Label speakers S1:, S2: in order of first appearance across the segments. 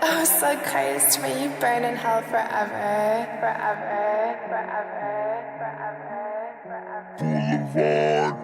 S1: Oh, so close to me, you burn in hell forever, forever, forever, forever, forever.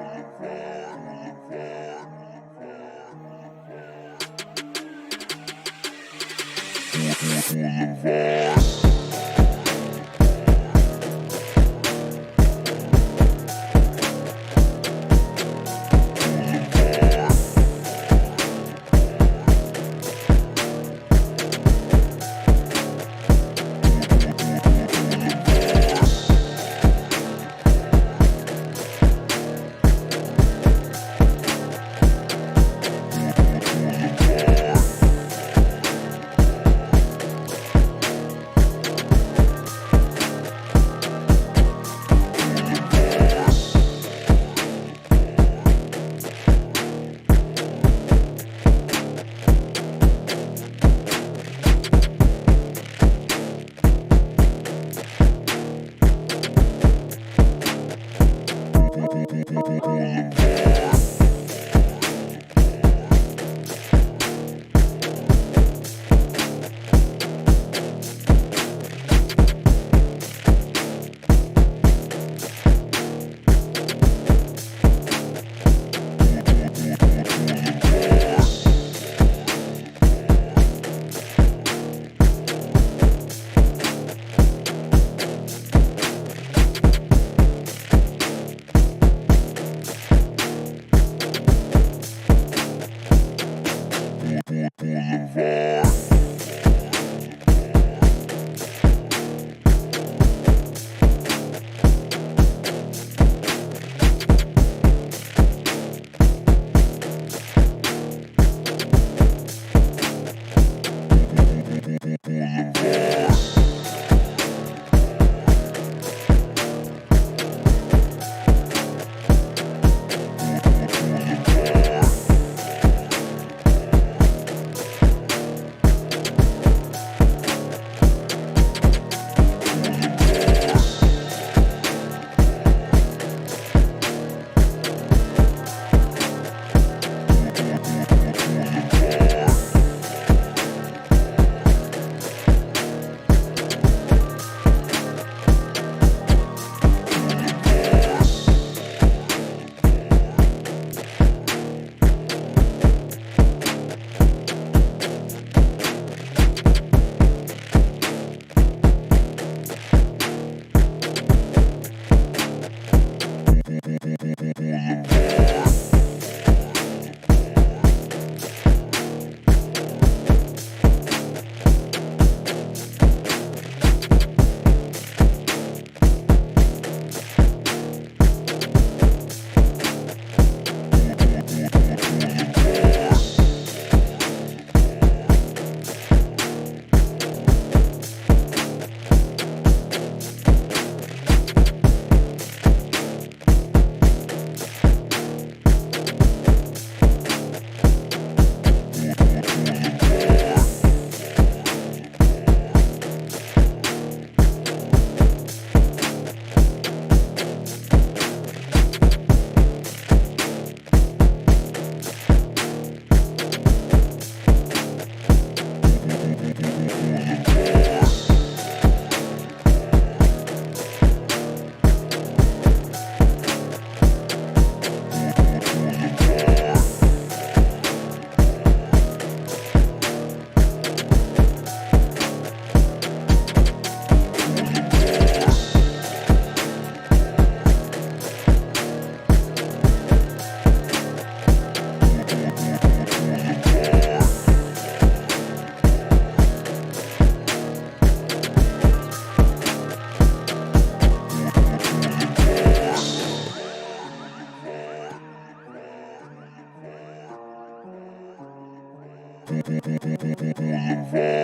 S2: Boulevard.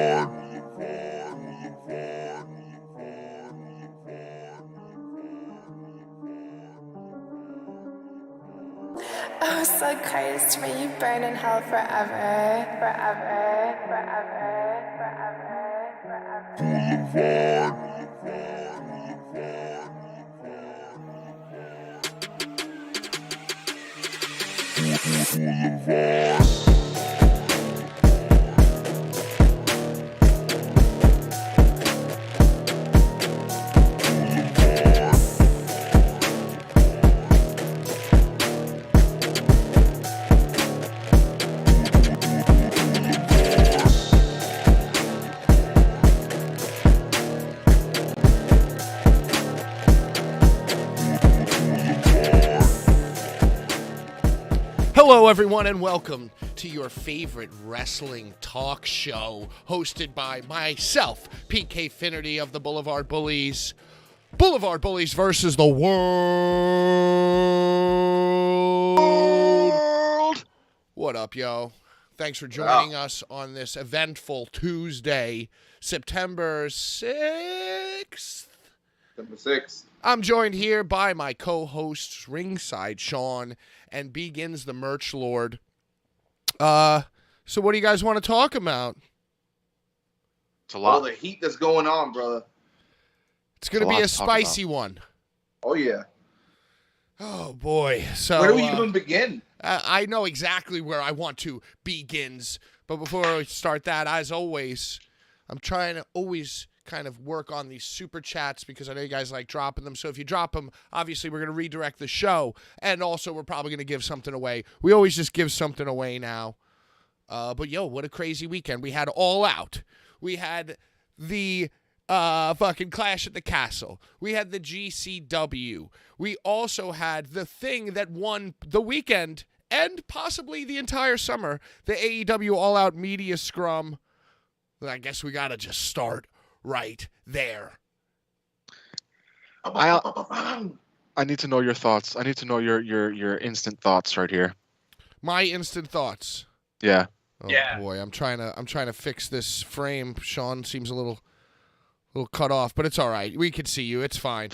S1: Oh, so close to me, you burn in hell forever, forever, forever, forever, forever.
S2: Boulevard. Hello, everyone, and welcome to your favorite wrestling talk show, hosted by myself, PK Finnerty of the Blvd Bullies. Blvd Bullies versus the world. What up, yo? Thanks for joining us on this eventful Tuesday, September 6th.
S3: September 6th.
S2: I'm joined here by my co-hosts, Ringside Sean and Begins the Merch Lord. So what do you guys want to talk about?
S4: It's a lot.
S3: All the heat that's going on, brother.
S2: It's going to be a spicy one.
S3: Oh, yeah.
S2: Oh, boy. So
S3: where do we even begin?
S2: I know exactly where I want to begins. But before I start that, as always, I'm trying to always kind of work on these super chats because I know you guys like dropping them. So if you drop them, obviously we're going to redirect the show. And also we're probably going to give something away. We always just give something away now. But, yo, what a crazy weekend. We had All Out. We had the fucking Clash at the Castle. We had the GCW. We also had the thing that won the weekend and possibly the entire summer, the AEW All Out Media Scrum. I guess we got to just start right there.
S4: I need to know your thoughts. I need to know your instant thoughts right here.
S2: My instant thoughts.
S4: Yeah.
S2: Oh boy, I'm trying to fix this frame. Sean seems a little cut off, but it's all right. We can see you. It's fine.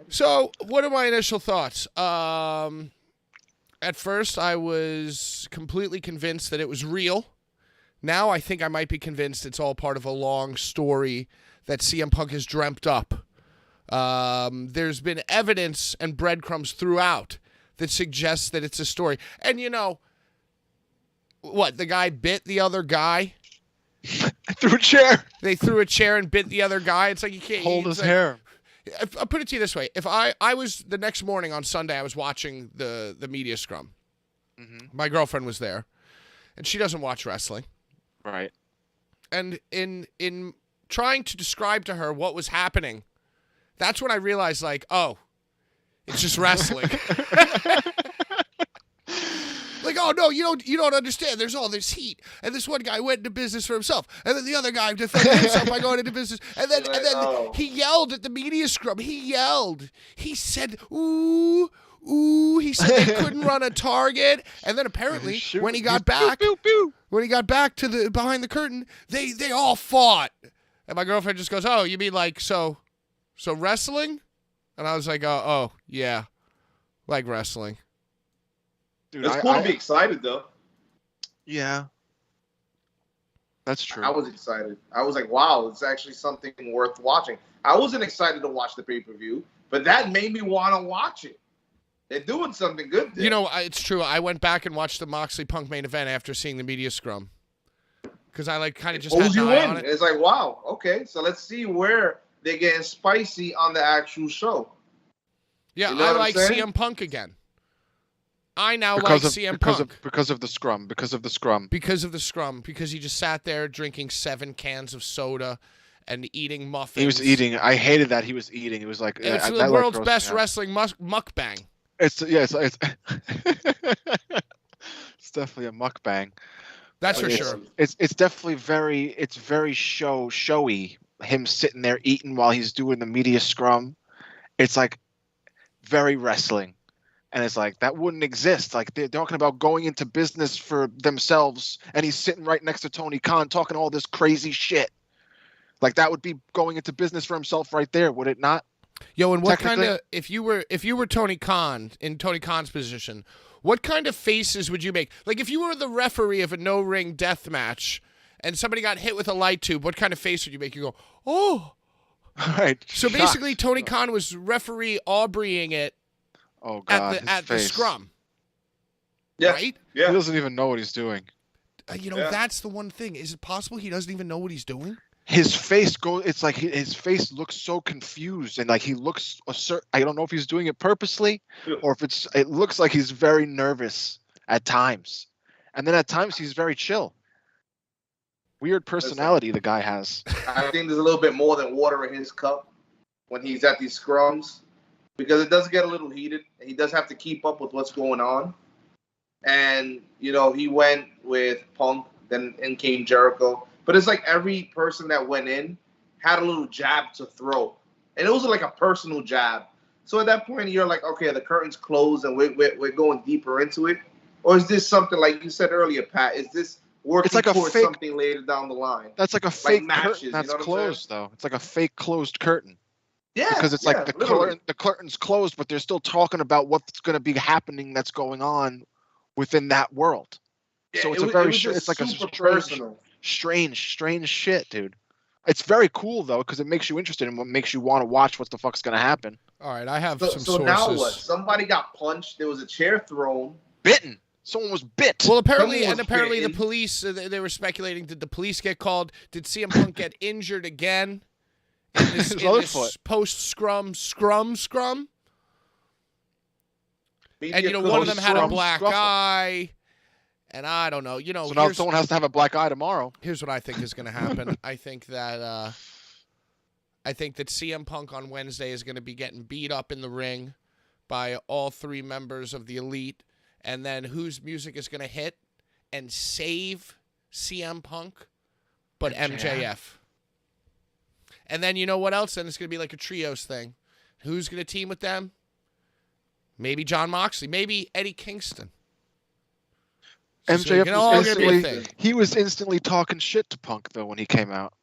S2: So, what are my initial thoughts? At first, I was completely convinced that it was real. Now I think I might be convinced it's all part of a long story that CM Punk has dreamt up. There's been evidence and breadcrumbs throughout that suggests that it's a story. And you know, what, the guy bit the other guy?
S4: Threw a chair.
S2: They threw a chair and bit the other guy. It's like you can't
S4: hold his hair.
S2: I'll put it to you this way. If I was the next morning on Sunday, I was watching the media scrum. Mm-hmm. My girlfriend was there, and she doesn't watch wrestling.
S4: Right.
S2: And in trying to describe to her what was happening, that's when I realized, like, oh, it's just wrestling. Like, oh no, you don't understand. There's all this heat, and this one guy went into business for himself, and then the other guy defended himself by going into business, and then he yelled at the media scrum. He yelled. He said, "Ooh." Ooh, he said they couldn't run a target, and then apparently when he got back, to the behind the curtain, they all fought, and my girlfriend just goes, "Oh, you mean like so wrestling?" And I was like, "Oh yeah, like wrestling."
S3: Dude, it's cool to be excited though.
S4: Yeah, that's true.
S3: I was excited. I was like, "Wow, it's actually something worth watching." I wasn't excited to watch the pay-per-view, but that made me want to watch it. They're doing something good there.
S2: You know, it's true. I went back and watched the Moxley Punk main event after seeing the media scrum. Because I kind of just had an eye on it.
S3: It's like, wow, okay, so let's see where they're getting spicy on the actual show.
S2: Yeah, you know I like CM Punk again. I now like CM Punk.
S4: Because of the scrum. Because of the scrum.
S2: Because he just sat there drinking 7 cans of soda and eating muffins.
S4: He was eating. I hated that he was eating. It was like...
S2: It's the world's best wrestling mukbang.
S4: It's it's definitely a mukbang.
S2: That's for sure.
S4: It's definitely very showy. Him sitting there eating while he's doing the media scrum. It's like very wrestling, and it's like that wouldn't exist. Like they're talking about going into business for themselves, and he's sitting right next to Tony Khan talking all this crazy shit. Like that would be going into business for himself right there, would it not?
S2: Yo, and what kind of if you were Tony Khan in Tony Khan's position, what kind of faces would you make? Like if you were the referee of a no-ring death match and somebody got hit with a light tube, what kind of face would you make? You go, oh.
S4: Right.
S2: So basically Tony Khan was referee Aubreying it at the scrum.
S3: Yeah.
S2: Right?
S4: Yeah. He doesn't even know what he's doing.
S2: That's the one thing. Is it possible he doesn't even know what he's doing?
S4: His face it's like his face looks so confused, and like he looks I don't know if he's doing it purposely or if it looks like he's very nervous at times, and then at times he's very chill. Weird personality the guy has.
S3: I think there's a little bit more than water in his cup when he's at these scrums, because it does get a little heated and he does have to keep up with what's going on. and he went with Punk. Then in came Jericho. But it's like every person that went in had a little jab to throw, and it was like a personal jab. So at that point, you're like, okay, the curtain's closed, and we're going deeper into it, or is this something like you said earlier, Pat? Is this working
S4: like
S3: towards something later down the line?
S4: That's like a fake
S3: matches,
S4: curtain that's closed, though. It's like a fake closed curtain.
S3: Yeah,
S4: because it's like the curtain's closed, but they're still talking about what's going to be happening that's going on within that world.
S3: Yeah,
S4: so it's like a strange shit, dude. It's very cool though, because it makes you interested in what makes you want to watch what the fuck's going to happen.
S2: All right, I have some sources. So
S3: now what? Somebody got punched. There was a chair thrown.
S4: Bitten. Someone was bit.
S2: Well, apparently the police. They were speculating. Did the police get called? Did CM Punk get injured again? In this post-scrum. Maybe and one of them had a black eye. And I don't know.
S4: So now someone has to have a black eye tomorrow.
S2: Here's what I think is going to happen. I think that CM Punk on Wednesday is going to be getting beat up in the ring by all three members of the Elite. And then whose music is going to hit and save CM Punk? But MJF. And then you know what else? Then it's going to be like a trios thing. Who's going to team with them? Maybe Jon Moxley. Maybe Eddie Kingston.
S4: MJF was instantly talking shit to Punk, though, when he came out.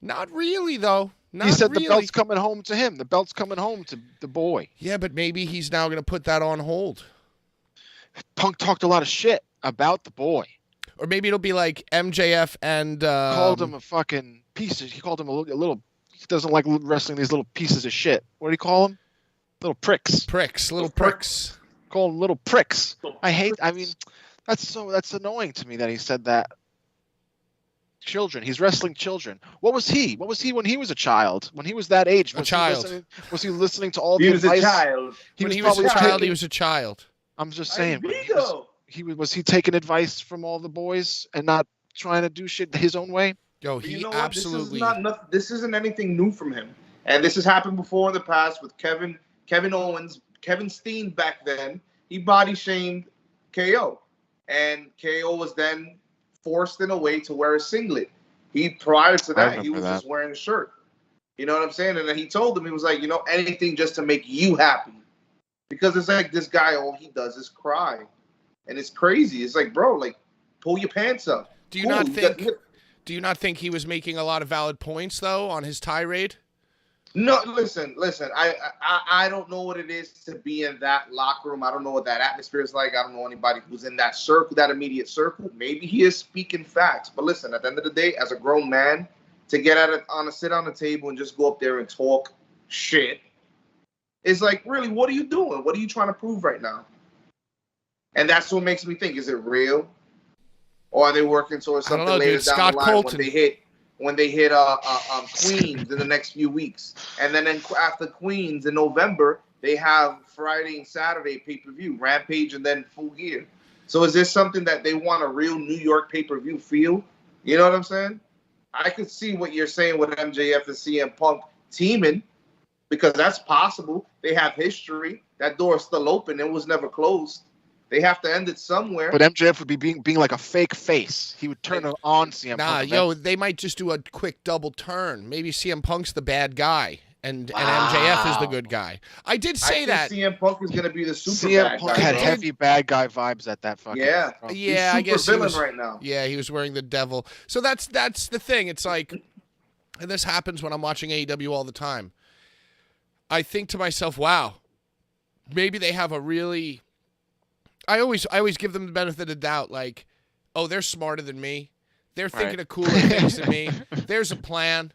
S2: Not really, though.
S4: He said the belt's coming home to him. The belt's coming home to the boy.
S2: Yeah, but maybe he's now going to put that on hold.
S4: Punk talked a lot of shit about the boy.
S2: Or maybe it'll be like MJF and...
S4: called him a fucking piece of... He called him a little... He doesn't like wrestling these little pieces of shit. What did he call them? Little pricks.
S2: Little pricks.
S4: Call them little pricks. That's annoying to me that he said that. Children. He's wrestling children. What was he? What was he when he was a child? When he was that age?
S2: Was
S4: he listening to all the advice?
S3: He was a child.
S2: He was a child.
S4: I'm just saying. Was he taking advice from all the boys and not trying to do shit his own way?
S2: Yo, he absolutely.
S3: This isn't anything new from him, and this has happened before in the past with Kevin Owens, Kevin Steen back then. He body shamed KO, and KO was then forced in a way to wear a singlet. Prior to that, he was just wearing a shirt. You know what I'm saying? And then he told him, he was like, anything just to make you happy, because it's like this guy, all he does is cry. And it's crazy. It's like, bro, like, pull your pants up.
S2: Do you not think he was making a lot of valid points though on his tirade?
S3: No, listen. I don't know what it is to be in that locker room. I don't know what that atmosphere is like. I don't know anybody who's in that circle, that immediate circle. Maybe he is speaking facts. But listen, at the end of the day, as a grown man, to get sit on the table and just go up there and talk shit, it's like, really, what are you doing? What are you trying to prove right now? And that's what makes me think: is it real, or are they working towards something later down the line when they hit Queens in the next few weeks, and then after Queens in November they have Friday and Saturday pay-per-view, Rampage, and then Full Gear. So is this something that they want a real New York pay-per-view feel? You know what I'm saying? I could see what you're saying with MJF and CM Punk teaming, because that's possible. They have history. That door is still open. It was never closed. They have to end it somewhere.
S4: But MJF would be being like a fake face. He would turn on CM Punk.
S2: They might just do a quick double turn. Maybe CM Punk's the bad guy, and MJF is the good guy. I did say that.
S3: CM Punk is going to be the super
S4: CM
S3: bad
S4: Punk
S3: guy.
S4: had heavy bad guy vibes at that fucking.
S3: Yeah,
S2: yeah.
S3: He's super villain right now.
S2: Yeah, he was wearing the devil. So that's the thing. It's like, and this happens when I'm watching AEW all the time. I think to myself, wow, maybe they have a really. I always give them the benefit of the doubt, like, oh, they're smarter than me. They're thinking of cooler things than me. There's a plan.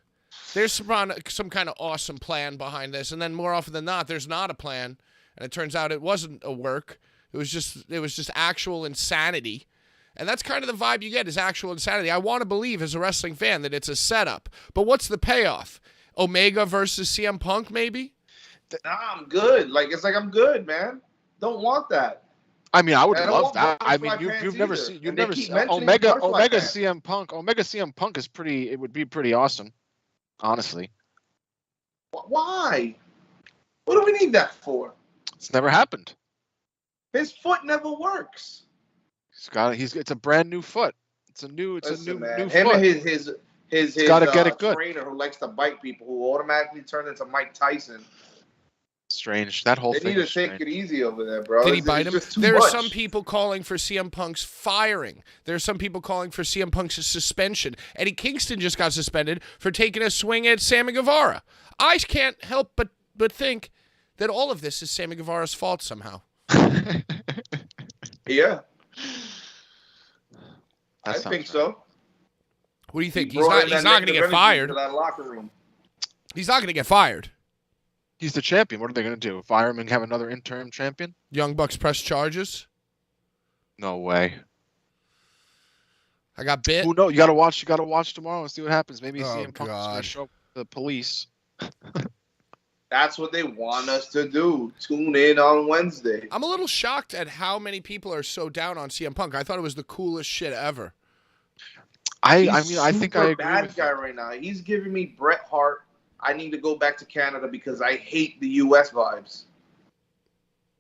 S2: There's some kind of awesome plan behind this. And then more often than not, there's not a plan. And it turns out it wasn't a work. It was just actual insanity. And that's kind of the vibe you get, is actual insanity. I want to believe as a wrestling fan that it's a setup. But what's the payoff? Omega versus CM Punk, maybe?
S3: Nah, I'm good. I'm good, man. Don't want that.
S4: I mean, I would love that. I mean, you've never seen Omega CM Punk. Omega CM Punk is pretty. It would be pretty awesome, honestly.
S3: Why? What do we need that for?
S4: It's never happened.
S3: His foot never works.
S4: It's a brand new foot. It's a new
S3: Man.
S4: new
S3: Him
S4: foot.
S3: and his
S4: get it good.
S3: trainer who likes to bite people, who automatically turned into Mike Tyson.
S4: Strange. That whole
S3: They
S4: thing.
S3: need to take it easy over there, bro.
S2: Did he bite him?
S3: Just too
S2: There are
S3: much.
S2: some people calling for CM Punk's firing. There are some people calling for CM Punk's suspension. Eddie Kingston just got suspended for taking a swing at Sammy Guevara. I can't help but think that all of this is Sammy Guevara's fault somehow.
S3: Yeah.
S4: That
S3: I
S4: sounds
S3: think
S4: right.
S3: so.
S2: What do you think?
S3: He
S2: He's
S3: brought
S2: not
S3: that
S2: going to
S3: negative
S2: get
S3: energy
S2: fired.
S3: to that locker room.
S2: He's not going to get fired.
S4: He's the champion. What are they going to do? Fire him and have another interim champion?
S2: Young Bucks press charges.
S4: No way.
S2: I got bit.
S4: Who knows? You got to watch. You got to watch tomorrow and see what happens. Maybe
S2: Oh,
S4: CM Punk's going
S2: God.
S4: to show up the police.
S3: That's what they want us to do. Tune in on Wednesday.
S2: I'm a little shocked at how many people are so down on CM Punk. I thought it was the coolest shit ever.
S4: I think I
S3: super
S4: agree
S3: bad
S4: with
S3: guy
S4: you.
S3: right now. He's giving me Bret Hart. I need to go back to Canada because I hate the U.S. vibes.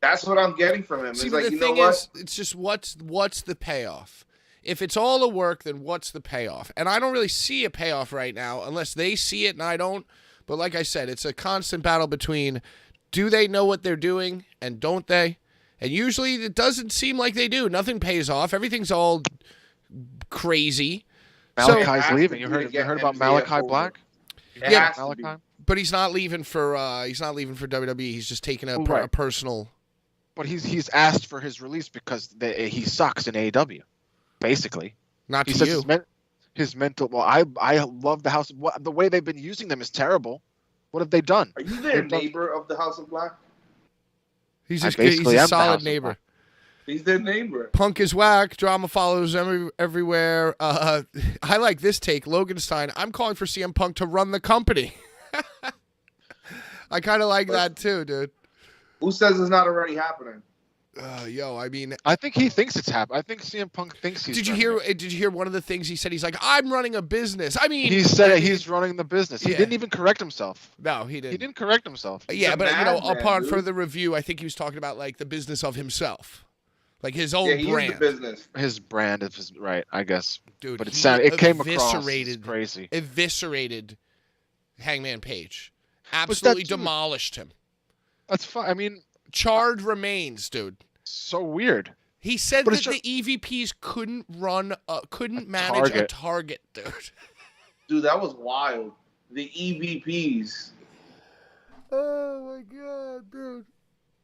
S3: That's what I'm getting from him.
S2: See,
S3: It's
S2: but
S3: like,
S2: the
S3: you know
S2: thing
S3: what?
S2: is, it's just what's the payoff? If it's all a work, then what's the payoff? And I don't really see a payoff right now unless they see it and I don't. But like I said, it's a constant battle between do they know what they're doing and don't they? And usually it doesn't seem like they do. Nothing pays off. Everything's all crazy.
S4: Malachi's
S3: So-
S4: leaving. You heard about Malachi
S3: MJF
S4: Black?
S3: It
S2: Yeah,
S3: has to be.
S4: Malachi?
S2: But he's not leaving for WWE. He's just taking a
S4: Right.
S2: personal.
S4: But he's asked for his release because he sucks in AEW, basically.
S2: Not
S4: He
S2: to
S4: says
S2: you.
S4: his mental. Well, I love the House. The way they've been using them is terrible. What have they done?
S3: Are you their neighbor of the House of Black?
S2: He's
S4: I
S2: just he's
S4: basically
S2: a
S4: am the
S2: solid
S4: House of
S2: neighbor.
S4: Black.
S3: He's their neighbor.
S2: Punk is whack. Drama follows everywhere. I like this take. Logan Stein. I'm calling for CM Punk to run the company. I kind of like that too, dude.
S3: Who says it's not already happening?
S2: I mean,
S4: I think he thinks it's happened. I think CM Punk thinks he's.
S2: did you hear one of the things he said? He's like, I'm running a business. I mean,
S4: He said he's running the business. He
S2: Yeah.
S4: didn't even correct himself.
S2: no, he didn't.
S4: He didn't correct himself.
S2: Yeah,
S3: a
S2: but
S3: madman,
S2: upon
S3: dude.
S2: further review, I think he was talking about like the business of himself, like his own
S3: Yeah, he
S2: brand.
S3: is the business.
S4: His brand is right, I guess.
S2: Dude,
S4: But it
S2: he
S4: sounded. It came across as
S2: eviscerated-
S4: crazy.
S2: Eviscerated Hangman Page. Absolutely
S4: dude-
S2: demolished him.
S4: That's fine. I mean,
S2: Charred remains, dude.
S4: so weird.
S2: He said
S4: But
S2: that
S4: it's
S2: the EVPs couldn't manage a target, dude.
S3: Dude, that was wild. The EVPs.
S2: Oh my god, dude.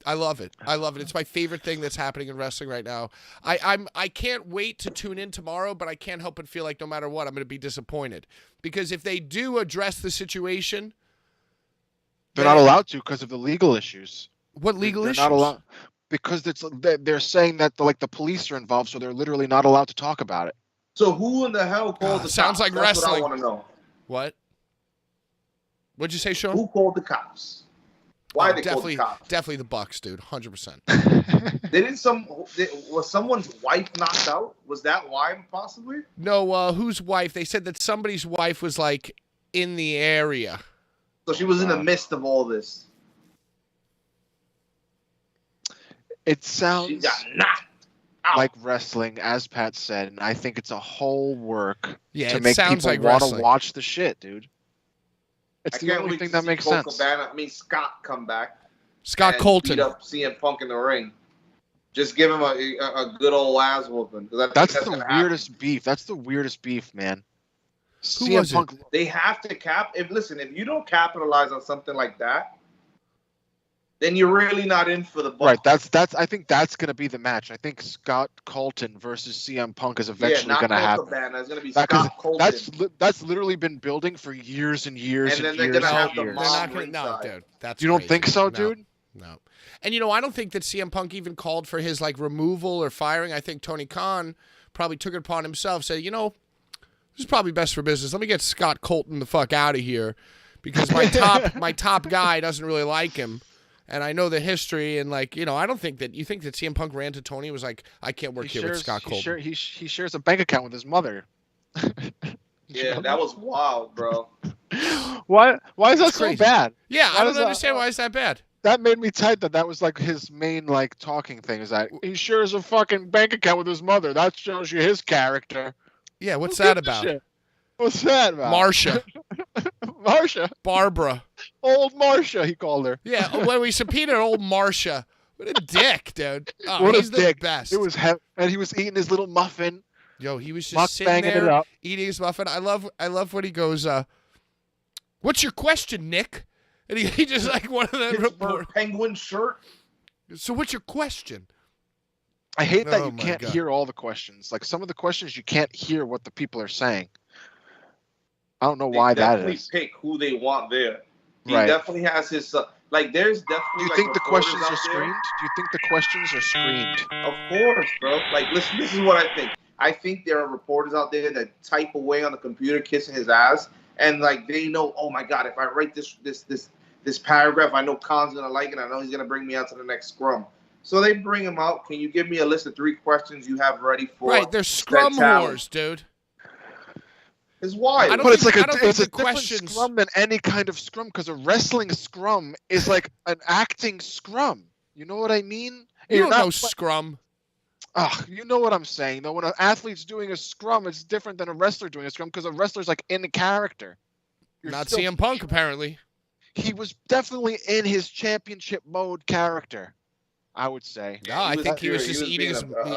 S2: I love it. I love it. It's my favorite thing that's happening in wrestling right now. I can't wait to tune in tomorrow, but I can't help but feel like no matter what, I'm going to be disappointed. Because if they do address the situation,
S4: They're not allowed to because of the legal issues.
S2: what legal
S4: They're
S2: issues?
S4: not allowed because they're saying that the police are involved, so they're literally not allowed to talk about it.
S3: So who in the hell called the
S2: sounds
S3: cops?
S2: like
S3: That's
S2: wrestling.
S3: what I want to know.
S2: What? What'd you say, Sean?
S3: Who called the cops? Why they called
S2: definitely,
S3: the cops?
S2: definitely the Bucks, dude. 100%.
S3: Was someone's wife knocked out? Was that why, possibly?
S2: No, whose wife? They said that somebody's wife was like in the area.
S3: So she was in the midst of all this.
S4: It
S3: She
S4: sounds
S3: got knocked out.
S4: like wrestling, as Pat said, and I think it's a whole work
S2: Yeah,
S4: to
S2: it
S4: make
S2: sounds
S4: people
S2: like
S4: want to
S2: wrestling.
S4: watch the shit, dude. It's
S3: I
S4: the
S3: can't
S4: only
S3: wait
S4: thing
S3: to
S4: that
S3: see
S4: makes
S3: Colt
S4: sense.
S3: Scott come back.
S2: Scott
S3: and
S2: Colton.
S3: Beat up CM Punk in the ring. Just give him a good old ass whooping.
S4: That's the weirdest beef. That's the weirdest beef, man.
S2: Who
S4: CM
S2: was it?
S4: Punk.
S3: They have to if you don't capitalize on something like that, then you're really not in for the ball.
S4: Right, that's. I think that's gonna be the match. I think Scott Colton versus CM Punk is eventually gonna happen.
S3: It's gonna be
S4: Because
S3: Scott Colton.
S4: that's literally been building for years and years
S3: And
S4: and,
S3: then they're
S4: years
S3: gonna
S4: and
S3: have the
S4: years.
S2: They're not gonna, no,
S3: ringside.
S2: dude. That's
S4: You don't
S2: crazy.
S4: think so,
S2: No,
S4: dude?
S2: No. And I don't think that CM Punk even called for his like removal or firing. I think Tony Khan probably took it upon himself, said, this is probably best for business. Let me get Scott Colton the fuck out of here because my top guy doesn't really like him. And I know the history, and I don't think that you think that CM Punk ran to Tony and was like, I can't work here with Scott Colton.
S4: He shares a bank account with his mother.
S3: Yeah, that was wild, bro.
S4: Why is that
S2: It's
S4: so
S2: crazy.
S4: bad?
S2: Yeah,
S4: Why
S2: I don't
S4: does that-
S2: understand why is that bad.
S4: That made me tight. That was like his main like talking thing. Is that he shares a fucking bank account with his mother? That shows you his character.
S2: Yeah, what's
S4: Who
S2: that
S4: gives a
S2: about?
S4: shit? What's that about?
S2: Marcia.
S4: Marcia.
S2: Barbara.
S4: Old Marcia, he called her.
S2: Yeah, when we subpoenaed old Marcia. What a dick, dude. Oh,
S4: What a
S2: he's the
S4: dick.
S2: best.
S4: It was and he was eating his little muffin.
S2: Yo, he was just
S4: Muck
S2: sitting
S4: banging it
S2: there
S4: up.
S2: eating his muffin. I love when he goes, what's your question, Nick? And he just like one of the
S3: Pittsburgh
S2: reporters.
S3: Penguin shirt.
S2: So what's your question?
S4: I hate that
S2: Oh
S4: you
S2: my
S4: can't
S2: God.
S4: hear all the questions. Like some of the questions, you can't hear what the people are saying. I don't know why
S3: They
S4: that
S3: definitely
S4: is.
S3: pick who they want there. He
S4: Right.
S3: definitely has his like. There's definitely.
S4: Do you
S3: like,
S4: think the
S3: reporters
S4: questions
S3: out
S4: are
S3: there.
S4: screened? Do you think the questions are screened?
S3: Of course, bro. Like, listen, this is what I think. I think there are reporters out there that type away on the computer, kissing his ass, and like they know, oh my God, if I write this paragraph, I know Khan's gonna like it. I know he's gonna bring me out to the next scrum. So they bring him out. Can you give me a list of 3 questions you have ready for?
S2: Right, they're scrum
S3: said talent?
S2: whores, dude.
S3: It's wild.
S2: I don't
S4: But it's
S2: think-
S4: like
S2: I don't
S4: it's a
S2: think the
S4: different
S2: questions-
S4: scrum than any kind of scrum because a wrestling scrum is like an acting scrum. You know what I mean?
S2: You
S4: You're
S2: don't know
S4: not-
S2: scrum.
S4: you know what I'm saying though. When an athlete's doing a scrum, it's different than a wrestler doing a scrum because a wrestler's like in the character. You're
S2: Not
S4: still-
S2: CM Punk, apparently.
S4: He was definitely in his championship mode character, I would say.
S2: No, I think he was
S3: he
S2: just
S3: was
S2: eating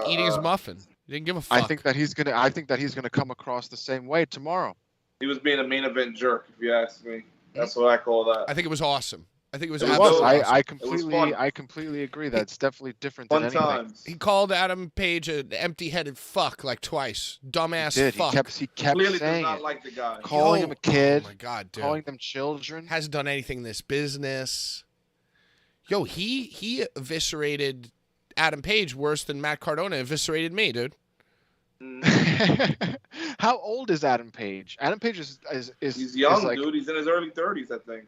S3: being
S2: his muffin. He didn't give a fuck.
S4: I think that he's gonna come across the same way tomorrow.
S3: He was being a main event jerk, if you ask me. That's what I call that.
S2: I think it was awesome. I think it was
S3: It was
S2: absolutely
S3: awesome.
S2: awesome.
S3: fun.
S4: I completely agree that it's definitely different
S3: Fun
S4: than anything.
S3: times.
S2: He called Adam Page an empty-headed fuck like twice. Dumbass
S4: He did.
S2: fuck.
S4: He kept
S3: Clearly does
S4: saying
S3: not
S4: it.
S3: like the guy.
S4: Calling him a kid,
S2: Oh my God, dude.
S4: calling them children.
S2: Hasn't done anything in this business. Yo, he eviscerated Adam Page worse than Matt Cardona eviscerated me, dude.
S4: How old is Adam Page? Adam Page is
S3: He's young,
S4: like,
S3: dude. He's in his early 30s, I think.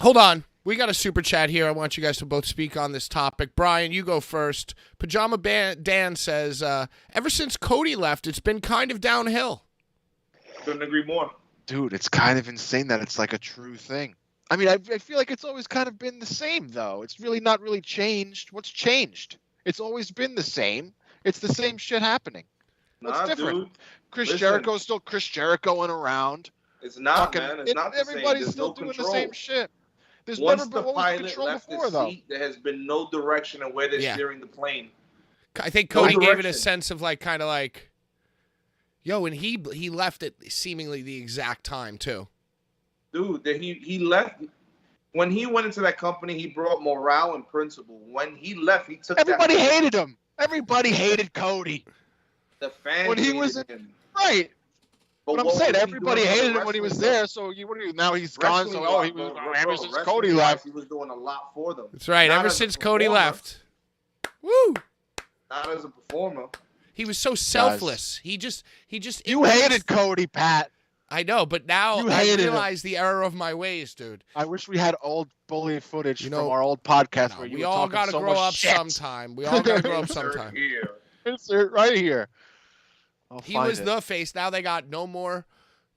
S2: Hold on. We got a super chat here. I want you guys to both speak on this topic. Brian, you go first. Pajama Dan says, ever since Cody left, it's been kind of downhill.
S3: Couldn't agree more.
S4: Dude, it's kind of insane that it's like a true thing. I mean, I feel like it's always kind of been the same, though. It's really not really changed. What's changed? It's always been the same. It's the same shit happening. What's
S3: Nah,
S4: different?
S3: dude.
S4: Chris
S3: Listen.
S4: Jericho's still Chris Jericho and around.
S3: It's not,
S4: Fucking-
S3: man. It's not the same.
S4: everybody's
S3: There's
S4: still
S3: no
S4: doing
S3: control.
S4: the same shit. There's
S3: Once
S4: never
S3: the
S4: been what was
S3: pilot
S4: control
S3: left
S4: before,
S3: the
S4: though.
S3: seat, there has been no direction of where they're
S2: Yeah.
S3: steering the plane.
S2: I think
S3: No
S2: Cody gave it a
S3: direction.
S2: sense of like, kind of like, yo, and he left at seemingly the exact time, too.
S3: Dude, that he left. When he went into that company, he brought morale and principle. When he left, he took
S4: Everybody
S3: that,
S4: hated him. Everybody hated Cody.
S3: the fans
S4: when he
S3: hated
S4: was
S3: him.
S4: Right.
S3: But
S4: But I'm
S3: what
S4: saying
S3: was he
S4: everybody
S3: doing on the
S4: hated him when he was
S3: wrestling
S4: there. So now he's gone.
S3: Wrestling
S4: So
S3: wise,
S4: he was
S3: bro,
S4: ever since
S3: wrestling
S4: Cody
S3: wise,
S4: left.
S3: He was doing a lot for them.
S2: That's right.
S3: Not
S2: Ever
S3: as a
S2: since Cody
S3: performer.
S2: left. Woo!
S3: Not as a performer.
S2: He was so selfless. He just
S4: You hated Cody, Pat.
S2: I know, but now
S4: You
S2: I
S4: hated him.
S2: realize the error of my ways, dude.
S4: I wish we had old bully footage
S2: You
S4: from
S2: know,
S4: our old podcast
S2: No,
S4: where you
S2: we
S4: were
S2: all
S4: talking
S2: gotta
S4: so
S2: grow
S4: much
S2: up
S4: shit.
S2: sometime. We all gotta grow up
S3: Insert
S2: sometime.
S3: here.
S4: Insert right here. I'll
S2: He
S4: find
S2: was
S4: it.
S2: the face. Now they got no more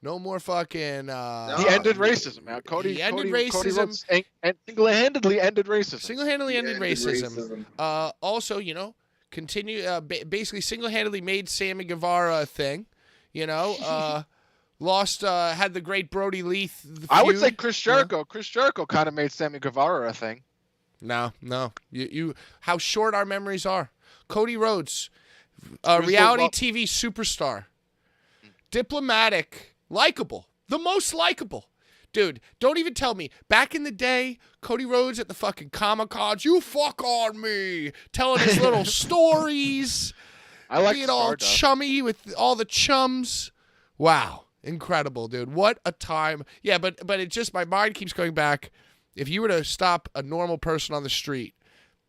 S2: fucking.
S4: He ended racism, man. Cody.
S2: He ended
S4: Cody
S2: racism.
S4: Rhodes and single-handedly ended racism.
S2: Single-handedly ended
S3: Yeah,
S2: racism. Also, continue. Basically, single-handedly made Sammy Guevara a thing. Lost. Had the great Brody Lee.
S4: I would say
S2: feud.
S4: Chris Jericho. Chris Jericho kind of made Sammy Guevara a thing.
S2: No. You. How short our memories are. Cody Rhodes,
S4: Who's
S2: reality
S4: the-
S2: TV superstar, diplomatic, likable, the most likable. Dude, don't even tell me. Back in the day, Cody Rhodes at the fucking Comic-Cons, you fuck on me, telling his little stories,
S4: I like
S2: being all
S4: Stardust.
S2: chummy with all the chums. Wow, incredible, dude. What a time. Yeah, but it just, my mind keeps going back. If you were to stop a normal person on the street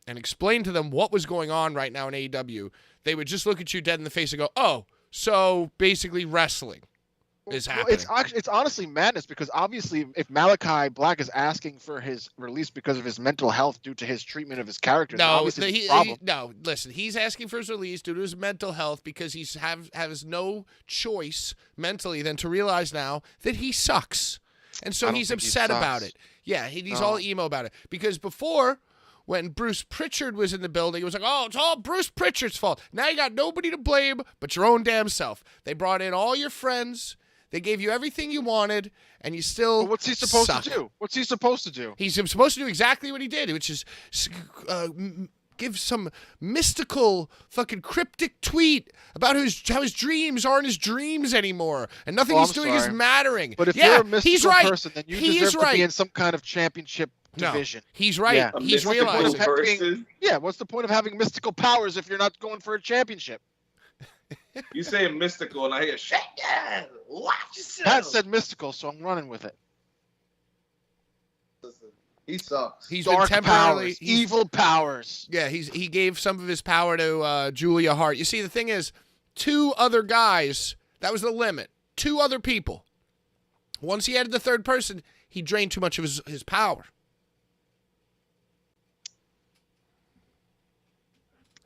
S2: and explain to them what was going on right now in AEW, they would just look at you dead in the face and go, oh, so basically wrestling is
S4: Well,
S2: happening.
S4: it's honestly madness because obviously if Malachi Black is asking for his release because of his mental health due to his treatment of his character, then
S2: No,
S4: obviously it's a problem.
S2: no. Listen, he's asking for his release due to his mental health because has no choice mentally than to realize now that he sucks. And so
S4: I don't
S2: he's
S4: think he
S2: upset about
S4: sucks.
S2: it. Yeah, he's
S4: No.
S2: all emo about it. Because before, when Bruce Pritchard was in the building, it was like, oh, it's all Bruce Pritchard's fault. Now you got nobody to blame but your own damn self. They brought in all your friends. They gave you everything you wanted, and you still
S4: But what's he supposed
S2: suck.
S4: to do? What's he supposed to do?
S2: He's supposed to do exactly what he did, which is give some mystical, fucking cryptic tweet about how his dreams aren't his dreams anymore, and nothing he's doing is mattering.
S4: But if
S2: yeah,
S4: you're a mystical
S2: he's right.
S4: person, then you
S2: He is
S4: deserve to
S2: right.
S4: be in some kind of championship division.
S2: No, he's right.
S4: Yeah.
S2: He's
S3: What's the point of
S2: realizing.
S3: person?
S4: Yeah, what's the point of having mystical powers if you're not going for a championship?
S3: You say mystical, and I hear shake yeah, watch yourself.
S4: Pat said mystical, so I'm running with it.
S3: Listen, he sucks.
S2: He's been
S4: Dark
S2: temporarily
S4: powers, evil powers.
S2: Yeah, he gave some of his power to Julia Hart. You see, the thing is, 2 other guys, that was the limit. 2 other people. Once he added the third person, he drained too much of his power.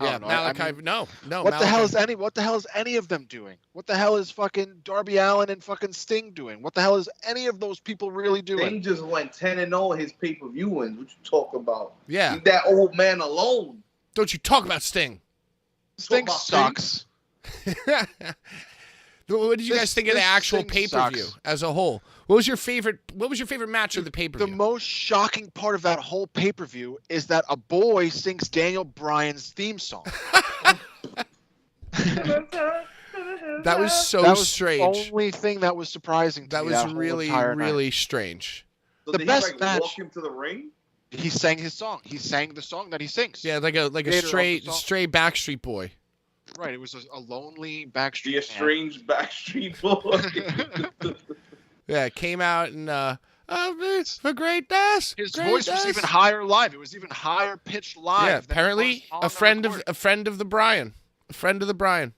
S4: I
S2: Yeah,
S4: don't know. I
S2: Malachi.
S4: mean,
S2: no.
S4: What the hell
S2: Malachi.
S4: is any of them doing? What the hell is fucking Darby Allin and fucking Sting doing? What the hell is any of those people really doing?
S3: Sting just went 10-0 his pay-per-view wins. What you talk about?
S2: Yeah.
S3: Leave that old man alone.
S2: Don't you talk about Sting.
S4: Sting
S3: Talk about
S4: sucks.
S2: What did you guys think of the
S4: This
S2: actual
S4: thing
S2: pay-per-view
S4: sucks.
S2: as a whole? What was your favorite match of the
S4: The
S2: pay-per-view?
S4: most shocking part of that whole pay-per-view is that a boy sings Daniel Bryan's theme song.
S2: That was so
S4: That was
S2: strange.
S4: the only thing that was surprising to
S2: That
S4: me.
S2: was
S4: whole
S2: really,
S4: entire night.
S2: really strange.
S3: So
S4: The
S3: did
S4: best
S3: he like
S4: match-
S3: walk him to the ring?
S4: He sang his song. He sang the song that he sings.
S2: Yeah, like a
S4: Creator of the song.
S2: stray Backstreet Boy.
S4: Right. It was a lonely Backstreet
S3: The
S4: man.
S3: estranged Backstreet Boy.
S2: Yeah, it came out and for greatness.
S4: His
S2: greatness.
S4: voice was even higher live. It was even higher pitched live.
S2: Yeah,
S4: than it
S2: apparently
S4: was on
S2: a
S4: the
S2: friend
S4: recording.
S2: of the Brian, a friend of the Brian.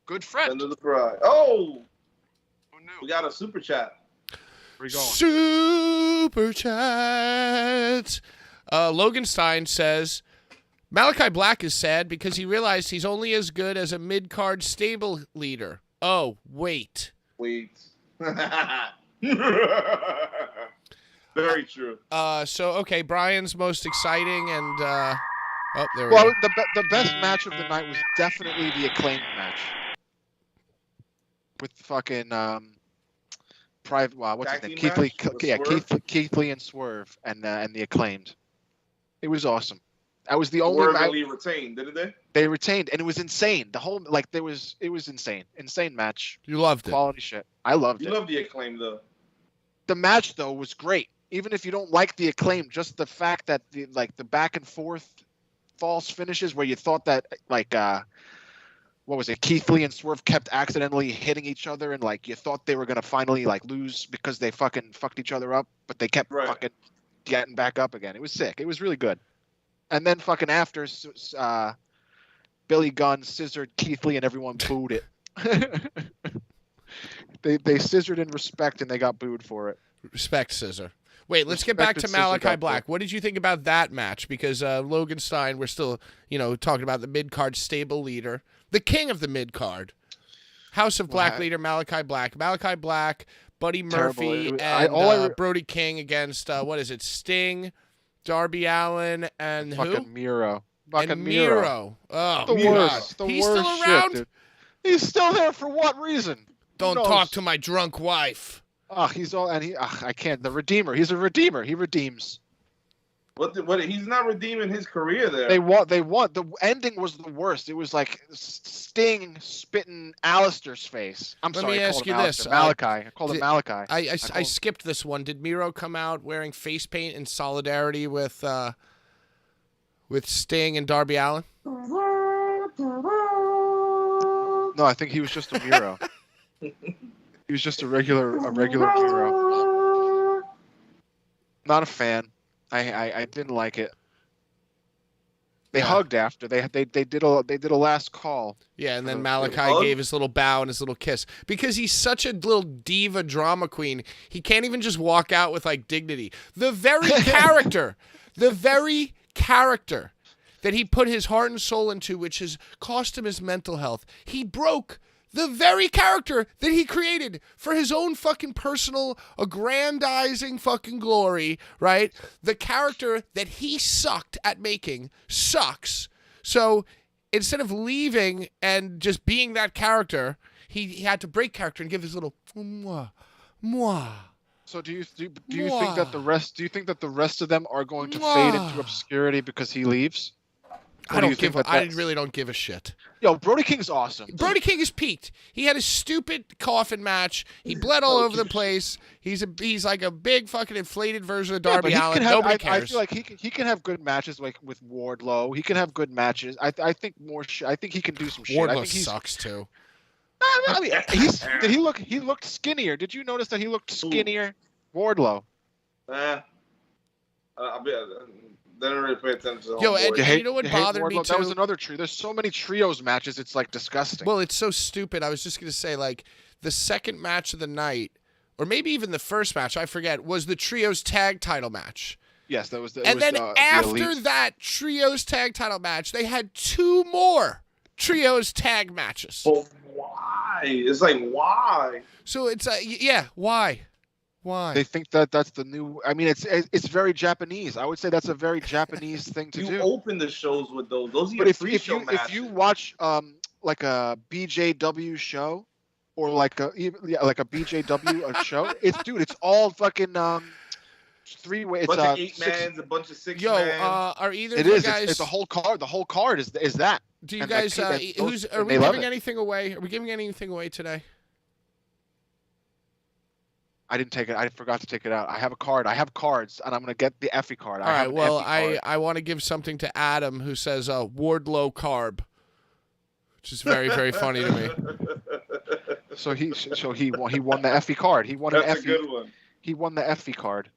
S4: Good friend.
S3: End of the pride. Oh,
S4: Who knew?
S3: we got a super chat.
S4: Where you going?
S2: Super chat. Logan Stein says Malachi Black is sad because he realized he's only as good as a mid-card stable leader. Oh, wait.
S3: Wait. Very true.
S2: So okay, Brian's most exciting and oh, there we
S4: Well,
S2: go.
S4: the best match of the night was definitely the acclaimed match with fucking private. Wow, what's his
S3: Tag
S4: name?
S3: team
S4: Keith Lee.
S3: match with
S4: Yeah,
S3: Swerve?
S4: Keith Lee and Swerve and the acclaimed. It was awesome. That was the only
S3: Swerve
S4: match
S3: really retained, didn't they?
S4: they retained, and it was insane. The whole it was insane, insane match,
S2: You loved it.
S4: quality shit. I loved
S3: You
S4: it.
S3: love the acclaim though.
S4: The match though was great. Even if you don't like the acclaim, just the fact that the back and forth false finishes where you thought that what was it? Keith Lee and Swerve kept accidentally hitting each other, and you thought they were gonna finally lose because they fucking fucked each other up, but they kept
S3: Right.
S4: fucking getting back up again. It was sick. It was really good. And then fucking after, Billy Gunn scissored Keith Lee and everyone booed it. They scissored in respect and they got booed for it.
S2: Respect, Scissor. Wait, let's get back to
S4: Respected Scissor
S2: Malachi
S4: got
S2: Black.
S4: booed.
S2: What did you think about that match? Because Logan Stein, we're still, talking about the mid-card stable leader, the king of the mid-card. House of Black
S4: Well,
S2: leader, Malachi Black. Malachi Black, Buddy
S4: Terrible.
S2: Murphy,
S4: It was-
S2: and Brody King against, Sting, Darby Allin, and who?
S4: Fucking Miro. Fucking
S2: And Miro. Oh,
S4: The
S3: Miro.
S4: worst. The
S2: He's
S4: worst
S2: still
S4: shit,
S2: around?
S4: dude. He's still there for what reason? Who
S2: Don't
S4: knows?
S2: talk to my drunk wife.
S4: He's all and I can't. The Redeemer. He's a redeemer. He redeems.
S3: What? He's not redeeming his career there.
S4: They want. The ending was the worst. It was like Sting spitting Alistair's face. I'm
S2: Let
S4: sorry.
S2: me
S4: I
S2: ask
S4: called
S2: you
S4: him
S2: this,
S4: Alistair. Malachi. I called him
S2: did-
S4: Malachi.
S2: I
S4: called-
S2: skipped this one. Did Miro come out wearing face paint in solidarity with Sting and Darby Allin?
S4: No, I think he was just a Miro. He was just a regular Miro. Not a fan. I didn't like it. They
S2: Yeah.
S4: hugged after. They did a last call.
S2: Yeah, and then
S4: They
S2: Malachi
S3: hugged?
S2: gave his little bow and his little kiss. Because he's such a little diva drama queen, he can't even just walk out with dignity. The very character that he put his heart and soul into, which has cost him his mental health. He broke The very character that he created for his own fucking personal aggrandizing fucking glory, right? The character that he sucked at making sucks. So instead of leaving and just being that character, he had to break character and give his little moi.
S4: So do you think that the rest of them are going to fade into obscurity because he leaves?
S2: I really don't give a shit.
S4: Yo, Brody King's awesome.
S2: Brody King is peaked. He had a stupid coffin match. He bled all over the place. He's like a big fucking inflated version of Darby Allin. Nobody cares.
S4: I feel like he can have good matches like with Wardlow. He can have good matches. I think he can do some shit.
S2: Wardlow sucks too.
S4: I mean, he looked skinnier. Did you notice that he looked skinnier? Wardlow.
S3: Didn't really pay attention to
S2: Yo, and you know what bothered me too?
S4: That was another trio. There's so many trios matches. It's like disgusting.
S2: Well, it's so stupid. I was just gonna say, like, the second match of the night, or maybe even the first match, I forget, was the trios tag title match.
S4: Yes, that was.
S2: After that trios tag title match, they had 2 more trios tag matches.
S3: But why? It's like, why?
S2: So it's why? Why?
S4: They think that that's the new. I mean, it's very Japanese. I would say that's a very Japanese thing to do.
S3: You open the shows with those. Those are
S4: but
S3: your pre-show matches.
S4: If you watch like a BJW show or like a BJW show, it's all fucking 3-way. It's
S3: bunch of 8-mans, a bunch of 6-man.
S2: Yo, are either of
S4: you
S2: guys?
S4: It's a whole card. The whole card is that.
S2: Do you guys? Are we giving anything away? Are we giving anything away today?
S4: I didn't take it. I forgot to take it out. I have a card. I have cards, and I'm gonna get the Effie card.
S2: All right. Well, I want to give something to Adam, who says Wardlow carb, which is very very funny to me.
S4: So he won the Effie card. He won an Effie.
S3: That's a good one.
S4: He won the Effie card.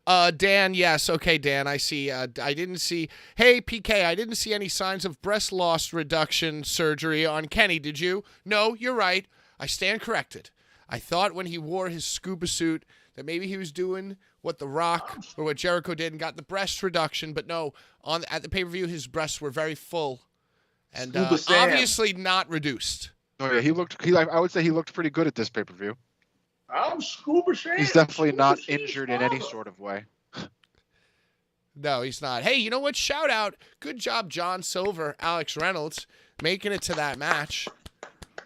S2: Dan, yes. Okay, Dan, I see. I didn't see. Hey, PK, I didn't see any signs of breast loss reduction surgery on Kenny. Did you? No, you're right. I stand corrected. I thought when he wore his scuba suit that maybe he was doing what The Rock or what Jericho did and got the breast reduction, but no. At the pay-per-view, his breasts were very full and obviously not reduced.
S4: Oh yeah, I would say he looked pretty good at this pay-per-view.
S3: I'm Scuba Sam.
S4: He's definitely not injured in any sort of way.
S2: No, he's not. Hey, you know what? Shout out. Good job, John Silver, Alex Reynolds, making it to that match.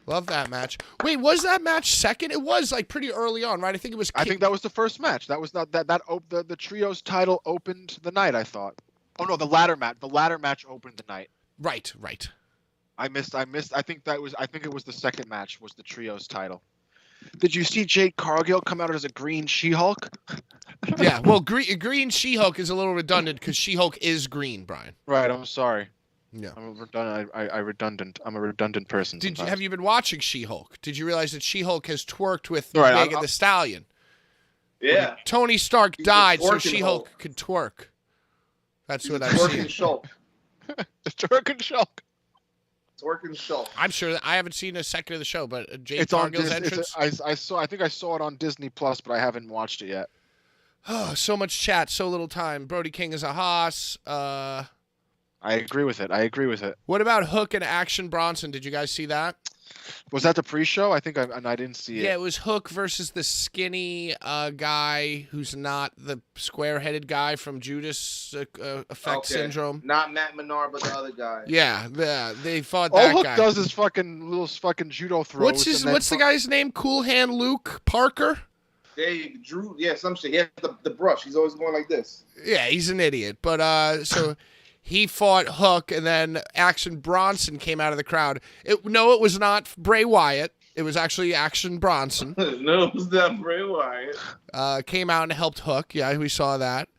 S2: Love that match. Wait, was that match second? It was like pretty early on, right? I think it was.
S4: I think that was the first match. That was not the trios title opened the night. I thought. Oh no, the ladder match. The ladder match opened the night.
S2: Right.
S4: I missed. I think it was the second match. Was the trios title. Did you see Jade Cargill come out as a green She-Hulk?
S2: Yeah. Well, green She-Hulk is a little redundant because She-Hulk is green, Brian.
S4: Right. I'm sorry.
S2: Yeah,
S4: I'm a redundant person.
S2: Have you been watching She-Hulk? Did you realize that She-Hulk has twerked with
S4: right,
S2: Megan Thee Stallion?
S3: Yeah.
S2: Tony Stark died so She-Hulk could twerk. That's what I've seen.
S4: The twerking Shulk.
S3: Twerking Shulk.
S2: I'm sure that I haven't seen a second of the show, but Jade
S4: It's on
S2: Cargill's entrance.
S4: I think I saw it on Disney Plus, but I haven't watched it yet.
S2: Oh, so much chat, so little time. Brody King is a hoss.
S4: I agree with it.
S2: What about Hook and Action Bronson? Did you guys see that?
S4: Was that the pre-show? I think I didn't see it.
S2: Yeah, it was Hook versus the skinny guy who's not the square-headed guy from Judas Effect Syndrome.
S3: Not Matt Menard, but the other guy.
S2: Yeah, they fought that guy.
S4: All Hook does is fucking judo throws.
S2: What's the guy's name? Cool Hand Luke Parker?
S3: Drew. Yeah, some shit. He has the brush. He's always going like this.
S2: Yeah, he's an idiot. But so. He fought Hook, and then Action Bronson came out of the crowd. It was not Bray Wyatt. It was actually Action Bronson.
S3: No, it was not Bray Wyatt.
S2: Came out and helped Hook. Yeah, we saw that.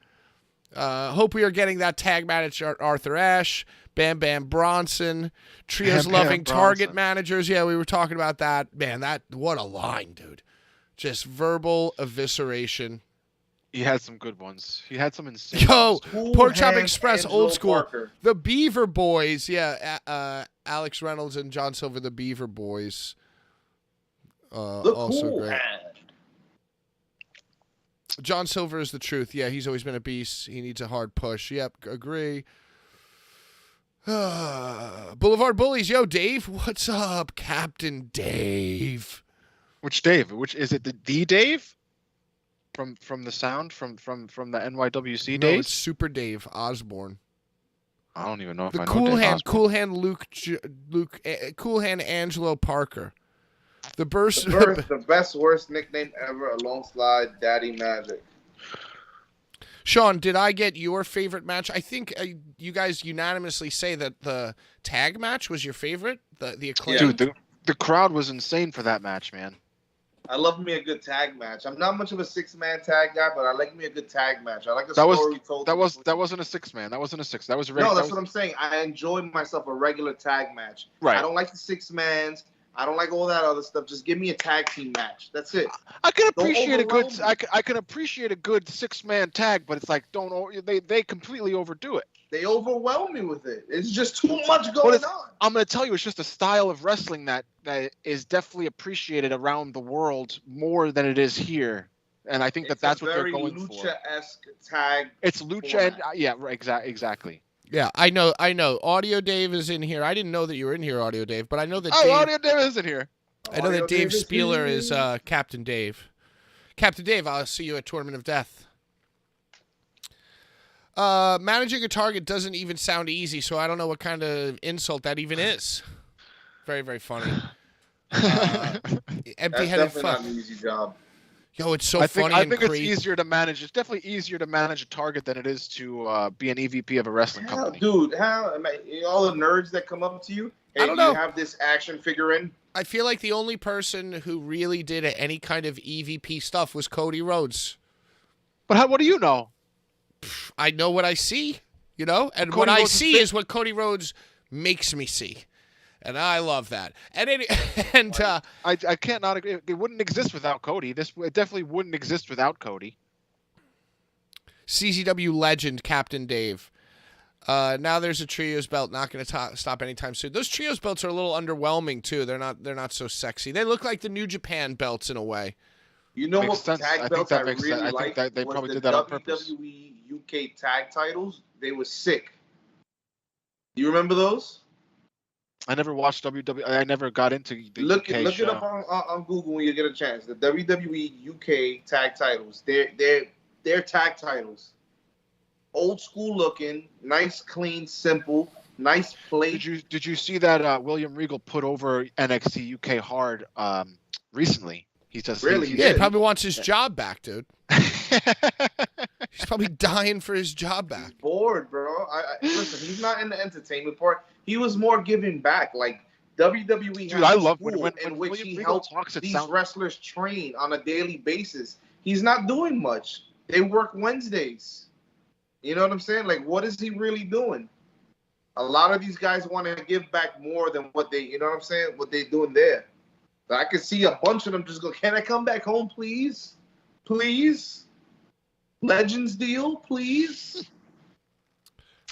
S2: Hope we are getting that tag match at Arthur Ashe, Bam Bam Bronson, Trios Loving Target Managers. Yeah, we were talking about that. Man, what a line, dude. Just verbal evisceration.
S4: He had some good ones. He had some insane
S2: ones. Pork Chop
S3: Hands
S2: Express,
S3: Angelo
S2: old school.
S3: Parker.
S2: The Beaver Boys. Yeah, Alex Reynolds and John Silver, the Beaver Boys. Also great.
S3: Hand.
S2: John Silver is the truth. Yeah, he's always been a beast. He needs a hard push. Yep, agree. Blvd Bullies, yo, Dave. What's up, Captain Dave?
S4: Which Dave? Which is it? The Dave from the sound from the NYWC
S2: No,
S4: days?
S2: it's Super Dave Osborne.
S4: I don't even know if
S2: The
S4: I know Dave Osborne.
S2: Cool Hand Cool Hand Angelo Parker. The
S3: best worst nickname ever, alongside Daddy Magic.
S2: Sean, did I get your favorite match? I think you guys unanimously say that the tag match was your favorite. The Acclaimed.
S4: Dude, the crowd was insane for that match, man.
S3: I love me a good tag match. I'm not much of a 6-man tag guy, but I like me a good tag match. I like the story told.
S4: That wasn't a 6-man. That wasn't a 6. That was a regular.
S3: No, that's what I'm saying. I enjoy myself a regular tag match.
S4: Right.
S3: I don't like the 6-mans. I don't like all that other stuff. Just give me a tag team match. That's it.
S4: I can appreciate a good. I can appreciate a good 6-man tag, but it's like they completely overdo it.
S3: They overwhelm me with it. It's just too much going on.
S4: I'm going to tell you, it's just a style of wrestling that is definitely appreciated around the world more than it is here, and I think that's what they're going for.
S3: It's a very lucha-esque tag.
S4: It's lucha, and, yeah, exactly.
S2: Yeah, I know. Audio Dave is in here. I didn't know that you were in here, Audio Dave, but I know that.
S4: Audio Dave is in here.
S2: I know that Dave Spieler is Captain Dave. Captain Dave, I'll see you at Tournament of Death. Managing a target doesn't even sound easy, so I don't know what kind of insult that even is. Very, very funny. Empty-headed fuck.
S3: That's definitely not an easy job.
S2: Yo, it's so funny.
S4: I think it's easier to manage. It's definitely easier to manage a target than it is to be an EVP of a wrestling company.
S3: Dude, all the nerds that come up to you, hey,
S2: I don't know.
S3: You have this action figure in.
S2: I feel like the only person who really did any kind of EVP stuff was Cody Rhodes.
S4: But what do you know?
S2: I know what I see, and
S4: Cody
S2: what I
S4: Rhodes
S2: see is what Cody Rhodes makes me see. And I love that.
S4: I can't not agree. It wouldn't exist without Cody. It definitely wouldn't exist without Cody.
S2: CZW legend Captain Dave. Now there's a trios belt. Not going to stop anytime soon. Those trios belts are a little underwhelming too. They're not so sexy. They look like the New Japan belts in a way.
S3: You know
S4: Makes
S3: what
S4: sense.
S3: tag
S4: I
S3: belts
S4: think
S3: I
S4: that makes
S3: really
S4: sense. I
S3: like?
S4: think that they probably did that on purpose.
S3: WWE UK tag titles. They were sick. You remember those?
S4: I never watched WWE. I never got into the
S3: look
S4: UK show.
S3: it up on Google when you get a chance. The WWE UK tag titles. They're tag titles. Old school looking, nice, clean, simple, nice plate.
S4: Did you see that William Regal put over NXT UK hard recently? He
S2: probably wants his job back, dude. He's probably dying for his job back.
S3: He's bored, bro. Listen, he's not in the entertainment part. He was more giving back. Like WWE,
S4: dude, I love when
S3: in which
S4: William
S3: he
S4: Regal
S3: helped
S4: talks.
S3: These wrestlers train on a daily basis. He's not doing much. They work Wednesdays. You know what I'm saying? Like, what is he really doing? A lot of these guys want to give back more than what they, you know what I'm saying? What they doing there. So I could see a bunch of them just go, can I come back home, please? Please? Legends deal, please?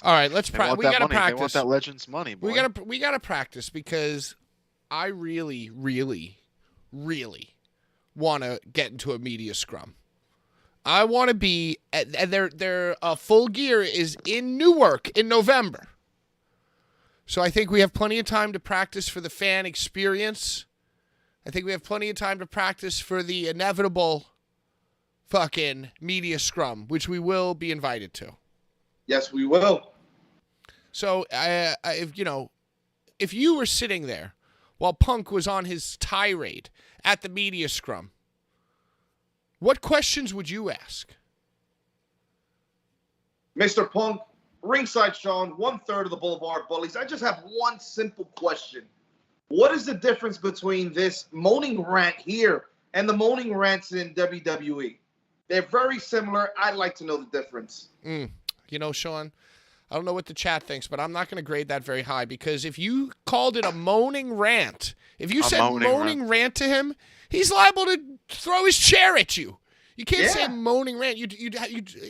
S2: All right, let's practice. We gotta practice.
S4: They want that Legends money, boy.
S2: We gotta practice because I really, really, really want to get into a media scrum. I want to be, and their full gear is in Newark in November. So I think we have plenty of time to practice for the fan experience. I think we have plenty of time to practice for the inevitable fucking media scrum, which we will be invited to.
S3: Yes, we will.
S2: So, if you were sitting there while Punk was on his tirade at the media scrum, what questions would you ask?
S3: Mr. Punk, ringside Sean, 1/3 of the Blvd Bullies. I just have one simple question. What is the difference between this moaning rant here and the moaning rants in WWE? They're very similar. I'd like to know the difference.
S2: Sean, I don't know what the chat thinks, but I'm not going to grade that very high because if you called it a moaning rant, if you said moaning rant to him, he's liable to throw his chair at you. You can't say moaning rant. You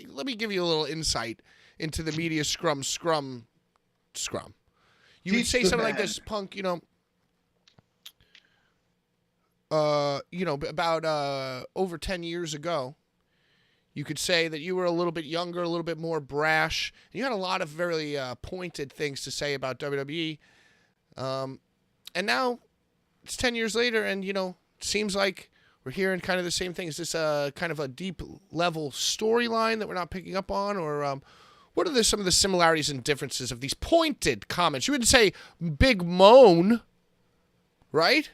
S2: let me give you a little insight into the media scrum. You would say something like this, Punk, about over 10 years ago, You could say that you were a little bit younger, a little bit more brash. You had a lot of very pointed things to say about WWE. And now it's 10 years later, and, you know, it seems like we're hearing kind of the same thing. Is this kind of a deep level storyline that we're not picking up on? Or what are some of the similarities and differences of these pointed comments? You wouldn't say big moan, right?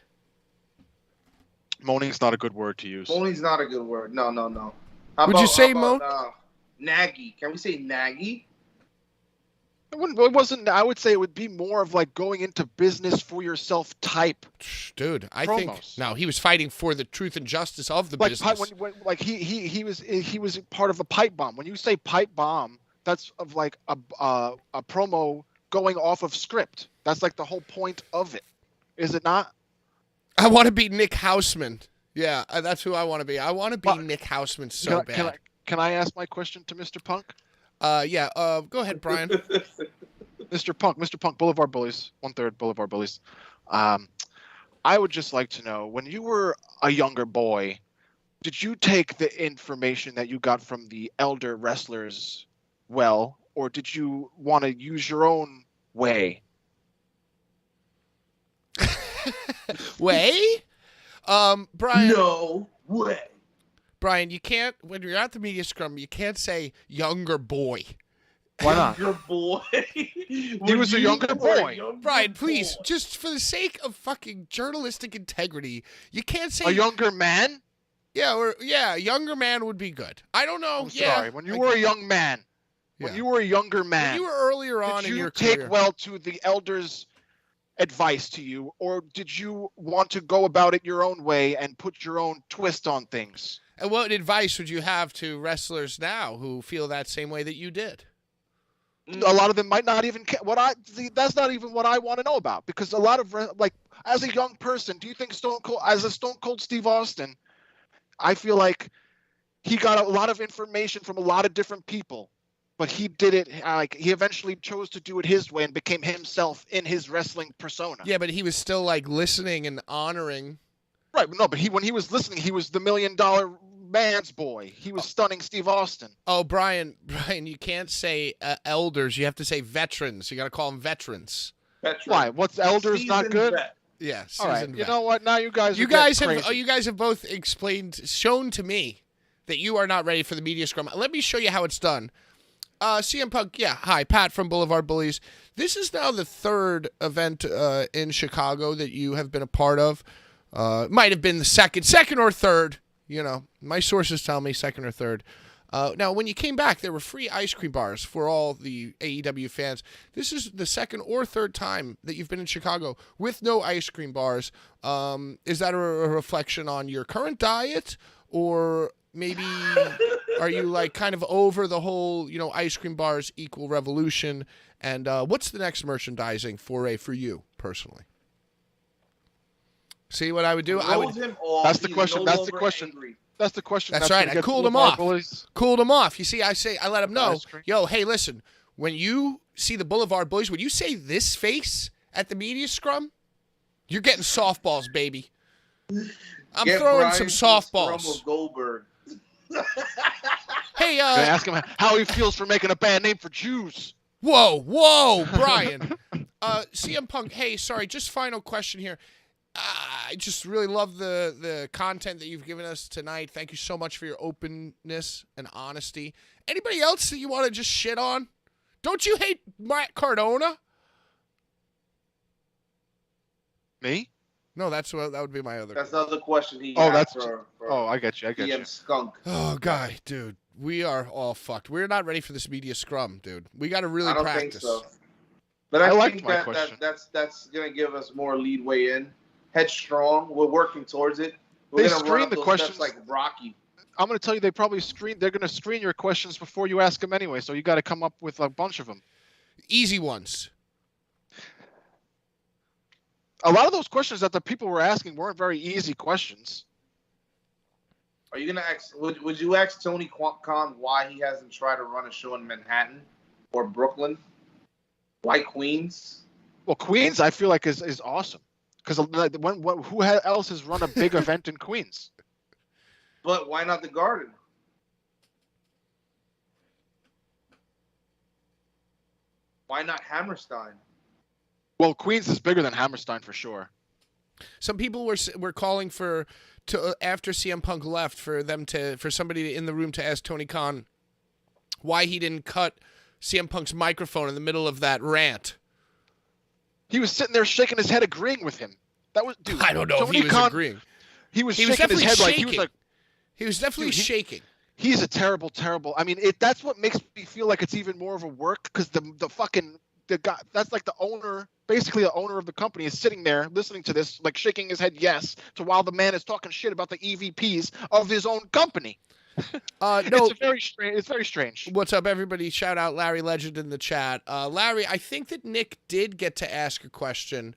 S4: Moaning's not a good word to use.
S3: Moaning's not a good word. No.
S2: Would you say moan?
S3: Naggy. Can we say naggy?
S4: It wasn't. I would say it would be more of like going into business for yourself type.
S2: Dude, I
S4: promos.
S2: think no, he was fighting for the truth and justice of the business.
S4: He was part of a pipe bomb. When you say pipe bomb, that's of like a promo going off of script. That's like the whole point of it, is it not?
S2: I want to be Nick Houseman. Yeah, that's who I want to be. I want to be Nick Houseman so bad.
S4: Can I ask my question to Mr. Punk?
S2: Yeah. Go ahead, Brian.
S4: Mr. Punk, Blvd Bullies, 1/3 Blvd Bullies. I would just like to know, when you were a younger boy, did you take the information that you got from the elder wrestlers well, or did you want to use your own way?
S2: Way? Brian.
S3: No way.
S2: Brian, you can't, when you're at the media scrum, you can't say younger boy.
S4: Why not?
S3: Younger boy.
S4: He was a younger boy.
S2: Brian, please, just for the sake of fucking journalistic integrity, you can't say
S4: a younger man.
S2: Yeah, a younger man would be good. I don't know.
S4: I'm sorry. When you were a young man, when you were a younger man,
S2: when you were earlier on in your career,
S4: did you take well to the elders' advice to you, or did you want to go about it your own way and put your own twist on things?
S2: And what advice would you have to wrestlers now who feel that same way that you did?
S4: A lot of them might not even care. That's not even what I want to know about, because a lot of, like, as a young person, do you think Stone Cold Steve Austin, I feel like he got a lot of information from a lot of different people, but he did it, he eventually chose to do it his way and became himself in his wrestling persona.
S2: Yeah, but he was still like listening and honoring.
S4: Right, no, but when he was listening, he was the $1 million man's boy. He was stunning Steve Austin.
S2: Oh, Brian, you can't say elders. You have to say veterans. You got to call them veterans.
S4: Why? What's elders
S3: Seasoned
S4: not good?
S3: vet.
S2: Yeah,
S4: all right.
S2: vet.
S4: You know what? Now you guys
S2: have both shown to me that you are not ready for the media scrum. Let me show you how it's done. CM Punk, hi, Pat from Blvd Bullies. This is now the third event in Chicago that you have been a part of. It might have been the second or third. You know, my sources tell me second or third. Now, when you came back, there were free ice cream bars for all the AEW fans. This is the second or third time that you've been in Chicago with no ice cream bars. Is that a reflection on your current diet, or maybe are you like kind of over the whole, ice cream bars equal revolution? And what's the next merchandising foray for you personally? See what I would do?
S4: That's the question. That's the question.
S3: Angry.
S4: That's the question.
S2: That's right. I cooled him off. Cooled him off. You see, I let him know, hey, listen, when you see the Blvd Bullies, when you say this face at the media scrum, you're getting softballs, baby. I'm throwing some softballs.
S3: Goldberg.
S2: Hey,
S4: ask him how he feels for making a bad name for Jews.
S2: Whoa, Brian. CM Punk, hey, sorry, just final question here. I just really love the content that you've given us tonight. Thank you so much for your openness and honesty. Anybody else that you want to just shit on? Don't you hate Matt Cardona?
S4: Me?
S2: No, that would be my other.
S3: That's the other question he.
S4: Oh,
S3: asked
S4: that's.
S3: for
S4: I get you.
S3: DM Skunk.
S2: Oh, guy, dude, we are all fucked. We're not ready for this media scrum, dude. We got to really practice.
S3: I don't think so. But I think that's gonna give us more leadway in. Headstrong. We're working towards it. We're going to run the questions like Rocky.
S4: I'm going to tell you, they're going to screen your questions before you ask them anyway. So you got to come up with a bunch of them.
S2: Easy ones.
S4: A lot of those questions that the people were asking weren't very easy questions.
S3: Are you going to ask? Would you ask Tony Khan why he hasn't tried to run a show in Manhattan or Brooklyn? Why Queens?
S4: Well, Queens, I feel like is awesome. Because who else has run a big event in Queens?
S3: But why not the Garden? Why not Hammerstein?
S4: Well, Queens is bigger than Hammerstein for sure.
S2: Some people were calling for after CM Punk left for somebody in the room to ask Tony Khan why he didn't cut CM Punk's microphone in the middle of that rant.
S4: He was sitting there shaking his head, agreeing with him. That was, dude.
S2: I don't know
S4: Tony
S2: if he was
S4: Khan,
S2: agreeing.
S4: He was
S2: He
S4: shaking
S2: was
S4: his head
S2: definitely
S4: like he was like.
S2: He was definitely shaking.
S4: He's a terrible. I mean, that's what makes me feel like it's even more of a work because the guy that's like the owner, basically the owner of the company, is sitting there listening to this, like shaking his head yes to while the man is talking shit about the EVPs of his own company.
S2: No,
S4: it's very strange.
S2: What's up, everybody? Shout out Larry Legend in the chat. Larry, I think that Nick did get to ask a question.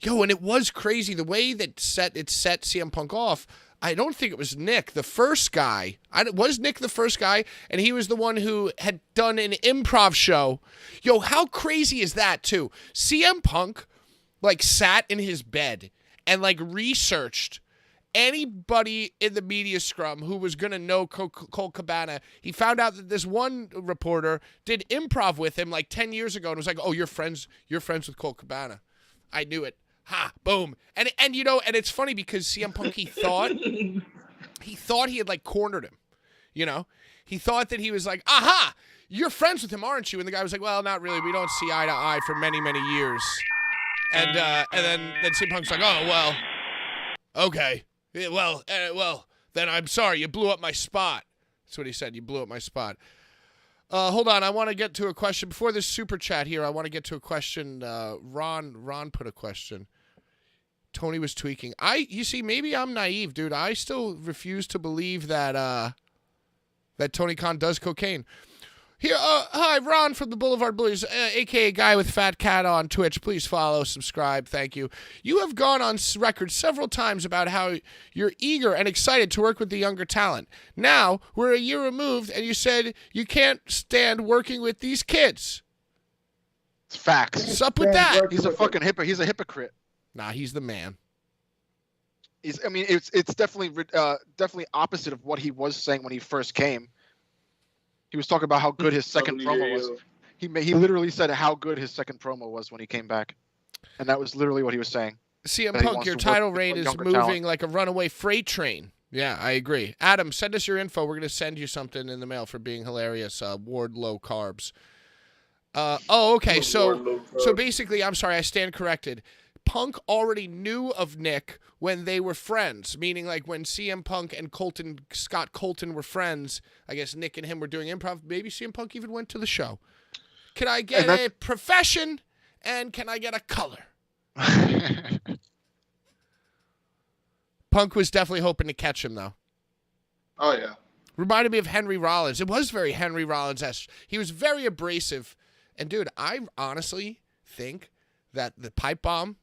S2: Yo, and it was crazy the way that set CM Punk off. I don't think it was Nick, the first guy. Was Nick the first guy? And he was the one who had done an improv show. Yo, how crazy is that, too? CM Punk, like, sat in his bed and, like, researched anybody in the media scrum who was going to know Colt Cabana. He found out that this one reporter did improv with him, like, 10 years ago and was like, oh, you're friends with Colt Cabana. I knew it. Ha, boom. And you know, and it's funny because CM Punk, he thought he had like cornered him. You know? He thought that he was like, aha, you're friends with him, aren't you? And the guy was like, well, not really. We don't see eye to eye for many, many years. And then CM Punk's like, oh, well, okay. Yeah, well, then I'm sorry. You blew up my spot. That's what he said. You blew up my spot. Hold on, I want to get to a question. Before this super chat here, I want to get to a question. Ron put a question. Tony was tweaking. You see, maybe I'm naive, dude. I still refuse to believe that that Tony Khan does cocaine. Here, hi, Ron from the Blvd Bullies, a.k.a. Guy with Fat Cat on Twitch. Please follow, subscribe, thank you. You have gone on record several times about how you're eager and excited to work with the younger talent. Now, we're a year removed, and you said you can't stand working with these kids.
S4: It's facts.
S2: What's up with that?
S4: He's a fucking He's a hypocrite.
S2: Nah, he's the man.
S4: It's definitely opposite of what he was saying when he first came. He was talking about how good his second promo was. He literally said how good his second promo was when he came back. And that was literally what he was saying.
S2: CM Punk, your title reign is moving like a runaway freight train. Yeah, I agree. Adam, send us your info. We're going to send you something in the mail for being hilarious. Ward low carbs. Okay. So basically, I'm sorry, I stand corrected. Punk already knew of Nick when they were friends, meaning like when CM Punk and Scott Colton were friends, I guess Nick and him were doing improv. Maybe CM Punk even went to the show. Can I get a profession and can I get a color? Punk was definitely hoping to catch him, though.
S3: Oh, yeah.
S2: Reminded me of Henry Rollins. It was very Henry Rollins-esque. He was very abrasive. And, dude, I honestly think that the pipe bomb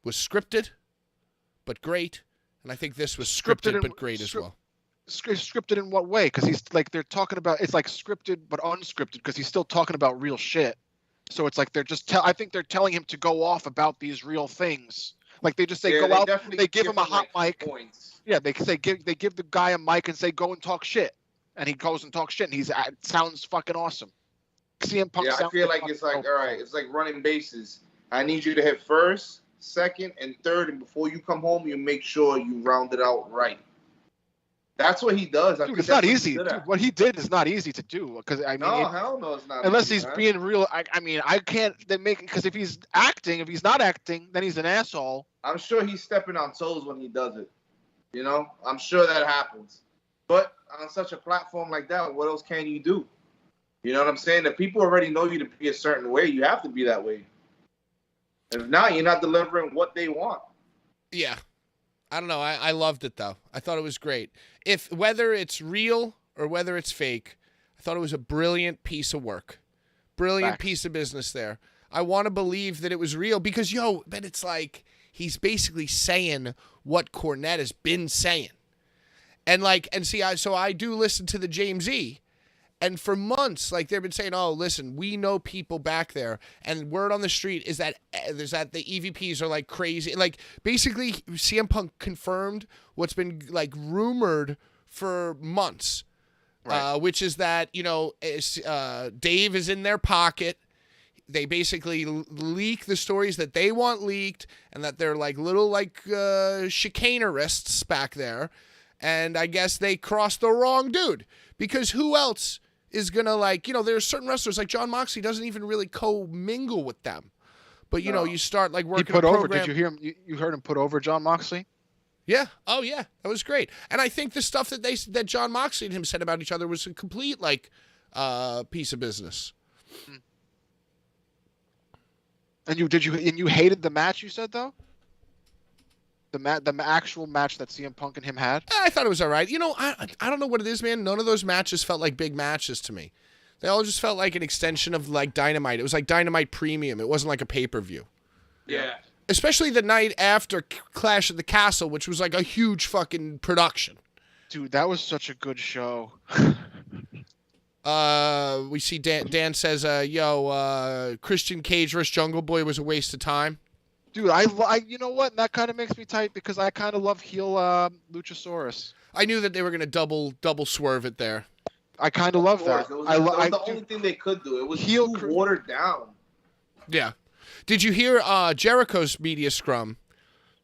S2: was scripted, but great. And I think this was scripted but great as well.
S4: Scripted in what way? Because he's like, they're talking about, it's like scripted but unscripted because he's still talking about real shit. So it's like they're just, I think they're telling him to go off about these real things. Like they just say, go out, they give him a hot mic. Points. Yeah, they say, they give the guy a mic and say, go and talk shit. And he goes and talks shit and it sounds fucking awesome. CM Punk
S3: I feel like it's like, all right, it's like running bases. I need you to hit first, second, and third, and before you come home, you make sure you round it out right. That's what he does.
S4: Dude, it's not easy. Dude, what he did is not easy to do. Because hell
S3: no, it's not.
S4: Unless he's being real. I can't. Because if he's not acting, then he's an asshole.
S3: I'm sure he's stepping on toes when he does it. You know, I'm sure that happens. But on such a platform like that, what else can you do? You know what I'm saying? If people already know you to be a certain way, you have to be that way. If not, you're not delivering what they want.
S2: Yeah. I don't know. I loved it, though. I thought it was great. Whether it's real or whether it's fake, I thought it was a brilliant piece of work. Brilliant piece of business there. I want to believe that it was real because, but it's like he's basically saying what Cornette has been saying. And so I do listen to the James E. And for months, like they've been saying, oh, listen, we know people back there. And word on the street is that the EVPs are like crazy. Like basically CM Punk confirmed what's been like rumored for months.
S4: Right.
S2: which is that, Dave is in their pocket. They basically leak the stories that they want leaked, and that they're like little chicanerists back there. And I guess they crossed the wrong dude, because who else is going to there's certain wrestlers like John Moxley doesn't even really co-mingle with them. But, you start working
S4: he put
S2: a
S4: over.
S2: program.
S4: Did you hear him? You heard him put over John Moxley?
S2: Yeah. Oh, yeah. That was great. And I think the stuff that John Moxley and him said about each other was a complete piece of business.
S4: And you hated the match, you said, though? The actual match that CM Punk and him had?
S2: I thought it was all right. I don't know what it is, man. None of those matches felt like big matches to me. They all just felt like an extension of Dynamite. It was like Dynamite Premium. It wasn't like a pay-per-view.
S3: Yeah.
S2: Especially the night after Clash at the Castle, which was like a huge fucking production.
S4: Dude, that was such a good show.
S2: We see Dan says, Christian Cage versus Jungle Boy was a waste of time.
S4: Dude, I you know what? That kind of makes me tight, because I kind of love heel Luchasaurus.
S2: I knew that they were going to double swerve it there.
S4: I kind of love that.
S3: It was the only thing they could do. It was too watered down.
S2: Yeah. Did you hear Jericho's media scrum?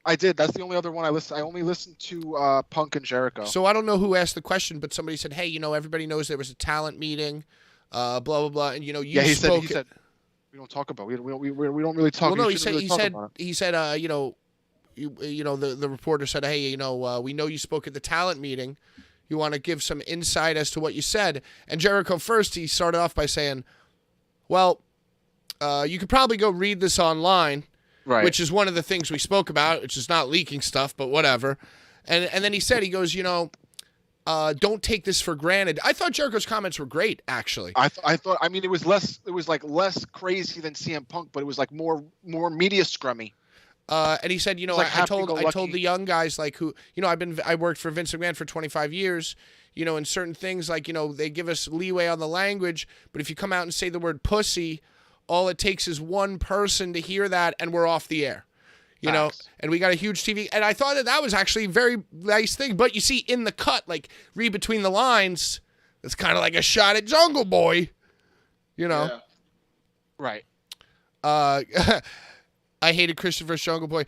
S4: I did. That's the only other one I listened. I only listened to Punk and Jericho.
S2: So I don't know who asked the question, but somebody said, "Hey, everybody knows there was a talent meeting, blah blah blah," and
S4: he said we don't talk about it. We don't really talk.
S2: Well, no,
S4: he said
S2: the reporter said, "Hey, we know you spoke at the talent meeting. You want to give some insight as to what you said?" And Jericho first, he started off by saying, "Well, you could probably go read this online."
S4: Right.
S2: Which is one of the things we spoke about, which is not leaking stuff, but whatever. And then he goes, don't take this for granted. I thought Jericho's comments were great, actually.
S4: I thought, it was less crazy than CM Punk, but it was more media scrummy.
S2: And he said, I told the young guys who, I worked for Vince McMahon for 25 years, in certain things they give us leeway on the language, but if you come out and say the word pussy, all it takes is one person to hear that, and we're off the air, and we got a huge TV. And I thought that was actually a very nice thing. But you see in the cut, read between the lines, it's kind of like a shot at Jungle Boy,
S3: Yeah.
S4: Right.
S2: I hated Christian vs. Jungle Boy.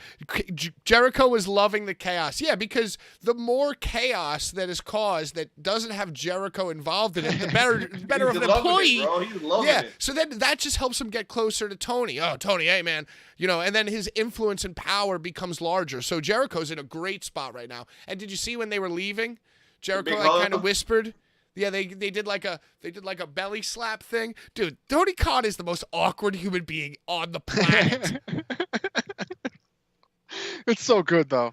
S2: Jericho was loving the chaos. Yeah, because the more chaos that is caused that doesn't have Jericho involved in it, the better of an employee.
S3: He's loving it.
S2: So then that just helps him get closer to Tony. Oh, Tony, hey, man. And then his influence and power becomes larger. So Jericho's in a great spot right now. And did you see when they were leaving? Jericho kind of whispered. Yeah, they did like a belly slap thing. Dude, Tony Khan is the most awkward human being on the planet.
S4: It's so good, though.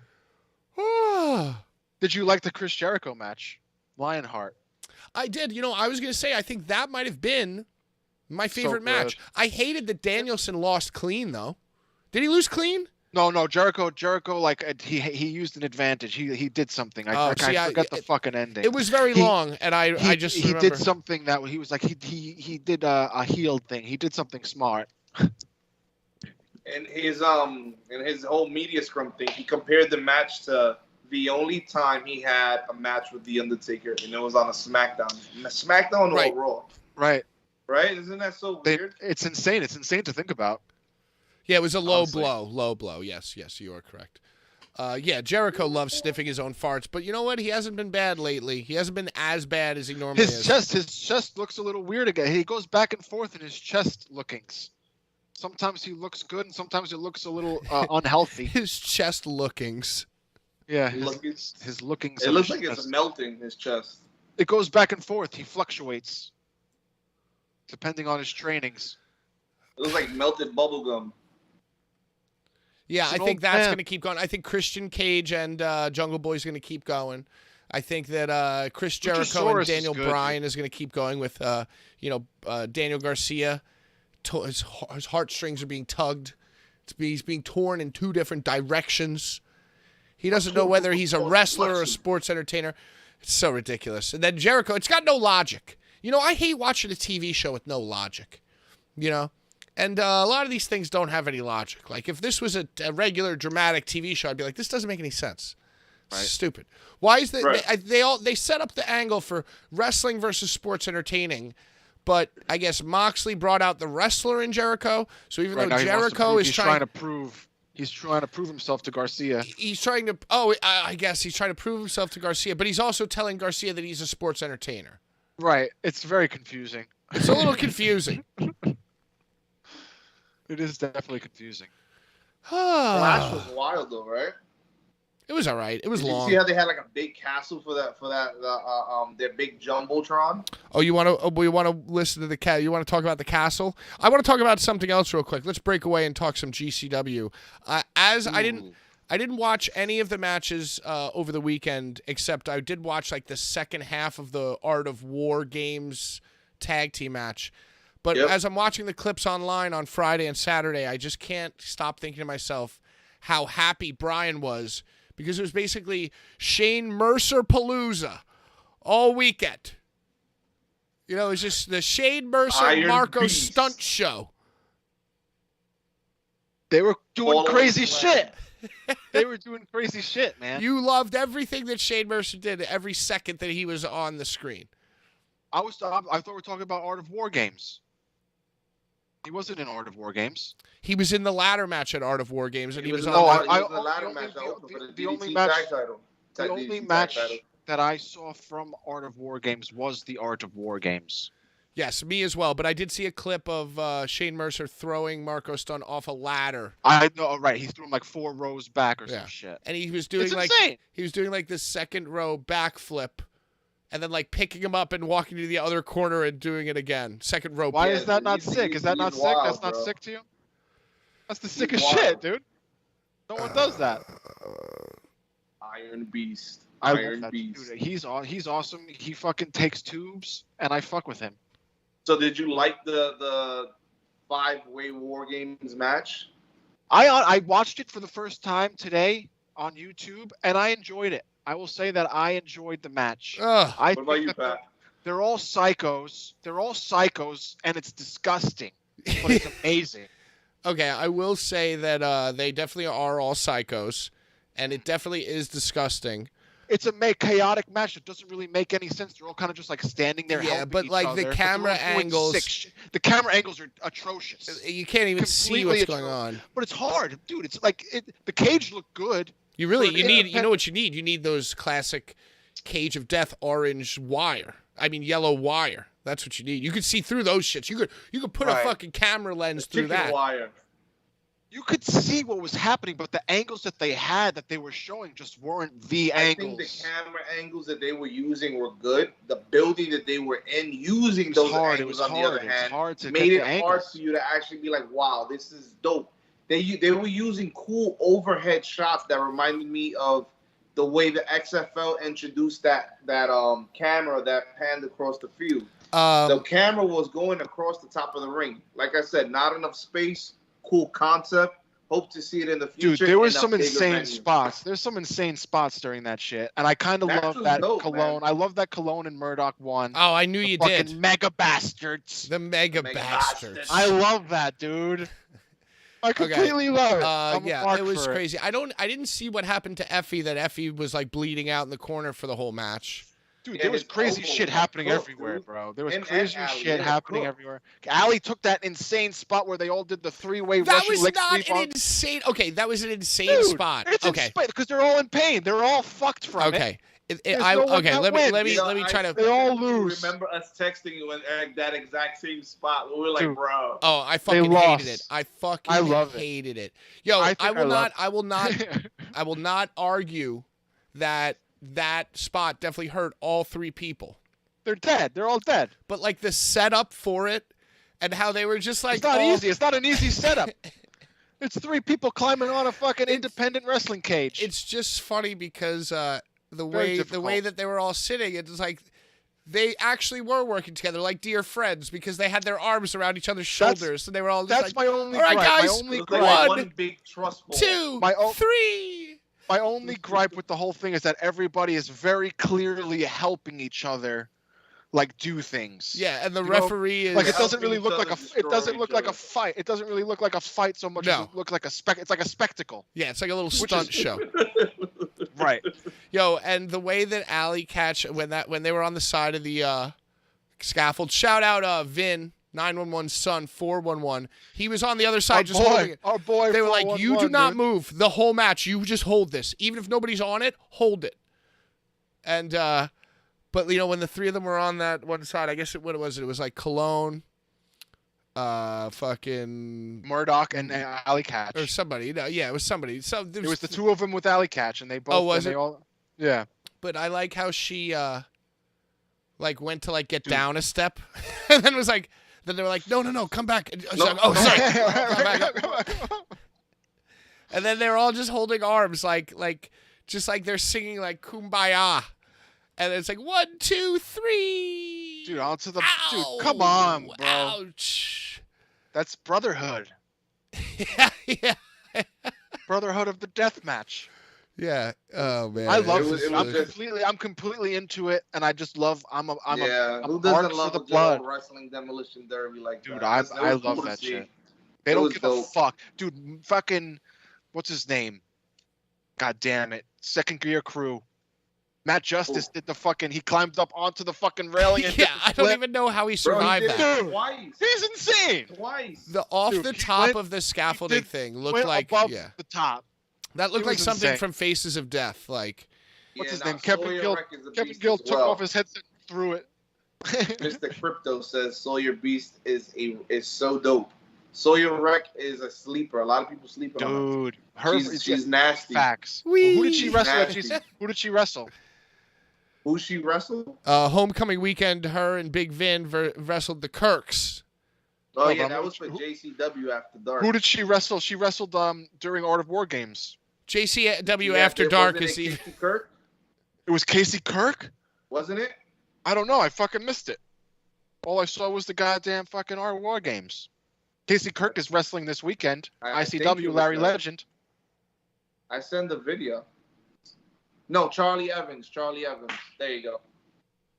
S4: Did you like the Chris Jericho match? Lionheart.
S2: I did. I was going to say, I think that might have been my favorite match. I hated that Danielson lost clean, though. Did he lose clean?
S4: No, Jericho, he used an advantage. He did something. I forgot the fucking ending.
S2: It was very long, and I just
S4: he
S2: remember.
S4: did something that he was he did a heel thing. He did something smart.
S3: And his whole media scrum thing, he compared the match to the only time he had a match with The Undertaker, and it was on a SmackDown
S2: Right.
S3: or Raw.
S4: Right.
S3: Right? Isn't that so weird?
S4: It's insane. It's insane to think about.
S2: Yeah, it was a low
S4: Honestly.
S2: blow. Yes, you are correct. Jericho loves sniffing his own farts, but you know what? He hasn't been bad lately. He hasn't been as bad as he normally is.
S4: His chest looks a little weird again. He goes back and forth in his chest lookings. Sometimes he looks good, and sometimes it looks a little unhealthy.
S2: His chest lookings.
S4: Yeah, his lookings.
S3: It looks like it's melting his chest.
S4: It goes back and forth. He fluctuates depending on his trainings.
S3: It looks like melted bubble gum.
S2: Yeah,
S4: It's
S2: I
S4: an
S2: think
S4: old
S2: that's
S4: man.
S2: going to keep going. I think Christian Cage and Jungle Boy is going to keep going. I think that Chris Jericho and
S4: Luchasaurus is
S2: Daniel
S4: good,
S2: Bryan is going to keep going with, Daniel Garcia. His heartstrings are being tugged. He's being torn in two different directions. He doesn't know whether he's a wrestler or a sports entertainer. It's so ridiculous. And then Jericho, it's got no logic. I hate watching a TV show with no logic. And a lot of these things don't have any logic. Like, if this was a regular dramatic TV show, I'd be like, this doesn't make any sense.
S4: Right.
S2: Stupid. Why is that?
S3: Right.
S2: They set up the angle for wrestling versus sports entertaining, but I guess Moxley brought out the wrestler in Jericho. So even though Jericho is trying
S4: to prove himself to Garcia.
S2: He's trying to. Oh, I guess he's trying to prove himself to Garcia, but he's also telling Garcia that he's a sports entertainer.
S4: Right. It's very confusing.
S2: It's a little confusing.
S4: It is definitely confusing.
S3: Clash was wild though, right?
S2: It was all right. It was
S3: Did
S2: long.
S3: you see how they had like a big castle for their big jumbotron?
S2: Oh, we want to listen to the cat. You want to talk about the castle? I want to talk about something else real quick. Let's break away and talk some GCW. I didn't watch any of the matches over the weekend, except I did watch like the second half of the Art of War games tag team match. But as I'm watching the clips online on Friday and Saturday, I just can't stop thinking to myself how happy Brian was, because it was basically Shane Mercer Palooza all weekend. You know, it's just the Shane Mercer Marco stunt show.
S4: They were doing crazy shit. They were doing crazy shit, man.
S2: You loved everything that Shane Mercer did every second that he was on the screen.
S4: I thought we were talking about Art of War games. He wasn't in Art of War games.
S2: He was in the ladder match at Art of War games, and he was on
S3: the ladder match for the
S4: only
S3: DDT
S4: match,
S3: tag title.
S4: The only match that I saw from Art of War games was the Art of War games.
S2: Yes, me as well. But I did see a clip of Shane Mercer throwing Marco Stunt off a ladder.
S4: I know, right? He threw him like 4 rows back or some shit.
S2: And he was doing the second row backflip, and then like picking him up and walking to the other corner and doing it again. Second row.
S4: Why is that not sick? Is that not sick? That's not sick to you? That's the sickest shit, dude. No one does that.
S3: Iron Beast.
S4: Iron Beast. Dude, he's awesome. He fucking takes tubes, and I fuck with him.
S3: So did you like the 5-way War Games match?
S4: I watched it for the first time today on YouTube, and I enjoyed it. I will say that I enjoyed the match.
S3: What about you, Pat?
S4: They're all psychos. They're all psychos, and it's disgusting, but it's amazing.
S2: Okay, I will say that they definitely are all psychos, and it definitely is disgusting.
S4: It's a chaotic match. It doesn't really make any sense. They're all kind of just like standing there.
S2: Yeah, but like the camera angles.
S4: The camera angles are atrocious.
S2: You can't even see what's going on.
S4: But it's hard, dude. It's like the cage looked good.
S2: You know what you need? You need those classic Cage of Death yellow wire. That's what you need. You could see through those shits. You could put a fucking camera lens through that.
S3: Wire.
S4: You could see what was happening, but the angles that they had that they were showing just weren't the angles.
S3: I think the camera angles that they were using were good. The building that they were in using those angles, on the other hand, made it hard for you to actually be like, wow, this is dope. They were using cool overhead shots that reminded me of the way the XFL introduced that camera that panned across the field. The camera was going across the top of the ring. Like I said, not enough space. Cool concept. Hope to see it in the future.
S4: Dude, there was some insane spots. There's some insane spots during that shit, and I kind of love that Cologne. Man. I love that Cologne and Murdoch one.
S2: Oh, I knew you did.
S4: Mega bastards.
S2: The mega bastards.
S4: I love that, dude. I completely love it.
S2: It was crazy. I didn't see what happened to Effie. That Effie was like bleeding out in the corner for the whole match.
S4: Dude, there was crazy shit happening everywhere, bro. There was crazy shit happening everywhere. Ali took that insane spot where they all did the 3-way Russian leg sweep.
S2: That was not an insane. Okay, that was an insane spot.
S4: It's insane because they're all in pain. They're all fucked from it.
S2: Let me try to.
S4: They all lose.
S3: Remember us texting you at that exact same spot. We were like, bro.
S2: Oh, I fucking hated it. I hated it. Yo, I will not argue that spot definitely hurt all 3 people.
S4: They're dead. They're all dead.
S2: But like the setup for it and how they were just like,
S4: it's not easy. It's not an easy setup. It's 3 people climbing on a fucking independent wrestling cage.
S2: It's just funny because the way that they were all sitting, it's like they actually were working together like dear friends because they had their arms around each other's shoulders and they were all just
S4: that's my only
S2: all right,
S4: gripe.
S2: guys,
S4: my only
S2: gripe.
S3: One big trust ball.
S2: 2, 3.
S4: My only gripe with the whole thing is that everybody is very clearly helping each other, like do things.
S2: Yeah, and the referee is
S4: like it doesn't really look like a. It doesn't look like a fight. It doesn't really look like a fight so much as it looks like a It's like a spectacle.
S2: Yeah, it's like a little stunt show.
S4: Right.
S2: Yo, and the way that Ali catch when they were on the side of the scaffold. Shout out Vin 911's son 411. He was on the other side holding it.
S4: Our boy.
S2: They were like, "You do not
S4: dude.
S2: move the whole match. You just hold this, even if nobody's on it. Hold it." And but you know, when the three of them were on that one side, I guess what it was like Cologne, fucking
S4: Murdoch and Ali Catch.
S2: or somebody. No, yeah, it was somebody. So
S4: It was the two of them with Ali Catch, and they both.
S2: Oh, was
S4: and
S2: it?
S4: They all, yeah.
S2: But I like how she like went to like get down a step, and then was like, then they were like, no, come back. And she's like, oh, sorry. Come back up. And then they were all just holding arms, like just like they're singing like Kumbaya, and it's like 1, 2, 3.
S4: Dude, onto the
S2: Ow!
S4: dude. Come on, bro.
S2: Ouch.
S4: That's brotherhood.
S2: yeah.
S4: Brotherhood of the death match.
S2: Yeah. Oh man.
S4: I love
S3: It was-
S4: this.
S3: it was
S4: I'm completely into it, and I just love. I'm a
S3: Who
S4: mark
S3: doesn't
S4: for
S3: love
S4: the
S3: a
S4: blood.
S3: wrestling demolition derby like
S4: Dude,
S3: that?
S4: I
S3: It was
S4: love
S3: cool to
S4: that
S3: see.
S4: shit. They
S3: It
S4: don't
S3: was
S4: give a
S3: dope.
S4: fuck, dude. Fucking, what's his name? God damn it! Second Gear Crew. Matt Justice did the fucking. He climbed up onto the fucking railing. And
S2: Yeah,
S4: did the
S2: I don't
S4: flip.
S2: even know how he
S3: Bro, he
S2: survived
S3: did
S2: that.
S3: it twice.
S4: He's insane.
S3: Twice.
S2: The off
S4: Dude,
S2: the
S4: he
S2: top
S4: went-
S2: of the scaffolding
S4: did-
S2: thing looked
S4: Went
S2: like
S4: above
S2: yeah.
S4: the top.
S2: That looked
S4: It
S2: like
S4: was
S2: something
S4: insane.
S2: from Faces of Death. Like
S4: What's his
S3: Yeah,
S4: name? Kevin
S3: Sawyer
S4: Gill.
S3: Wreck is a
S4: Kevin
S3: beast
S4: Gill
S3: as
S4: took
S3: well.
S4: off his headset and threw it.
S3: Mr. Crypto says Sawyer Beast is so dope. Sawyer Wreck is a sleeper. A lot of people sleep on her.
S4: Dude, her
S3: She's nasty.
S4: facts.
S2: Whee!
S4: Who did she wrestle?
S3: Nasty.
S4: Who did she wrestle?
S3: Who she wrestled?
S2: homecoming weekend, her and Big Vin wrestled the Kirks.
S3: Oh
S4: No,
S3: yeah,
S4: but
S3: that was for JCW After Dark.
S4: Who did she wrestle? She wrestled during Art of War games.
S2: JCW
S3: Yeah,
S2: After Dark
S3: wasn't
S2: is
S3: it
S2: even.
S3: Casey Kirk,
S4: It was Casey Kirk?
S3: wasn't it?
S4: I don't know. I fucking missed it. All I saw was the goddamn fucking Art of War games. Casey Kirk is wrestling this weekend.
S3: I think it
S4: ICW
S3: was
S4: Larry
S3: that.
S4: Legend.
S3: I sent the video. No, Charlie Evans. There you go.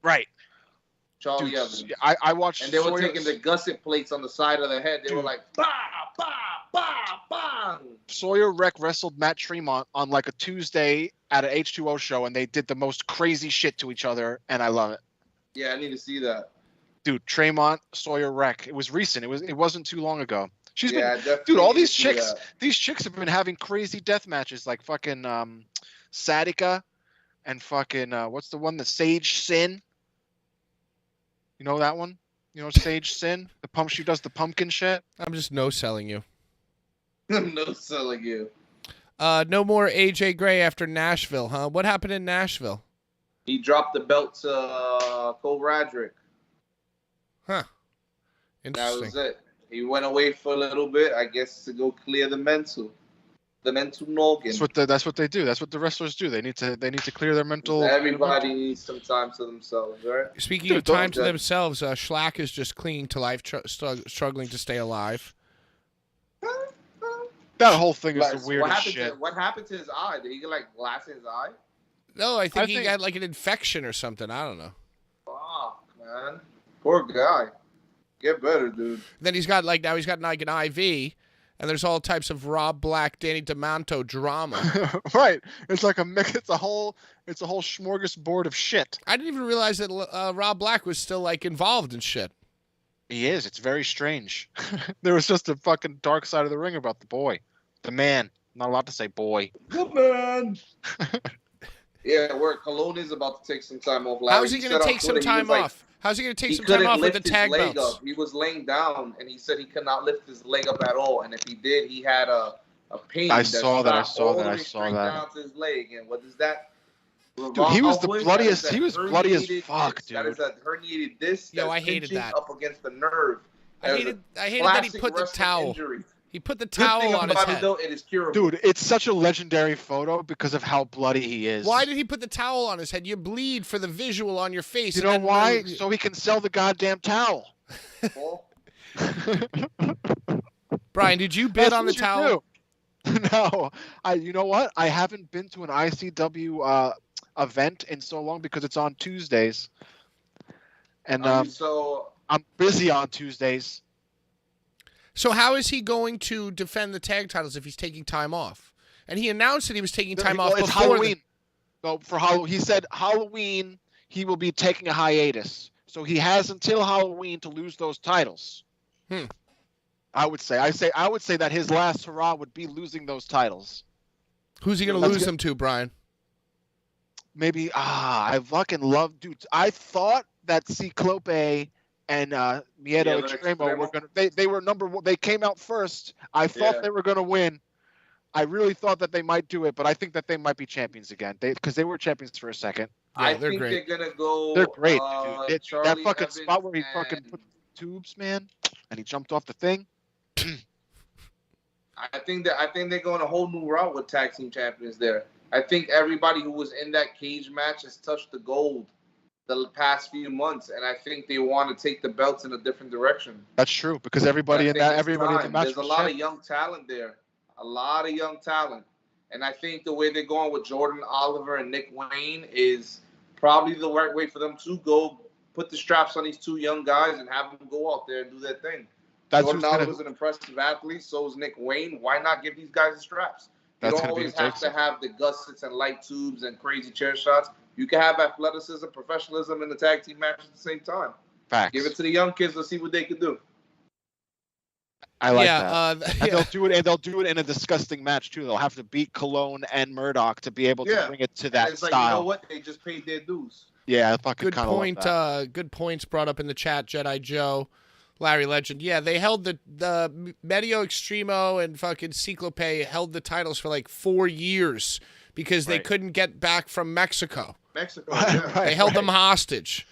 S4: Right.
S3: Charlie
S4: Dude,
S3: Evans.
S4: I watched.
S3: And they were
S4: Sawyer-
S3: taking the gusset plates on the side of the head. They were
S4: Dude.
S3: like, bah, bah, bah, bah.
S4: Sawyer Wreck wrestled Matt Tremont on like a Tuesday at an H2O show, and they did the most crazy shit to each other, and I love it.
S3: Yeah, I need to see that.
S4: Dude, Tremont, Sawyer Wreck. It was recent. It wasn't too long ago. She's
S3: Yeah, I
S4: been,
S3: definitely
S4: dude. All
S3: need
S4: these
S3: to see
S4: chicks,
S3: that.
S4: these chicks have been having crazy death matches, like fucking Sadika, and fucking what's the one? The Sage Sin. You know that one? You know Sage Sin? The pump. She does the pumpkin shit.
S2: I'm just no selling you.
S3: No selling you.
S2: No more AJ Gray after Nashville, huh? What happened in Nashville?
S3: He dropped the belt to Cole Radrick.
S2: Huh.
S3: That
S2: Interesting.
S3: was it. He went away for a little bit, I guess, to go clear the mental noggin.
S4: That's what they do. That's what the wrestlers do. They need to clear their mental.
S3: Everybody needs some time to themselves, right?
S2: Speaking
S4: Dude,
S2: of time to
S3: don't-
S2: themselves, Schlack is just clinging to life, struggling to stay alive.
S4: That whole thing is
S3: Like,
S4: the weirdest shit.
S3: what happened to his eye? Did he get like glass in his eye?
S2: No, I think he
S4: think-
S2: got like an infection or something. I don't know.
S3: Fuck, man. Poor guy. Get better, dude.
S2: Then he's got like an IV, and there's all types of Rob Black, Danny DeManto drama.
S4: Right. It's like a mix. It's a whole smorgasbord of shit.
S2: I didn't even realize that Rob Black was still like involved in shit.
S4: He is. It's very strange. There was just a fucking dark side of the ring about the boy, the man. Not allowed to say boy.
S3: Good man. Yeah, where Cologne is about to take some time off. Larry,
S2: How is he going
S3: said
S2: to
S3: on
S2: take some
S3: Twitter, he
S2: time
S3: was like,
S2: off? How's he going to take
S3: He
S2: some time
S3: couldn't
S2: off with
S3: lift
S2: the
S3: his
S2: tag
S3: leg
S2: belts?
S3: up. He was laying down, and he said he could not lift his leg up at all. And if he did, he had a pain.
S4: I saw that,
S3: stopped all the way
S4: I saw
S3: straight
S4: that.
S3: Down to his leg, and what is that?
S4: Dude, he was the
S3: That is
S4: bloodiest.
S3: that
S4: He was bloody as
S3: herniated
S4: fuck,
S3: disc. That is
S4: dude.
S3: that herniated disc.
S2: Yo,
S3: that's
S2: I hated
S3: pinching
S2: that.
S3: Up against the nerve.
S2: I
S3: That is
S2: hated
S3: a
S2: that he
S3: classic
S2: put the
S3: wrestling
S2: towel.
S3: injury.
S2: He put the
S3: Good thing
S2: towel on his
S3: about it,
S2: head.
S3: though, it is curable.
S4: Dude, it's such a legendary photo because of how bloody he is.
S2: Why did he put the towel on his head? You bleed for the visual on your face.
S4: You
S2: and
S4: know
S2: then
S4: why? So he can sell the goddamn towel.
S3: Paul?
S2: Brian, did you bid
S4: That's
S2: on the
S4: what you
S2: towel?
S4: do. No, you know what? I haven't been to an ICW event in so long because it's on Tuesdays, and
S3: So
S4: I'm busy on Tuesdays.
S2: So how is he going to defend the tag titles if he's taking time off? And he announced that he was taking time off
S4: It's
S2: before.
S4: Halloween. No, he said Halloween he will be taking a hiatus. So he has until Halloween to lose those titles. I would say that his last hurrah would be losing those titles.
S2: Who's he going to lose them to, Brian?
S4: Maybe I fucking love dudes. I thought that Ciclope and Miedo Extremo were gonna. They were number one. They came out first. I thought they were gonna win. I really thought that they might do it, but I think that they might be champions again. Because they were champions for a second.
S2: Yeah,
S3: I
S2: they're
S3: think
S2: great.
S3: they're gonna go.
S4: They're great, dude. That fucking
S3: Evans
S4: spot where he fucking put the tubes, man, and he jumped off the thing.
S3: I think they're going a whole new route with tag team champions there. I think everybody who was in that cage match has touched the gold the past few months, and I think they want to take the belts in a different direction.
S4: That's true because everybody in the match.
S3: There's a lot of young talent there, a lot of young talent, and I think the way they're going with Jordan Oliver and Nick Wayne is probably the right way for them to go. Put the straps on these two young guys and have them go out there and do their thing. Jordan Oliver's an impressive athlete. So is Nick Wayne. Why not give these guys the straps? You don't always have to have the gussets and light tubes and crazy chair shots. You can have athleticism, professionalism in the tag team match at the same time.
S4: Facts.
S3: Give it to the young kids. Let's see what they can do.
S4: I like that. And they'll do it in a disgusting match too. They'll have to beat Cologne and Murdoch to be able to bring it to that style.
S3: You know what? They just paid their dues.
S4: Yeah, I fucking kind of
S2: like that. Good points brought up in the chat, Jedi Joe. Larry Legend. Yeah, they held the Medio Extremo and fucking Ciclope held the titles for like 4 years because they couldn't get back from Mexico. They held them hostage.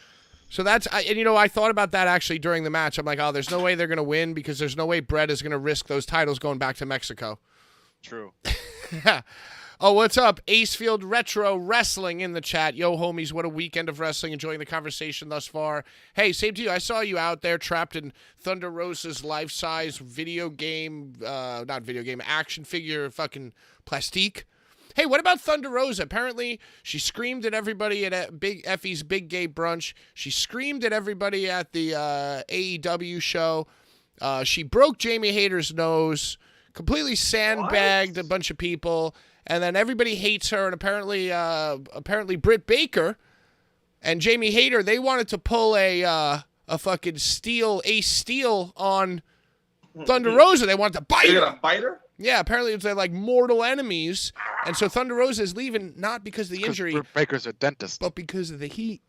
S2: So that's, I thought about that actually during the match. I'm like, oh, there's no way they're going to win because there's no way Brett is going to risk those titles going back to Mexico.
S4: True.
S2: Oh, what's up? Acefield Retro Wrestling in the chat. Yo, homies, what a weekend of wrestling. Enjoying the conversation thus far. Hey, same to you. I saw you out there trapped in Thunder Rosa's life-size action figure fucking plastique. Hey, what about Thunder Rosa? Apparently, she screamed at everybody at Big Effie's Big Gay Brunch. She screamed at everybody at the AEW show. She broke Jamie Hayter's nose, completely sandbagged a bunch of people. And then everybody hates her, and apparently Britt Baker and Jamie Hayter, they wanted to pull a fucking Ace Steel on Thunder Rosa. They wanted to bite her.
S3: They're gonna bite her?
S2: Yeah, apparently they're like mortal enemies, and so Thunder Rosa is leaving not because of the injury.
S4: Britt Baker's a dentist,
S2: but because of the heat.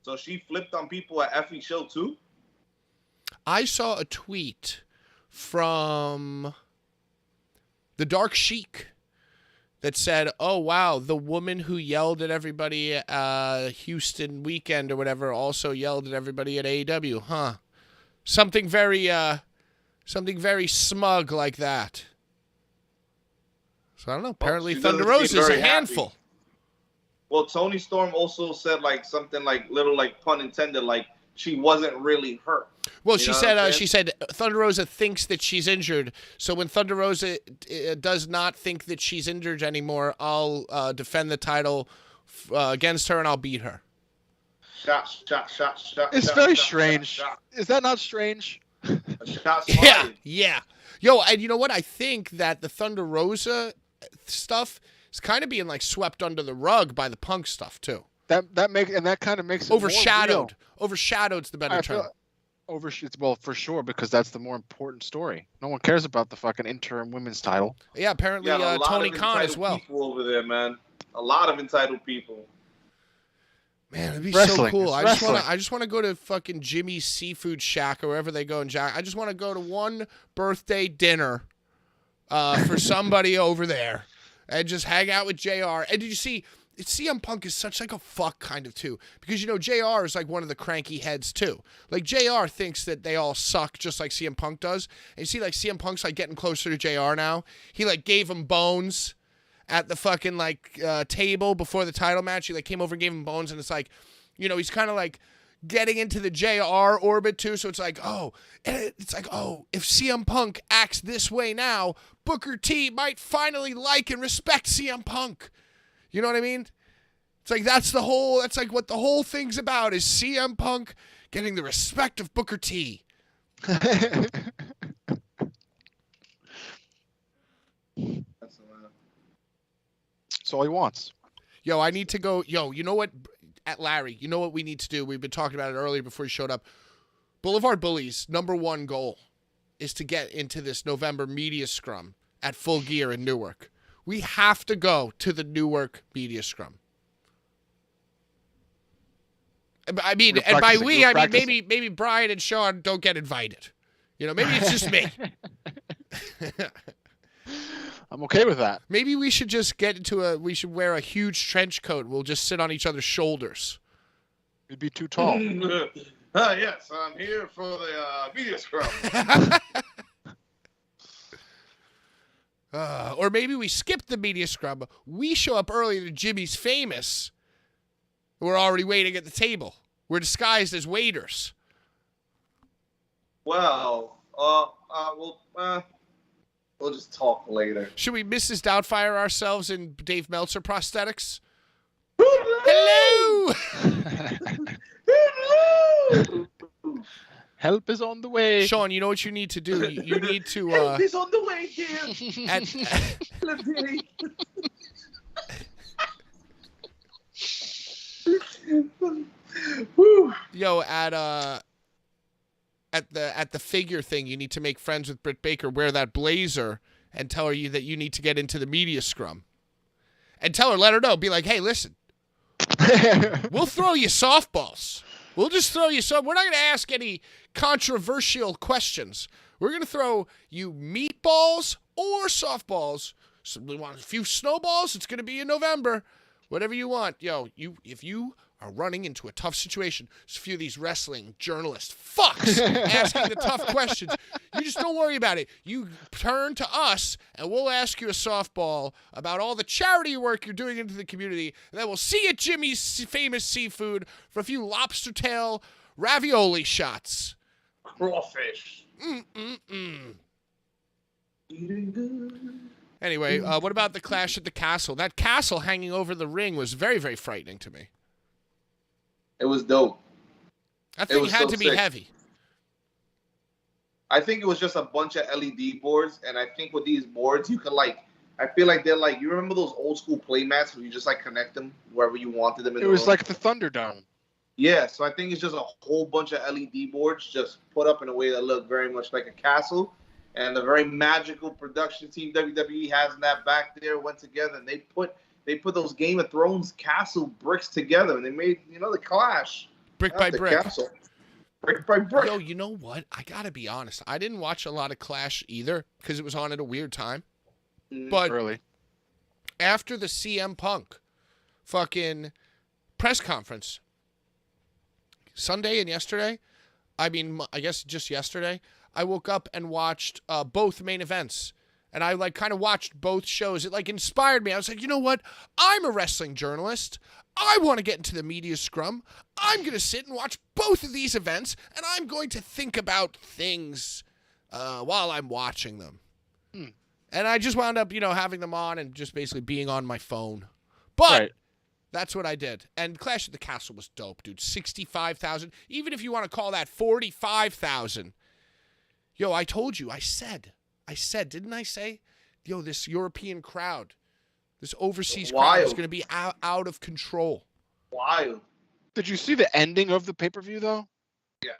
S3: So she flipped on people at Effie's show too?
S2: I saw a tweet from The Dark Sheik that said, oh, wow, the woman who yelled at everybody at Houston Weekend or whatever also yelled at everybody at AEW. Huh. Something very smug like that. So I don't know. Apparently Thunder Rosa is a handful.
S3: Happy. Well, Tony Storm also said something little pun intended, she wasn't really hurt.
S2: Well, she said Thunder Rosa thinks that she's injured. So when Thunder Rosa does not think that she's injured anymore, I'll defend the title against her and I'll beat her.
S3: Shot.
S4: It's very strange. Is that not strange?
S2: Yeah. Yo, and you know what? I think that the Thunder Rosa stuff is kind of being swept under the rug by the Punk stuff too.
S4: That kind of makes it
S2: overshadowed.
S4: More real.
S2: Overshadowed's the better term.
S4: Well, for sure, because that's the more important story. No one cares about the fucking interim women's title.
S2: Yeah, apparently Tony Khan as well.
S3: People over there, man. A lot of entitled people.
S2: Man, it'd be so cool. I just want to go to fucking Jimmy's Seafood Shack or wherever they go in Jack. I just want to go to one birthday dinner for somebody over there and just hang out with JR. And did you see? CM Punk is such a fuck kind of too, because JR is one of the cranky heads too. JR thinks that they all suck just like CM Punk does. And you see CM Punk's getting closer to JR now. He gave him bones at the fucking table before the title match. He came over and gave him bones, and it's he's kind of getting into the JR orbit too. So it's if CM Punk acts this way now, Booker T might finally like and respect CM Punk. You know what I mean? It's that's what the whole thing's about is CM Punk getting the respect of Booker T.
S4: all he wants.
S2: Yo, I need to go. Yo, you know what? At Larry, you know what we need to do? We've been talking about it earlier before you showed up. Blvd Bullies' #1 goal is to get into this November media scrum at Full Gear in Newark. We have to go to the Newark media scrum. I mean, and by we, I mean maybe Brian and Sean don't get invited. You know, maybe it's just me.
S4: I'm okay with that.
S2: Maybe we should just we should wear a huge trench coat. We'll just sit on each other's shoulders.
S4: You'd be too tall.
S3: Yes, I'm here for the media scrum.
S2: Or maybe we skip the media scrum. We show up early to Jimmy's Famous. We're already waiting at the table. We're disguised as waiters.
S3: Well, we'll just talk later.
S2: Should we Mrs. Doubtfire ourselves in Dave Meltzer prosthetics?
S3: Hello!
S2: Hello!
S4: Help is on the way.
S2: Sean, you know what you need to do? You need to...
S3: Help is on the way, dear.
S2: Yo, at the figure thing, you need to make friends with Britt Baker, wear that blazer, and tell her that you need to get into the media scrum. And let her know. Be like, hey, listen, we'll throw you softballs. We'll just throw you We're not going to ask any controversial questions. We're going to throw you meatballs or softballs. So we want a few snowballs. It's going to be in November. Whatever you want. Yo, if you are running into a tough situation, there's a few of these wrestling journalist fucks asking the tough questions. You just don't worry about it. You turn to us, and we'll ask you a softball about all the charity work you're doing into the community, and then we'll see you at Jimmy's Famous Seafood for a few lobster tail ravioli shots.
S3: Crawfish.
S1: Eating good.
S2: Anyway, what about the Clash at the Castle? That castle hanging over the ring was very, very frightening to me.
S3: It was dope.
S2: That thing had to be
S3: sick.
S2: heavy.
S3: I think it was just a bunch of LED boards, and I think with these boards, you can I feel like they're you remember those old school play mats where you just connect them wherever you wanted them in the
S4: It was
S3: room?
S4: like the Thunderdome.
S3: Yeah, so I think it's just a whole bunch of LED boards just put up in a way that look very much like a castle. And the very magical production team WWE has in that back there went together, and they put those Game of Thrones castle bricks together, and they made the Clash
S2: Brick by brick.
S3: Castle. Brick by brick.
S2: Yo, you know what? I gotta be honest. I didn't watch a lot of Clash either because it was on at a weird time. But
S4: Early.
S2: after the CM Punk fucking press conference Sunday and yesterday, I guess just yesterday, I woke up and watched both main events. And I kind of watched both shows. It inspired me. I was like, you know what? I'm a wrestling journalist. I want to get into the media scrum. I'm going to sit and watch both of these events, and I'm going to think about things while I'm watching them. And I just wound up, having them on and just basically being on my phone. But that's what I did. And Clash at the Castle was dope, dude. 65,000. Even if you want to call that 45,000. Yo, I told you. I said, didn't I say? Yo, this European crowd, this overseas crowd is going to be out of control.
S3: Wild.
S4: Did you see the ending of the pay-per-view, though?
S3: Yeah.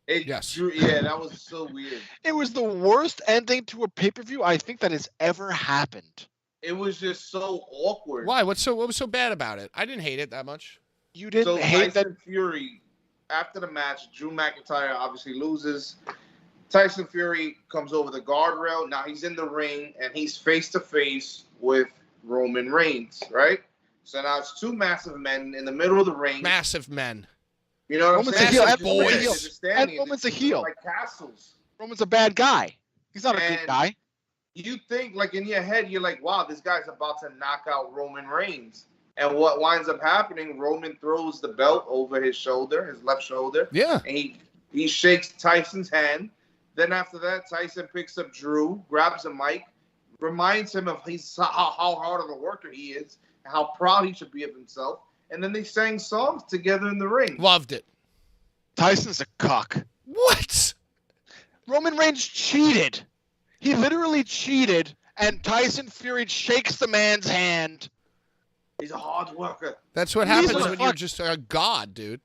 S2: Yes.
S3: Yeah, that was so weird.
S4: It was the worst ending to a pay-per-view I think that has ever happened.
S3: It was just so awkward.
S2: Why? What was so bad about it? I didn't hate it that much.
S4: You didn't hate
S3: Tyson Fury, after the match, Drew McIntyre obviously loses. Tyson Fury comes over the guardrail. Now he's in the ring, and he's face-to-face with Roman Reigns, right? So now it's two massive men in the middle of the ring.
S2: Massive men.
S3: You know what I'm saying?
S4: Massive
S2: boys.
S4: And Roman's a heel.
S3: Like castles.
S4: Roman's a bad guy. He's not a good guy.
S3: You think, in your head, you're like, wow, this guy's about to knock out Roman Reigns. And what winds up happening, Roman throws the belt over his shoulder, his left shoulder.
S2: Yeah.
S3: And he shakes Tyson's hand. Then after that, Tyson picks up Drew, grabs a mic, reminds him of how hard of a worker he is, and how proud he should be of himself. And then they sang songs together in the ring.
S2: Loved it.
S4: Tyson's a cuck.
S2: What?
S4: Roman Reigns cheated. He literally cheated, and Tyson Fury shakes the man's hand
S3: He's a hard worker.
S2: That's what
S4: He's
S2: happens
S4: a
S2: when you're
S4: fuck-
S2: just a god, dude.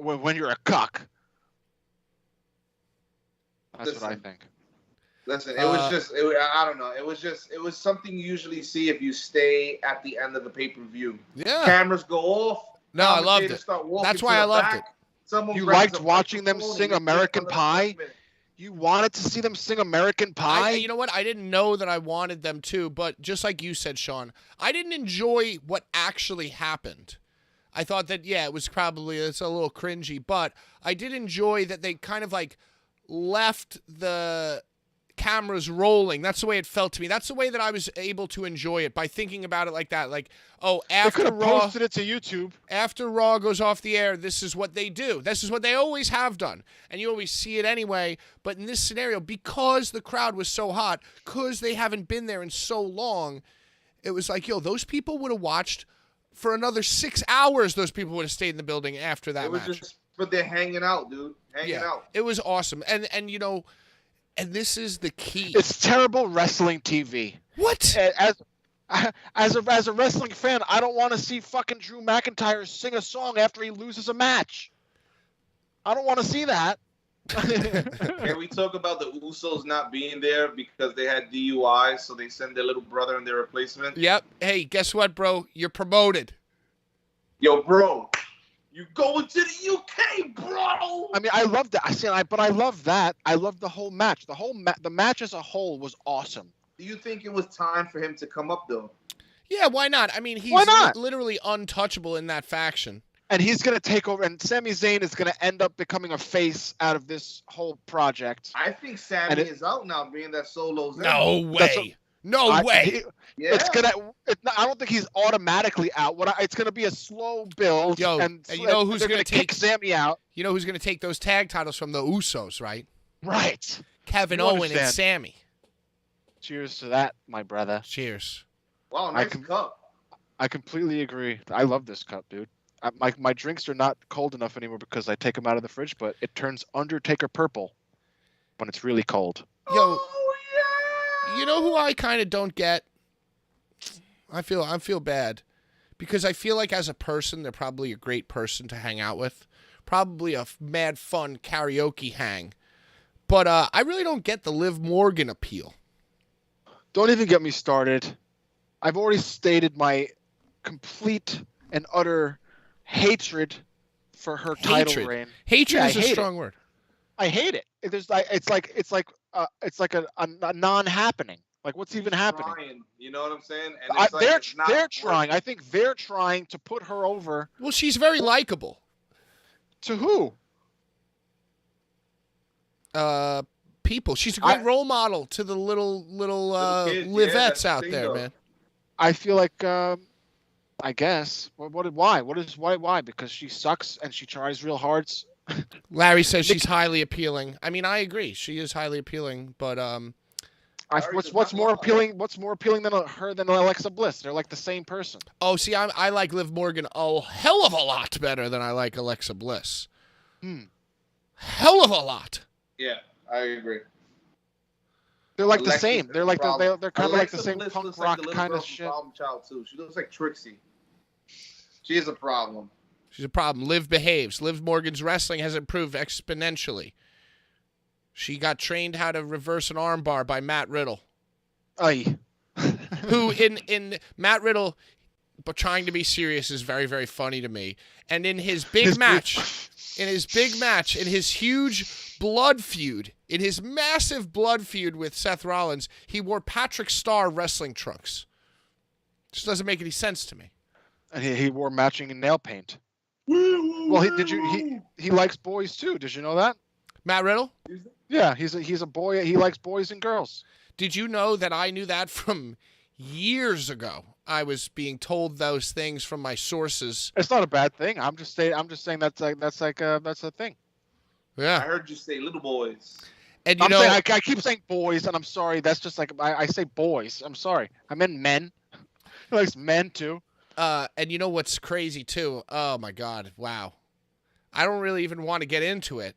S4: When you're a cuck. That's what I
S3: Listen.
S4: think.
S3: Listen, it was just, I don't know. It was something you usually see if you stay at the end of the pay-per-view.
S2: Yeah.
S3: Cameras go off.
S2: No, I loved
S3: commentators
S2: it.
S3: start walking
S2: That's
S3: to
S2: why
S3: the
S2: I loved
S3: back.
S2: it.
S3: Someone
S4: You
S3: grabs
S4: liked
S3: a
S4: watching them
S3: microphone
S4: sing
S3: and they
S4: American
S3: play
S4: Pie?
S3: another 5 minutes.
S4: You wanted to see them sing American Pie?
S2: You know what? I didn't know that I wanted them to, but just like you said, Sean, I didn't enjoy what actually happened. I thought that, yeah, it's a little cringy, but I did enjoy that they kind of like left the cameras rolling. That's the way it felt to me. That's the way that I was able to enjoy it, by thinking about it like that. Like, oh,
S4: They could
S2: after
S4: have
S2: Raw,
S4: posted it to YouTube.
S2: after Raw goes off the air, this is what they do. This is what they always have done. And you always see it anyway. But in this scenario, because the crowd was so hot, because they haven't been there in so long, it was like, yo, those people would have watched for another 6 hours. Those people would have stayed in the building after that
S3: It was
S2: match.
S3: just, but they're hanging out, dude. Hanging out.
S2: It was awesome. And you know, and this is the key.
S4: It's terrible wrestling TV.
S2: What?
S4: As a wrestling fan, I don't want to see fucking Drew McIntyre sing a song after he loses a match. I don't want to see that.
S3: Can we talk about the Usos not being there because they had DUIs, so they send their little brother in their replacement?
S2: Yep. Hey, guess what, bro? You're promoted.
S3: Yo, bro, you going to the UK, bro?
S4: I mean, I love that. But I love that. I love the whole match. The match as a whole was awesome.
S3: Do you think it was time for him to come up, though?
S2: Yeah, why not? I mean, he's
S4: Why not?
S2: literally untouchable in that faction.
S4: And he's going to take over, and Sami Zayn is going to end up becoming a face out of this whole project.
S3: I think Sammy is out now, being that Solo's in.
S2: No way. No way.
S3: Yeah.
S4: I don't think he's automatically out. It's going to be a slow build.
S2: Yo,
S4: and
S2: you know who's
S4: they're
S2: going to
S4: kick
S2: take
S4: Sami out?
S2: You know who's going to take those tag titles from the Usos, right?
S4: Right.
S2: Kevin
S4: You
S2: Owen and
S4: understand.
S2: Sammy.
S4: Cheers to that, my brother.
S2: Cheers.
S3: Wow, nice cup.
S4: I completely agree. I love this cup, dude. My drinks are not cold enough anymore because I take them out of the fridge, but it turns Undertaker purple when it's really cold.
S2: Yo,
S3: Oh, yeah.
S2: you know who I kind of don't get? I feel bad because I feel like as a person, they're probably a great person to hang out with. Probably a mad fun karaoke hang. But I really don't get the Liv Morgan appeal.
S4: Don't even get me started. I've already stated my complete and utter hatred for her title reign.
S2: Hatred
S4: Yeah,
S2: is
S4: I
S2: a
S4: hate
S2: strong word.
S4: I hate it. It's like a non-happening. Like, what's even happening?
S3: Trying, you know what I'm saying? And it's
S4: They're trying. I think they're trying to put her over.
S2: Well, she's very likable.
S4: To who?
S2: People. She's a great role model to the little
S3: kids,
S2: Livettes out
S3: the
S2: there,
S3: thing,
S2: man.
S4: I feel like, I guess. Why? Why? Because she sucks and she tries real hard.
S2: Larry says she's highly appealing. I mean, I agree. She is highly appealing, but
S4: What's more appealing? What's more appealing than her than Alexa Bliss? They're like the same person.
S2: oh, see, I like Liv Morgan a hell of a lot better than I like Alexa Bliss. Hell of a lot.
S3: Yeah, I agree.
S4: They're like the
S3: Alexa's
S4: same. They're like
S3: problem.
S4: they're kind of like the
S3: Alexa
S4: same
S3: Bliss
S4: punk
S3: looks
S4: rock
S3: like the little
S4: kind
S3: girl
S4: of
S3: from
S4: shit.
S3: Problem Child too. She looks like Trixie. She is a problem.
S2: She's a problem. Liv behaves. Liv Morgan's wrestling has improved exponentially. She got trained how to reverse an armbar by Matt Riddle.
S4: Aye.
S2: Who in Matt Riddle, but trying to be serious, is very, very funny to me. And in his big match, in his huge blood feud, in his massive blood feud with Seth Rollins, he wore Patrick Starr wrestling trunks. Just doesn't make any sense to me.
S4: And he wore matching nail paint. Well, he likes boys too. Did you know that?
S2: Matt Riddle?
S4: Yeah, he's a boy. He likes boys and girls.
S2: Did you know that I knew that from years ago? I was being told those things from my sources.
S4: It's not a bad thing. I'm just saying that's a thing.
S2: Yeah.
S3: I heard you say little boys.
S2: And
S4: I keep saying boys, and I'm sorry. That's just like I say boys. I'm sorry. I meant men. He likes men too.
S2: And you know what's crazy too? Oh my God! Wow. I don't really even want to get into it.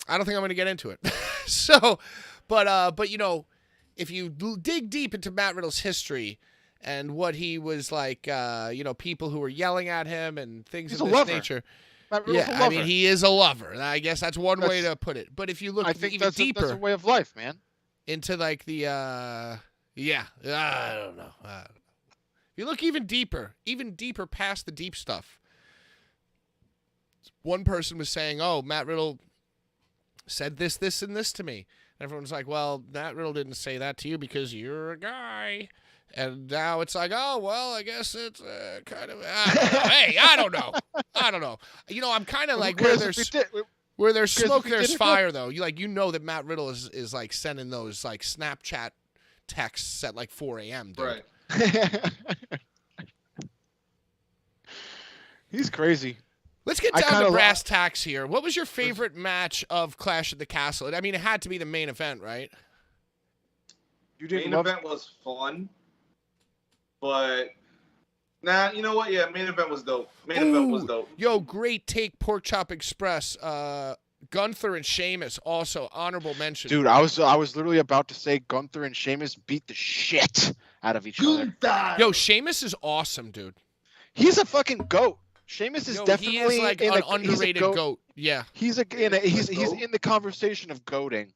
S2: I don't think I'm going to get into it. So, but you know, if you dig deep into Matt Riddle's history and what he was like, people who were yelling at him and things of this nature. Yeah, I mean, he is a lover. I guess that's one way to put it. But if you look even deeper,
S4: that's a way of life, man.
S2: Into like the, I don't know. If you look even deeper past the deep stuff, one person was saying, "Oh, Matt Riddle said this, this, and this to me." And everyone's like, "Well, Matt Riddle didn't say that to you because you're a guy." And now it's like, oh, well, I guess it's kind of, I don't know. I'm kind of like, where there's smoke, there's fire, though. You know that Matt Riddle is like sending those like Snapchat texts at like 4 a.m., dude.
S3: Right.
S4: He's crazy.
S2: Let's get down to brass tacks here. What was your favorite match of Clash at the Castle? I mean, it had to be the main event, right?
S3: Main event was fun. But, you know what? Yeah, main event was dope. Event was dope.
S2: Yo, great take, Pork Chop Express. Gunther and Sheamus, also honorable mention.
S4: Dude, I was literally about to say Gunther and Sheamus beat the shit out of each other.
S2: Yo, Sheamus is awesome, dude.
S4: He's a fucking goat. Sheamus is definitely
S2: he is like an underrated goat. Yeah.
S4: He's in the conversation of goating.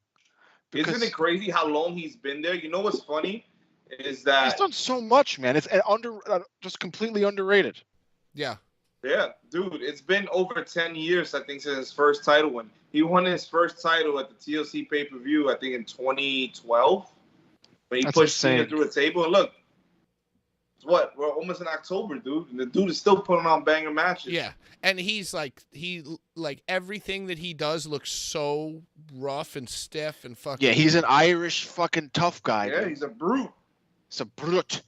S3: Isn't it crazy how long he's been there? You know what's funny? Is that
S4: he's done so much, man. It's just completely underrated.
S2: Yeah.
S3: Yeah, dude, it's been over 10 years, I think, since his first title win. He won his first title at the TLC pay-per-view, I think, in 2012. But he pushed Cena through a table. And look, we're almost in October, dude. And the dude is still putting on banger matches.
S2: Yeah. And he's like, everything that he does looks so rough and stiff and fucking.
S4: Yeah, he's an Irish fucking tough guy.
S3: Yeah,
S4: dude.
S3: He's a brute.
S4: It's a brute.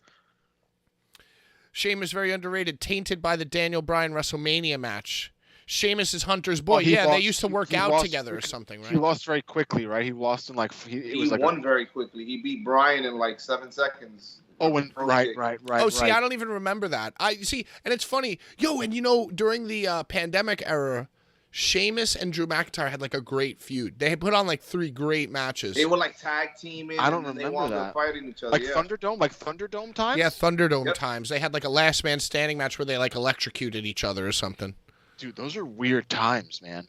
S2: Sheamus very underrated, tainted by the Daniel Bryan WrestleMania match. Sheamus is Hunter's boy. They used to work out together or something, right?
S4: He lost very quickly, right? He lost in
S3: he won very quickly. He beat Bryan in like 7 seconds.
S4: Oh, and right.
S2: Oh, see, I don't even remember that. And it's funny. Yo, and during the pandemic era, Sheamus and Drew McIntyre had like a great feud. They had put on like 3 great matches.
S3: They were like tag teaming.
S4: I don't remember that.
S3: Fighting each other.
S4: Like Thunderdome times?
S2: Yeah, Thunderdome times. They had like a last man standing match where they like electrocuted each other or something.
S4: Dude, those are weird times, man.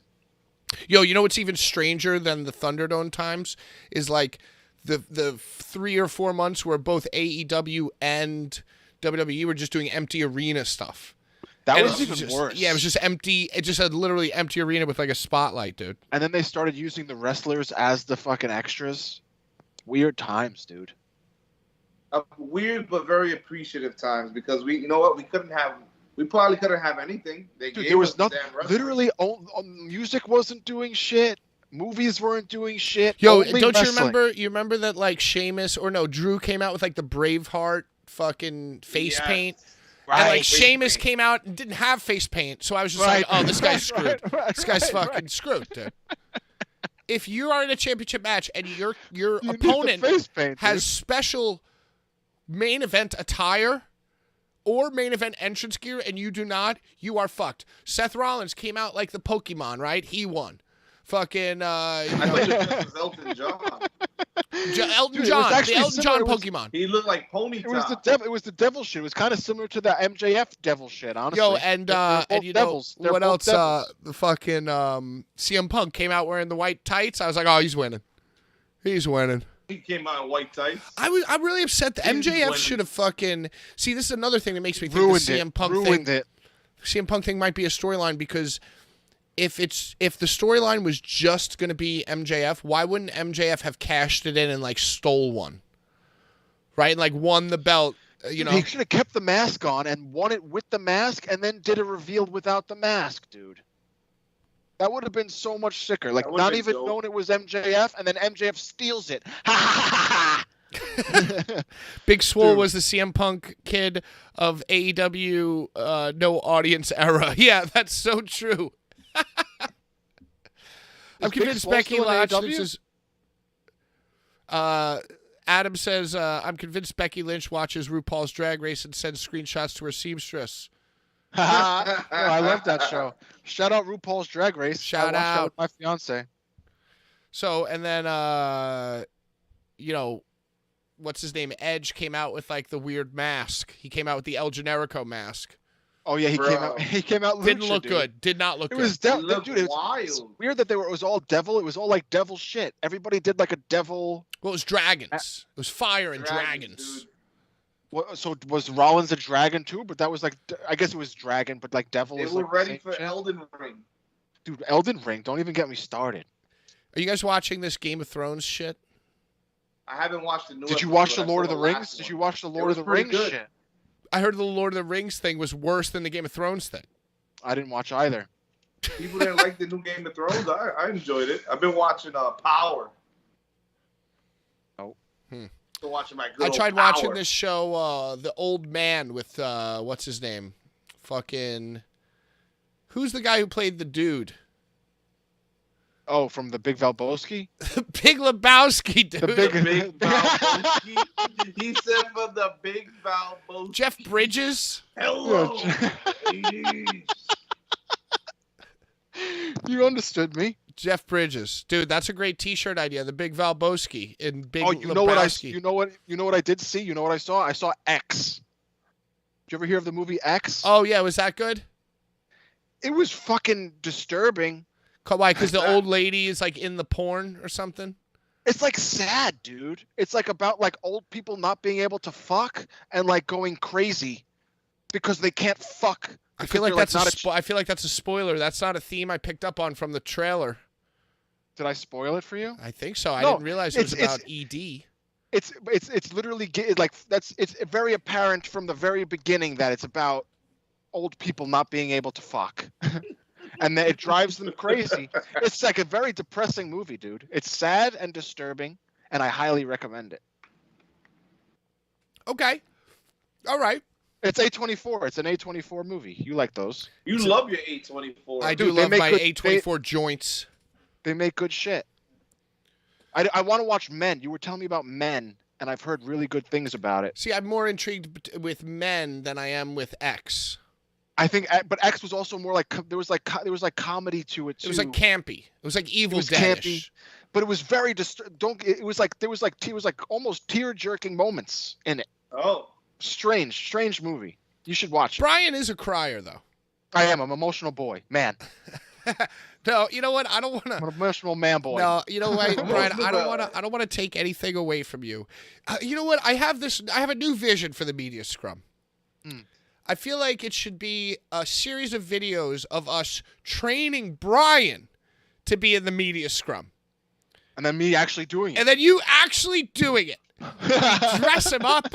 S2: Yo, you know what's even stranger than the Thunderdome times is like the 3 or 4 months where both AEW and WWE were just doing empty arena stuff.
S4: That was even worse.
S2: Yeah, it was just empty. It just had literally empty arena with like a spotlight, dude.
S4: And then they started using the wrestlers as the fucking extras. Weird times, dude.
S3: Weird but very appreciative times because we probably couldn't have anything.
S4: There was nothing. Literally, music wasn't doing shit. Movies weren't doing shit.
S2: Yo, don't you remember? You remember that like Drew came out with like the Braveheart fucking face paint. Right. And like Sheamus came out and didn't have face paint, so I was just like, "Oh, this guy's screwed. This guy's fucking screwed, dude." If you are in a championship match and your opponent has special main event attire or main event entrance gear and you do not, you are fucked. Seth Rollins came out like the Pokemon, right? He won. Fucking,
S3: I thought it was Elton John.
S2: Elton John, the Elton John Pokemon.
S3: He looked like Ponyta.
S4: It was the devil shit. It was kind of similar to the MJF devil shit, honestly.
S2: Yo, and you
S4: devils.
S2: Know what else? The fucking CM Punk came out wearing the white tights. I was like, oh, he's winning. He's winning.
S3: He came out in white tights.
S2: I'm really upset. The MJF should have fucking. See, this is another thing that makes me think the CM Punk thing might be a storyline because. If the storyline was just going to be MJF, why wouldn't MJF have cashed it in and like stole one? Right? And like won the belt, you know.
S4: He should have kept the mask on and won it with the mask and then did a reveal without the mask, dude. That would have been so much sicker. Like not even knowing it was MJF and then MJF steals it. Ha ha ha.
S2: Big Swole was the CM Punk kid of AEW no audience era. Yeah, that's so true. I'm convinced Becky Lynch is. Adam says, I'm convinced Becky Lynch watches RuPaul's Drag Race and sends screenshots to her seamstress.
S4: I love that show. Shout out RuPaul's Drag Race.
S2: Shout out.
S4: My fiance.
S2: So, and then, what's his name? Edge came out with like the weird mask. He came out with the El Generico mask.
S4: Oh yeah, he
S3: Bro.
S4: came out. He came out.
S2: Didn't
S4: lucha,
S2: look
S4: dude.
S2: good. Did not look
S4: It
S2: good.
S4: was
S3: It looked
S4: dude. It's
S3: wild.
S4: weird that it was all devil. It was all like devil shit. Everybody did like a devil.
S2: Well, it was dragons. It was fire and dragons.
S3: Dude.
S4: What, so was Rollins a dragon too? But that was like, I guess it was dragon, but like devil.
S3: They
S4: was
S3: were
S4: like
S3: ready
S4: same
S3: for
S4: shit.
S3: Elden Ring.
S4: Dude, Elden Ring. Don't even get me started.
S2: Are you guys watching this Game of Thrones shit?
S3: I haven't watched the new.
S4: Did you
S3: episode,
S4: watch the
S3: I
S4: Lord
S3: saw
S4: of the
S3: last
S4: Rings? Did
S3: one.
S4: you watch the Lord
S3: was
S4: of the
S3: pretty
S4: Rings
S3: good.
S4: shit?
S2: I heard the Lord of the Rings thing was worse than the Game of Thrones thing.
S4: I didn't watch either.
S3: People didn't like the new Game of Thrones. I enjoyed it. I've been watching Power.
S4: Oh.
S3: Still watching my
S2: I
S3: girl.
S2: tried
S3: Power.
S2: watching this show, The Old Man with what's his name? Fucking who's the guy who played the dude?
S4: Oh, from the Big Valboski?
S2: Big Lebowski, dude.
S4: The big,
S3: Big Valboski. He said for the Big Valboski.
S2: Jeff Bridges.
S3: Hello.
S4: You understood me.
S2: Jeff Bridges, dude, that's a great T-shirt idea. The Big Valboski in Big
S4: Oh, you know what
S2: Lebowski.
S4: you know what I did see? You know what I saw? I saw X. Did you ever hear of the movie X?
S2: Oh yeah, was that good?
S4: It was fucking disturbing.
S2: Why? Because the old lady is like in the porn or something.
S4: It's like sad, dude. It's like about like old people not being able to fuck and like going crazy because they can't fuck.
S2: I feel like
S4: Because
S2: that's
S4: they're
S2: I feel like that's a spoiler. That's not a theme I picked up on from the trailer.
S4: Did I spoil it for you?
S2: I think so. I
S4: No,
S2: didn't realize it was
S4: it's-
S2: about ED.
S4: It's literally like it's very apparent from the very beginning that it's about old people not being able to fuck. And then it drives them crazy. It's like a very depressing movie, dude. It's sad and disturbing, and I highly recommend it.
S2: Okay. All right.
S4: It's A24. It's an A24 movie. You like those?
S3: You love your 824.
S2: I
S4: Dude,
S2: do
S4: they
S2: love
S4: make
S2: my
S4: good-
S2: A24 joints.
S4: They make good shit. I want to watch Men. You were telling me about Men, and I've heard really good things about it.
S2: See, I'm more intrigued with Men than I am with X.
S4: I think, but X was also more like there was like comedy to it too.
S2: It was like campy. It was like Evil
S4: was
S2: Dead-ish.
S4: campy. But it was very it was like there was like almost tear-jerking moments in it.
S3: Oh.
S4: Strange movie. You should watch it.
S2: Brian is a crier, though.
S4: I am. I'm an emotional boy, man.
S2: No, you know what? I don't want
S4: I'm
S2: to.
S4: an emotional man boy.
S2: No, you know what, Brian? I don't
S3: about
S2: want to. I don't want to take anything away from you. You know what? I have a new vision for the media scrum. I feel like it should be a series of videos of us training Brian to be in the media scrum,
S4: And then me actually doing it.
S2: and then you actually doing it. We dress him up.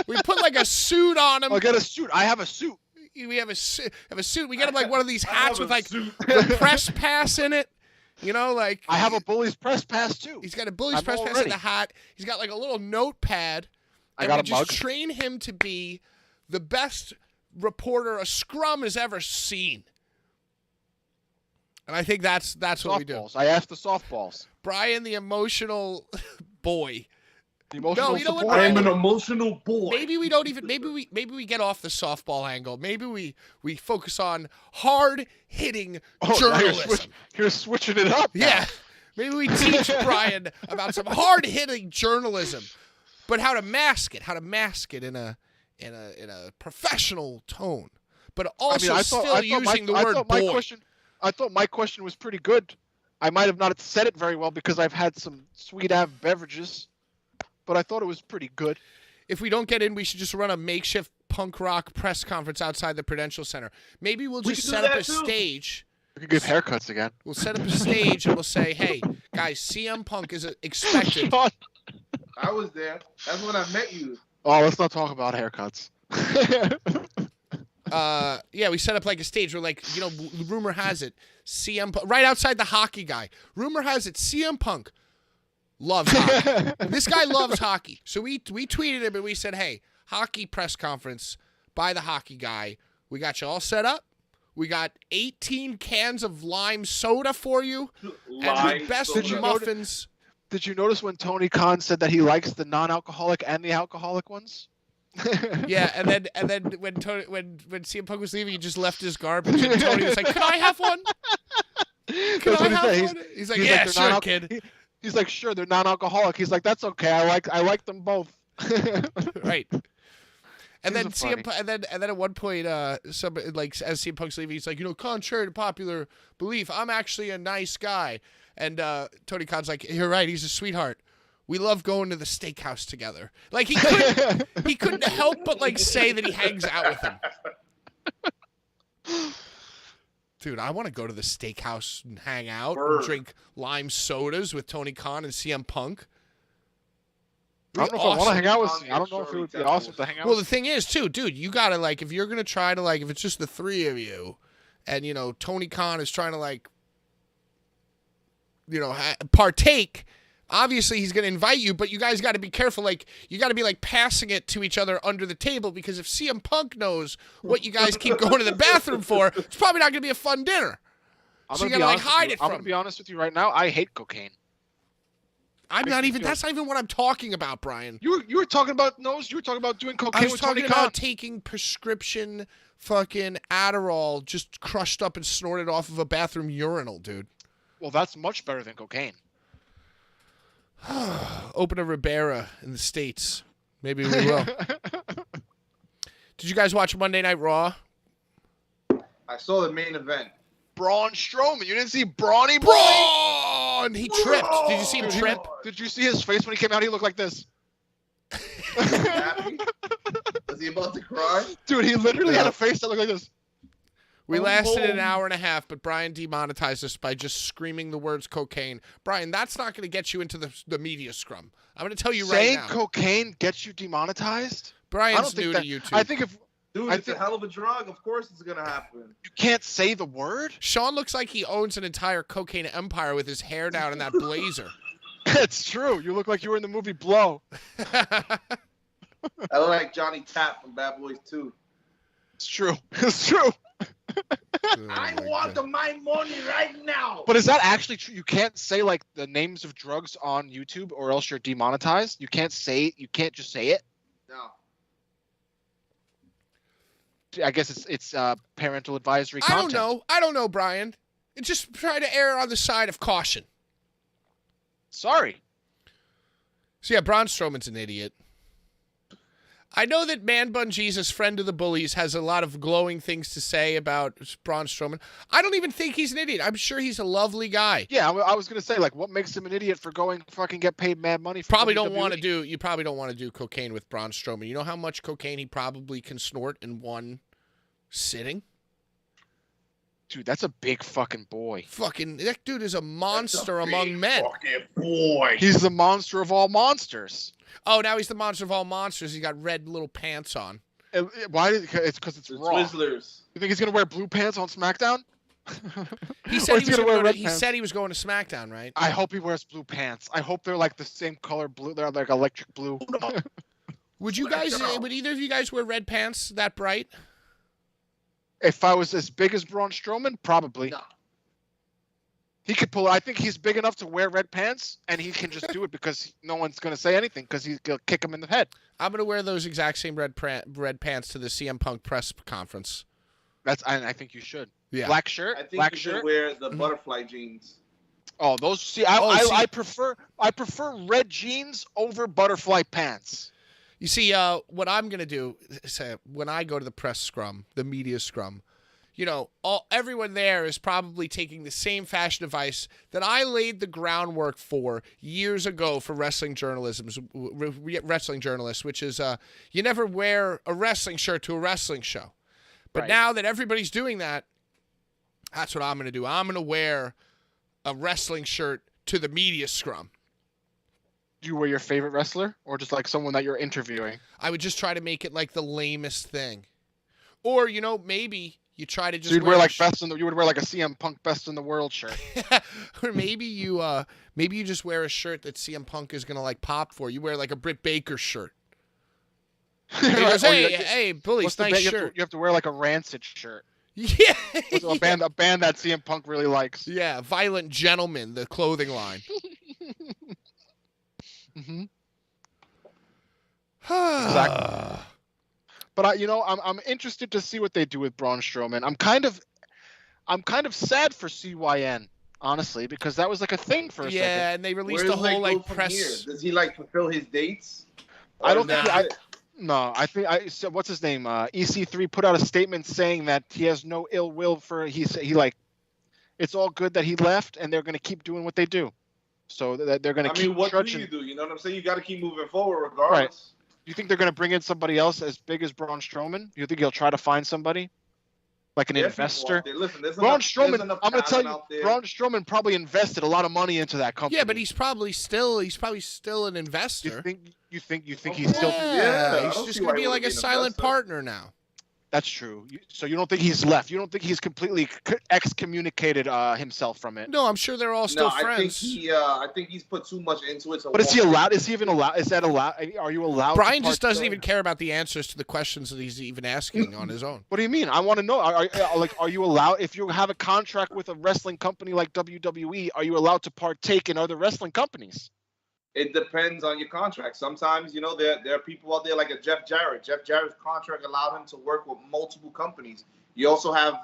S2: We put like a suit on him.
S4: I'll get a suit. I have a suit.
S2: We have a suit. We get him like one of these
S3: I
S2: hats
S3: have
S2: with
S3: a
S2: like
S3: suit.
S2: the press pass in it. You know, like
S4: I have a Bullies press pass too.
S2: he's got a Bullies
S4: I'm
S2: press
S4: all
S2: pass in
S4: ready.
S2: the hat. He's got like a little notepad.
S4: I
S2: And
S4: got
S2: we
S4: a
S2: just
S4: mug.
S2: train him to be the best reporter a scrum has ever seen. And I think that's what we do.
S4: Softballs. I asked the softballs.
S2: Brian, the emotional boy.
S4: The emotional
S2: you know what,
S4: support.
S3: I am an emotional boy.
S2: Maybe we don't even. Maybe we get off the softball angle. Maybe we focus on hard hitting
S4: Oh, now
S2: journalism.
S4: you're switching it up. now.
S2: Yeah. Maybe we teach Brian about some hard hitting journalism, but how to mask it. How to mask it in a professional tone, but also using the word boy.
S4: I thought my question was pretty good. I might have not said it very well because I've had some sweet Ave beverages, but I thought it was pretty good.
S2: If we don't get in, we should just run a makeshift punk rock press conference outside the Prudential Center. Maybe we'll
S3: We
S2: just
S3: can do
S2: set up
S3: that
S2: a
S3: too.
S2: stage.
S4: We could give haircuts again.
S2: We'll set up a stage and we'll say, "Hey, guys, CM Punk is expected."
S4: Sean.
S3: I was there. That's when I met you.
S4: Oh, let's not talk about haircuts.
S2: Yeah, we set up like a stage where, like, you know, rumor has it, CM Punk, right outside the hockey guy. Rumor has it, CM Punk loves hockey. This guy loves hockey. So we tweeted him and we said, hey, hockey press conference by the hockey guy. We got you all set up. We got 18 cans of lime soda for you. And the best
S3: Did you
S2: muffins.
S4: Did you notice when Tony Khan said that he likes the non-alcoholic and the alcoholic ones?
S2: Yeah, and then when CM Punk was leaving, he just left his garbage. And Tony was like, "Can I have one? Can
S4: That's
S2: I
S4: what he
S2: have
S4: said.
S2: one?" He's like,
S4: He's
S2: "Yeah,
S4: like, they're
S2: sure,
S4: non-al-
S2: kid."
S4: He's like, sure, they're non-alcoholic. He's like, that's okay. I like them both.
S2: Right. And then
S4: These are
S2: CM, and then at one point, some like as CM Punk's leaving, he's like, contrary to popular belief, I'm actually a nice guy. And Tony Khan's like, you're right, he's a sweetheart. We love going to the steakhouse together. Like he couldn't help but like say that he hangs out with him. Dude, I want to go to the steakhouse and hang out and drink lime sodas with Tony Khan and CM Punk.
S4: I don't know if I want to hang out with you. I don't know if it would be awesome to hang out with.
S2: Well, the thing is, too, dude, you got to, like, if you're going to try to, like, if it's just the three of you and, Tony Khan is trying to, like, partake, obviously he's going to invite you, but you guys got to be careful. Like, you got to be, like, passing it to each other under the table because if CM Punk knows what you guys keep going to the bathroom for, it's probably not going to be a fun dinner. So you got to, like, hide it from him.
S4: I'm going to be honest with you right now. I hate cocaine.
S2: That's not even what I'm talking about, Brian.
S4: You were talking about nose. You were talking about doing cocaine with Tony Khan.
S2: I was talking about taking prescription fucking Adderall just crushed up and snorted off of a bathroom urinal, dude.
S4: Well, that's much better than cocaine.
S2: Open a Ribera in the States. Maybe we will. Did you guys watch Monday Night Raw?
S3: I saw the main event.
S4: Braun Strowman. You didn't see Brawny Boy?
S2: Braun! He tripped. Did you see him trip?
S4: Did you see his face when he came out? He looked like this.
S3: Was he about to cry?
S4: Dude, he literally had a face that looked like this.
S2: We lasted an hour and a half, but Brian demonetized us by just screaming the words cocaine. Brian, that's not going to get you into the media scrum. I'm going to tell you right now.
S4: Saying cocaine gets you demonetized?
S2: Brian's new to YouTube.
S4: I think if...
S3: Dude, it's a hell of a drug. Of course it's going to happen.
S4: You can't say the word?
S2: Sean looks like he owns an entire cocaine empire with his hair down in that blazer.
S4: It's true. You look like you were in the movie Blow.
S3: I look like Johnny Tapp from Bad Boys 2.
S4: It's true. It's true.
S3: I want my money right now.
S4: But is that actually true? You can't say like the names of drugs on YouTube or else you're demonetized? You can't say you can't just say it?
S3: No.
S4: I guess it's parental advisory content.
S2: I don't know, Brian. Just try to err on the side of caution.
S4: Sorry.
S2: So yeah, Braun Strowman's an idiot. I know that Man Bun Jesus, friend of the Bullies, has a lot of glowing things to say about Braun Strowman. I don't even think he's an idiot. I'm sure he's a lovely guy.
S4: Yeah, I was gonna say, like, what makes him an idiot for going fucking get paid mad money for
S2: You probably
S4: WWE?
S2: don't want to do cocaine with Braun Strowman. You know how much cocaine he probably can snort in one sitting?
S4: Dude, that's a big fucking boy.
S2: Fucking that dude is a monster among men.
S3: Fucking boy.
S4: He's the monster of all monsters.
S2: Oh, now he's the monster of all monsters. He's got red little pants on.
S4: Why? It's because it's Raw.
S3: Twizzlers.
S4: You think he's gonna wear blue pants on SmackDown?
S2: He said he
S4: pants.
S2: said he was going to SmackDown, right?
S4: I hope he wears blue pants. I hope they're like the same color blue. They're like electric blue.
S2: Would either of you guys wear red pants that bright?
S4: If I was as big as Braun Strowman, probably.
S3: No.
S4: He could pull. I think he's big enough to wear red pants, and he can just do it because no one's gonna say anything because he's gonna kick him in the head.
S2: I'm gonna wear those exact same red pants to the CM Punk press conference.
S4: I think you should.
S2: Yeah.
S4: Black shirt.
S3: I think
S4: black
S3: you
S4: shirt.
S3: should wear the butterfly jeans.
S4: Oh, those. See, I prefer red jeans over butterfly pants.
S2: You see, what I'm gonna do is when I go to the press scrum, the media scrum, everyone there is probably taking the same fashion advice that I laid the groundwork for years ago for wrestling journalists, which is you never wear a wrestling shirt to a wrestling show. But now that everybody's doing that, that's what I'm going to do. I'm going to wear a wrestling shirt to the media scrum.
S4: Do you wear your favorite wrestler or just like someone that you're interviewing?
S2: I would just try to make it like the lamest thing. Or, maybe you try to just
S4: so you'd wear like you would wear like a CM Punk best in the world shirt.
S2: Or maybe you just wear a shirt that CM Punk is going to like pop for. You wear like a Britt Baker shirt. He goes, hey, Bullies, nice shirt.
S4: You have to wear like a Rancid shirt.
S2: Yeah.
S4: A band that CM Punk really likes.
S2: Yeah, Violent Gentleman, the clothing line.
S4: Mm-hmm. Exactly. But I'm interested to see what they do with Braun Strowman. I'm kind of sad for CYN, honestly, because that was like a thing for a second.
S2: Yeah, and they released a whole like press.
S3: Here? Does he like fulfill his dates?
S4: I don't
S3: Or
S4: think.
S3: that's it?
S4: No, I think so what's his name? EC3 put out a statement saying that he has no ill will for. He like, it's all good that he left, and they're going to keep doing what they do. So that they're going to
S3: I
S4: keep
S3: mean, what
S4: trudging.
S3: do? You know what I'm saying? You got to keep moving forward regardless.
S4: You think they're going to bring in somebody else as big as Braun Strowman? You think he'll try to find somebody like an
S3: There's people
S4: investor?
S3: out there. Listen, there's
S4: Braun
S3: enough- there's
S4: Strowman,
S3: enough
S4: I'm going to tell
S3: talent
S4: you,
S3: out there.
S4: Braun Strowman probably invested a lot of money into that company.
S2: Yeah, but he's probably still an investor.
S4: You think he's
S3: Of
S4: still?
S3: course. Yeah, I
S2: he's
S3: don't
S2: just
S3: see
S2: gonna
S3: why
S2: be
S3: he
S2: like
S3: would
S2: a
S3: be an
S2: silent
S3: investor.
S2: partner now.
S4: That's true. So you don't think he's left? You don't think he's completely excommunicated himself from it?
S2: No, I'm sure they're all still
S3: No,
S2: friends.
S3: I think he's put too much into it. So
S4: But is he allowed? Is he even allowed? Is that allowed? Are you allowed?
S2: Brian
S4: to
S2: just doesn't
S4: partake?
S2: even care about the answers to the questions that he's even asking on his own.
S4: What do you mean? I want to know. Are you allowed? If you have a contract with a wrestling company like WWE, are you allowed to partake in other wrestling companies?
S3: It depends on your contract. Sometimes, there are people out there like a Jeff Jarrett. Jeff Jarrett's contract allowed him to work with multiple companies. You also have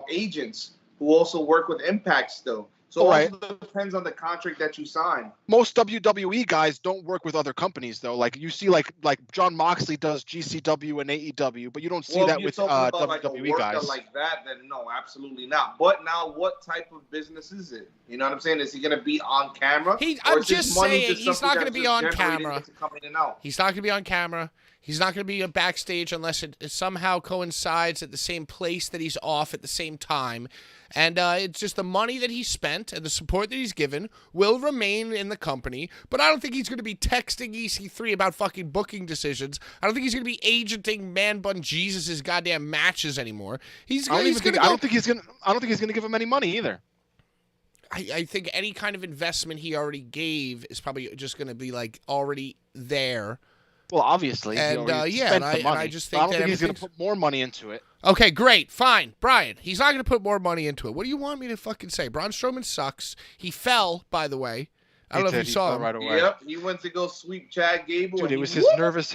S3: agents who also work with Impact still. So it also depends on the contract that you sign.
S4: Most WWE guys don't work with other companies though. Like you see, like John Moxley does GCW and AEW, but you don't see that with WWE guys.
S3: Like that, then no, absolutely not. But now, what type of business is it? You know what I'm saying? Is he going to be on camera?
S2: I'm just saying he's not going to be on camera. He's not going to be on camera. He's not going to be backstage unless it somehow coincides at the same place that he's off at the same time. And it's just the money that he spent and the support that he's given will remain in the company. But I don't think he's going to be texting EC3 about fucking booking decisions. I don't think he's going to be agenting Man Bun Jesus' goddamn matches anymore. I don't think
S4: he's going to give him any money either.
S2: I think any kind of investment he already gave is probably just going to be like already there.
S4: Well, obviously.
S2: And I just think
S4: I don't think he's going to put more money into it.
S2: Okay, great, fine. Brian, he's not going to put more money into it. What do you want me to fucking say? Braun Strowman sucks. He fell, by the way. I don't know if you saw him.
S4: Right away.
S3: Yep, he went to go sweep Chad Gable.
S4: Dude, it was his nervous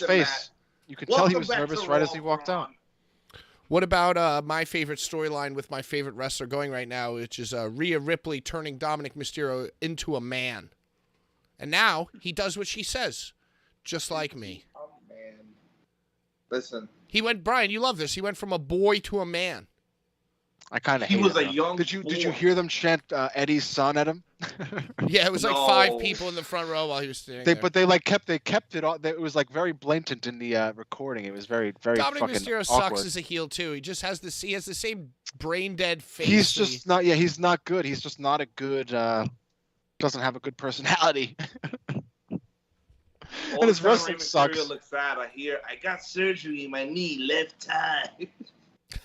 S4: face. You could tell he was nervous right as he walked out.
S2: What about my favorite storyline with my favorite wrestler going right now, which is Rhea Ripley turning Dominic Mysterio into a man. And now he does what she says, just like me.
S3: Oh, man. Listen.
S2: Brian, you love this. He went from a boy to a man.
S4: I kind of hate it.
S3: He was a young
S4: Did you hear them chant Eddie's son at him?
S2: Yeah, it was like 5 people in the front row while he was standing there.
S4: But they kept it on. It was like very blatant in the recording. It was very
S2: Dominic
S4: fucking
S2: Mysterio
S4: awkward.
S2: sucks as a heel too. He just has he has the same brain dead face.
S4: He's just not. Yeah, he's not good. He's just not a good. Doesn't have a good personality. And his wrestling sucks.
S3: Looks sad. I got surgery in my knee, left thigh.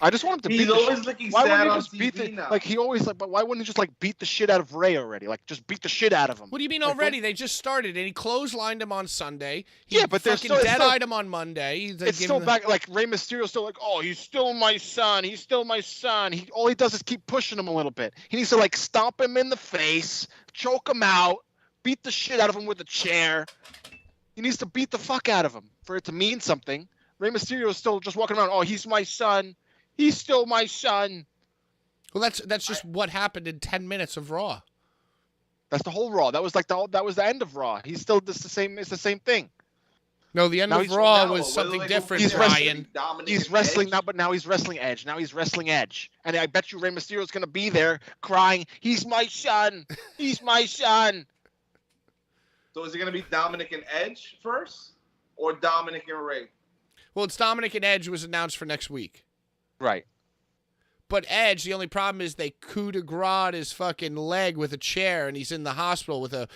S4: I just want him to beat
S3: He's
S4: the
S3: always
S4: shit.
S3: looking
S4: Why
S3: sad
S4: wouldn't
S3: on
S4: he just beat
S3: TV
S4: the
S3: now.
S4: like he always like? But why wouldn't he just like beat the shit out of Ray already? Like just beat the shit out of him.
S2: What do you mean already? They just started and he clotheslined him on Sunday.
S4: Yeah, but they're
S2: fucking dead-eyed him on Monday.
S4: It's still back. Like Rey Mysterio's still like, oh, he's still my son. He's still my son. All he does is keep pushing him a little bit. He needs to like stomp him in the face, choke him out, beat the shit out of him with a chair. He needs to beat the fuck out of him for it to mean something. Rey Mysterio is still just walking around. Oh, he's my son. He's still my son.
S2: Well, that's just what happened in 10 minutes of Raw.
S4: That's the whole Raw. That was the end of Raw. He's still just the same. It's the same thing.
S2: No, the end of Raw was something different, Brian.
S4: He's wrestling now, but now he's wrestling Edge. Now he's wrestling Edge, and I bet you Rey Mysterio's gonna be there crying, "He's my son. He's my son."
S3: So is it going to be Dominic and Edge first, or Dominic and Ray?
S2: Well, it's Dominic and Edge was announced for next week.
S4: Right.
S2: But Edge, the only problem is they coup de grace his fucking leg with a chair, and he's in the hospital with a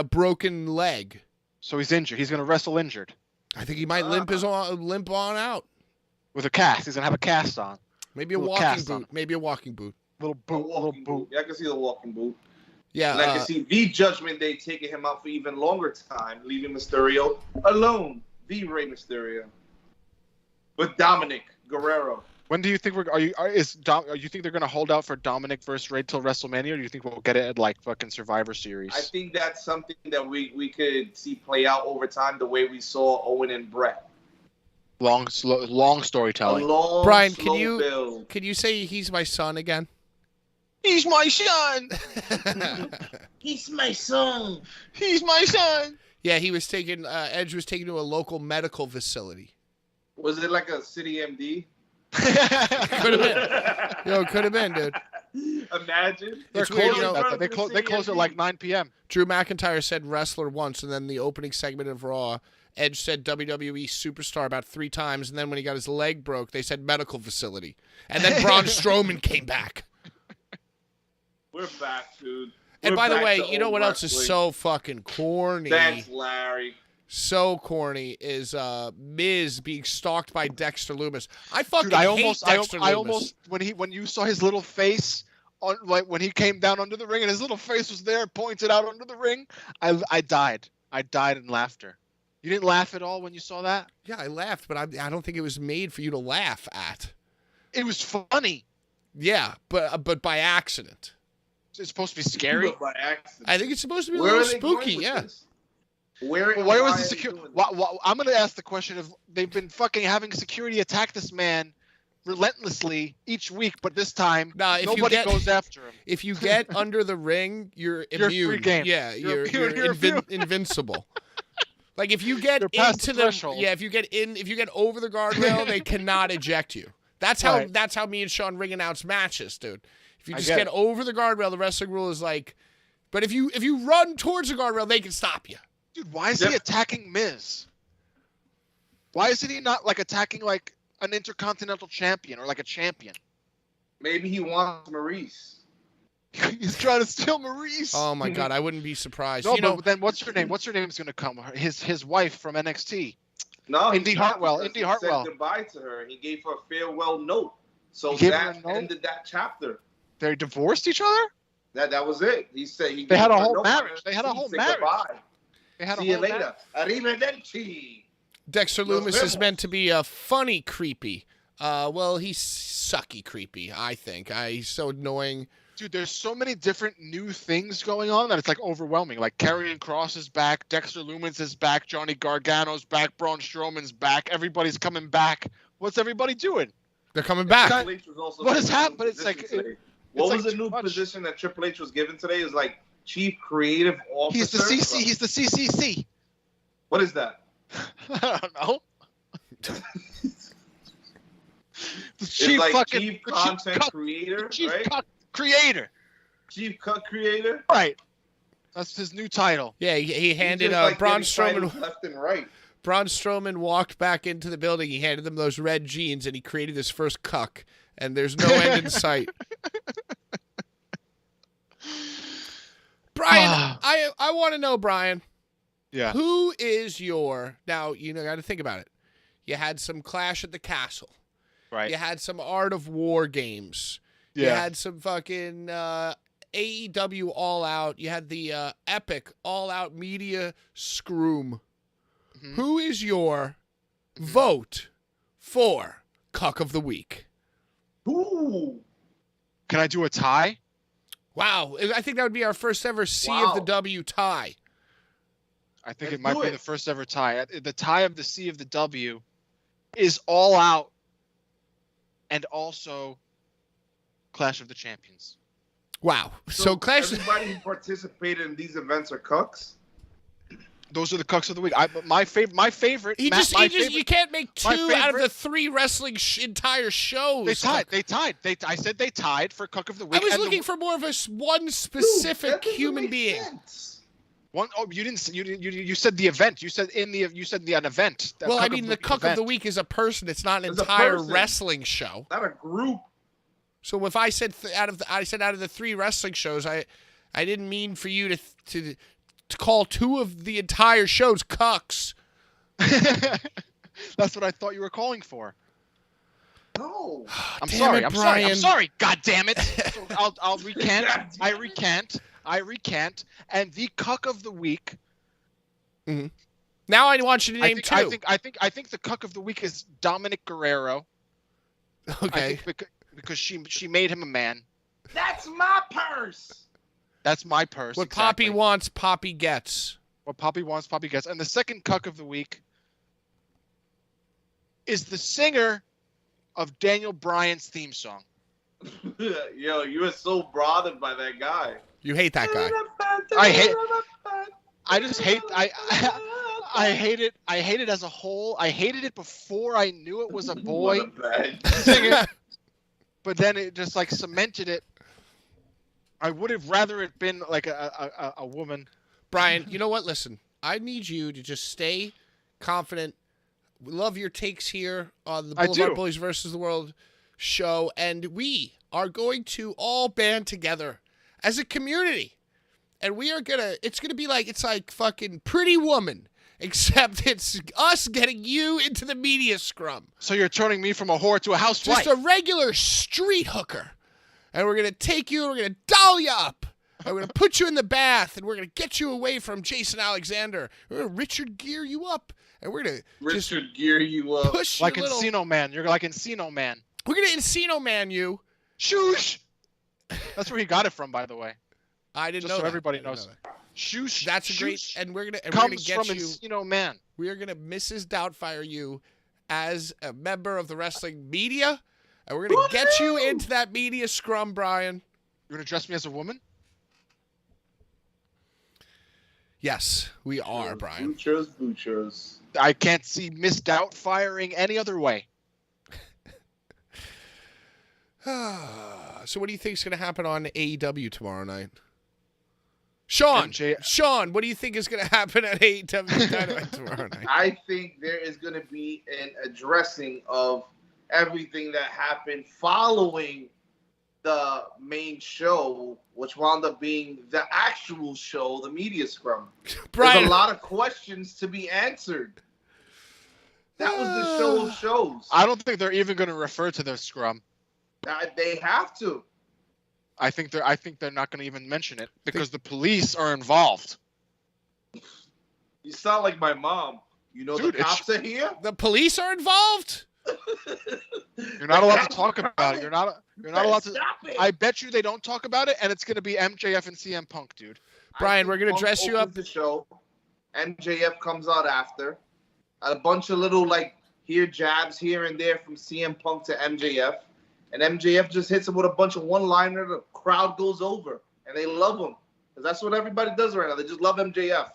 S2: broken leg.
S4: So he's injured. He's going to wrestle injured.
S2: I think he might limp on out.
S4: With a cast. He's going to have a cast on.
S2: Maybe a walking boot. Maybe a walking boot.
S4: Little boot.
S3: Yeah, I can see the walking boot.
S2: Yeah.
S3: And I can see the Judgment Day taking him out for even longer time, leaving Mysterio alone. The Rey Mysterio. With Dominic Guerrero.
S4: When do you think you think they're gonna hold out for Dominic versus Ray till WrestleMania, or do you think we'll get it at like fucking Survivor Series?
S3: I think that's something that we could see play out over time, the way we saw Owen and Brett.
S4: Long storytelling.
S2: Brian, can you say he's my son again?
S4: He's my son.
S3: He's my son.
S4: He's my son.
S2: Yeah, he was taken. Edge was taken to a local medical facility.
S3: Was it like a city MD?
S2: Could have been. Yo, could have been, dude.
S3: Imagine.
S4: They're
S2: It's weird,
S4: closing
S2: you know.
S4: that. They close at like 9 p.m.
S2: Drew McIntyre said wrestler once, and then the opening segment of Raw, Edge said WWE superstar about 3 times, and then when he got his leg broke, they said medical facility. And then Braun Strowman came back.
S3: We're back, dude.
S2: And
S3: We're
S2: by the
S3: back
S2: way,
S3: to
S2: you know
S3: old
S2: what else is
S3: wrestling.
S2: so fucking corny?
S3: Thanks, Larry.
S2: So corny is Miz being stalked by Dexter Loomis. I fucking
S4: Dude, I
S2: hate Dexter Loomis.
S4: almost when you saw his little face on like when he came down under the ring and his little face was there pointed out under the ring, I died. I died in laughter. You didn't laugh at all when you saw that?
S2: Yeah, I laughed, but I don't think it was made for you to laugh at.
S4: It was funny.
S2: Yeah, but by accident.
S4: It's supposed to be scary.
S3: By accident.
S2: I think it's supposed to be a
S3: Where
S2: little
S3: are they going
S2: spooky.
S3: with
S2: Yeah.
S3: this? Where
S4: But where
S3: why
S4: was the
S3: are they
S4: security?
S3: doing this?
S4: I'm going to ask the question of they've been fucking having security attack this man relentlessly each week, but this time
S2: Nah, if you
S4: nobody
S2: get-
S4: goes after him.
S2: If you get under the ring, you're
S4: You're
S2: immune.
S4: free game.
S2: Yeah,
S4: You're
S2: you're
S4: immune.
S2: invincible. Like if you get
S4: You're past
S2: into
S4: the
S2: the
S4: threshold.
S2: if you get over the guardrail, they cannot eject you. That's how
S4: Right.
S2: me and Sean ring announce matches, dude. If you
S4: I
S2: just
S4: get
S2: get
S4: it.
S2: over the guardrail, the wrestling rule is like, but if you run towards the guardrail, they can stop you.
S4: Dude, why is he
S3: Yep.
S4: attacking Miz? Why isn't he not like attacking like an intercontinental champion or like a champion?
S3: Maybe he wants Maurice.
S4: He's trying to steal Maurice.
S2: Oh my god, I wouldn't be surprised.
S4: no,
S2: You know,
S4: but then what's her name? What's her name is going to come? His wife from NXT.
S3: No, he
S4: Indy
S3: stopped
S4: Hartwell,
S3: because
S4: Indy
S3: he
S4: Hartwell.
S3: said goodbye to her. He gave her a farewell note. So
S4: He gave her
S3: that
S4: a note?
S3: ended that chapter.
S4: They divorced each other.
S3: That was it. He said he
S4: They
S3: gave
S4: had a
S3: her
S4: whole
S3: note.
S4: marriage. They had a
S3: He
S4: whole
S3: said
S4: marriage.
S3: Goodbye.
S4: They had
S3: See
S4: a
S3: you
S4: whole
S3: later. Arrivederci.
S2: Dexter
S3: Nos
S2: Loomis is
S3: vemos.
S2: meant to be a funny creepy. Well, he's sucky creepy, I think. He's so annoying.
S4: Dude, there's so many different new things going on that it's like overwhelming. Like Karrion Kross is back, Dexter Loomis is back, Johnny Gargano's back, Braun Strowman's back. Everybody's coming back. What's everybody doing?
S2: They're coming back.
S4: Kind-
S3: Triple H was also
S4: What has
S3: given a
S4: happened?
S3: new
S4: It's like-
S3: position today.
S4: it's
S3: What
S4: like
S3: was the
S4: too
S3: new
S4: much.
S3: position that Triple H was given today? Is like Chief Creative Officer.
S4: He's the CC. He's the CCC.
S3: What is that?
S4: I don't know. The
S3: It's
S4: chief
S3: like
S4: fucking
S3: Chief
S4: the
S3: Content
S4: cut-
S3: Creator,
S4: chief
S3: right?
S4: cut creator.
S3: Chief Cut Creator.
S4: Right. That's his new title.
S2: Yeah, he handed
S3: He's just, like,
S2: Braun
S3: getting titles
S2: Strowman.
S3: left and right.
S2: Braun Strowman walked back into the building. He handed them those red jeans, and he created his first cuck. And there's no end in sight. Brian, I want to know, Brian,
S4: Yeah.
S2: who is your now? You know, got to think about it. You had some Clash at the Castle.
S4: Right.
S2: You had some Art of War games. You
S4: Yeah.
S2: had some fucking AEW All Out. You had the epic All Out Media Scrum.
S4: Mhm.
S2: Who is your vote for Cuck of the Week?
S3: Ooh.
S4: Can I do a tie?
S2: Wow, I think that would be our first ever C of the
S3: Wow.
S2: W tie.
S4: I think
S3: Let's
S4: it might
S3: do
S4: be
S3: it.
S4: the first ever tie. The tie of the C of the W is All Out and also Clash of the Champions.
S2: Wow. So Clash.
S3: Everybody who participated in these events are cucks.
S4: Those are the cucks of the week. My favorite.
S2: You can't make two
S4: my
S2: out of the
S4: favorite-
S2: 3 wrestling entire shows.
S4: They tied. I said they tied for cuck of the
S2: I
S4: week.
S2: was
S4: and
S2: looking for more of one specific
S3: Dude, that doesn't
S2: human
S3: make
S2: being.
S3: sense.
S4: one. Oh, you didn't. You said the event. You said an event.
S2: Well, I mean, the Cuck of the Week is a person. It's not an
S3: It's a
S2: entire
S3: person.
S2: wrestling show.
S3: Not a group.
S2: So if I said out of the 3 wrestling shows, I didn't mean for you to call 2 of the entire shows cucks.
S4: That's what I thought you were calling for.
S3: No.
S4: I'm
S2: Damn
S4: sorry.
S2: it,
S4: I'm sorry. I'm
S2: Brian.
S4: sorry. God damn it. So I'll recant. I recant. And the cuck of the week.
S2: Now I want you to name 2.
S4: I think the cuck of the week is Dominic Guerrero.
S2: Okay.
S4: I think because she made him a man.
S3: That's my purse.
S4: That's my purse.
S2: What
S4: exactly.
S2: Poppy wants, Poppy gets.
S4: What Poppy wants, Poppy gets. And the second cuck of the week is the singer of Daniel Bryan's theme song.
S3: Yo, you were so bothered by that guy.
S2: You hate that guy.
S4: I hate- I just hate I hate it. I hate it as a whole. I hated it before I knew it was a boy singing, but then it just like cemented it. I would have rather it been like a woman.
S2: Brian, you know what? Listen, I need you to just stay confident. We love your takes here on the Blvd Bullies versus the World show, and we are going to all band together as a community. And we are it's gonna be like, it's like fucking Pretty Woman, except it's us getting you into the media scrum.
S4: So you're turning me from a whore to a housewife.
S2: Just a regular street hooker. And we're gonna take you, and we're gonna doll you up. And we're gonna put you in the bath, and we're gonna get you away from Jason Alexander. We're gonna Richard Gere you up. And we're gonna
S3: Richard Gere you up.
S2: Push
S4: like
S2: your
S4: Encino Man. You're like Encino Man.
S2: We're gonna Encino Man you.
S4: Shoosh. That's where he got it from, by the way.
S2: I didn't know.
S4: Just so
S2: that.
S4: everybody knows.
S2: Shoosh. That's a great. And we're gonna
S4: comes
S2: get
S4: from
S2: you.
S4: Encino Man.
S2: We are gonna Mrs. Doubtfire you as a member of the wrestling media, and we're gonna get you into that media scrum, Brian.
S4: You're gonna dress me as a woman?
S2: Yes, we are, Brian.
S3: Butchers.
S4: I can't see Miss Doubtfiring any other way.
S2: So what do you think is going to happen on AEW tomorrow night? Sean, what do you think is going to happen at AEW Dynamite tomorrow night?
S3: I think there is going to be an addressing of everything that happened following the main show, which wound up being the actual show, the media scrum.
S2: Brian,
S3: there's a lot of questions to be answered. That was the show of shows.
S4: I don't think they're even going to refer to their scrum.
S3: They have to.
S4: I think they're not going to even mention it because the police are involved.
S3: You sound like my mom. You know,
S4: dude,
S3: the cops are here.
S2: The police are involved.
S4: You're not allowed to talk about it. You're not allowed to. I bet you they don't talk about it, and it's going to be MJF and CM Punk, dude.
S2: Brian, we're going to dress you up.
S3: The show. MJF comes out after. A bunch of little jabs here and there from CM Punk to MJF. And MJF just hits him with a bunch of one-liner. The crowd goes over, and they love him. Because that's what everybody does right now. They just love MJF.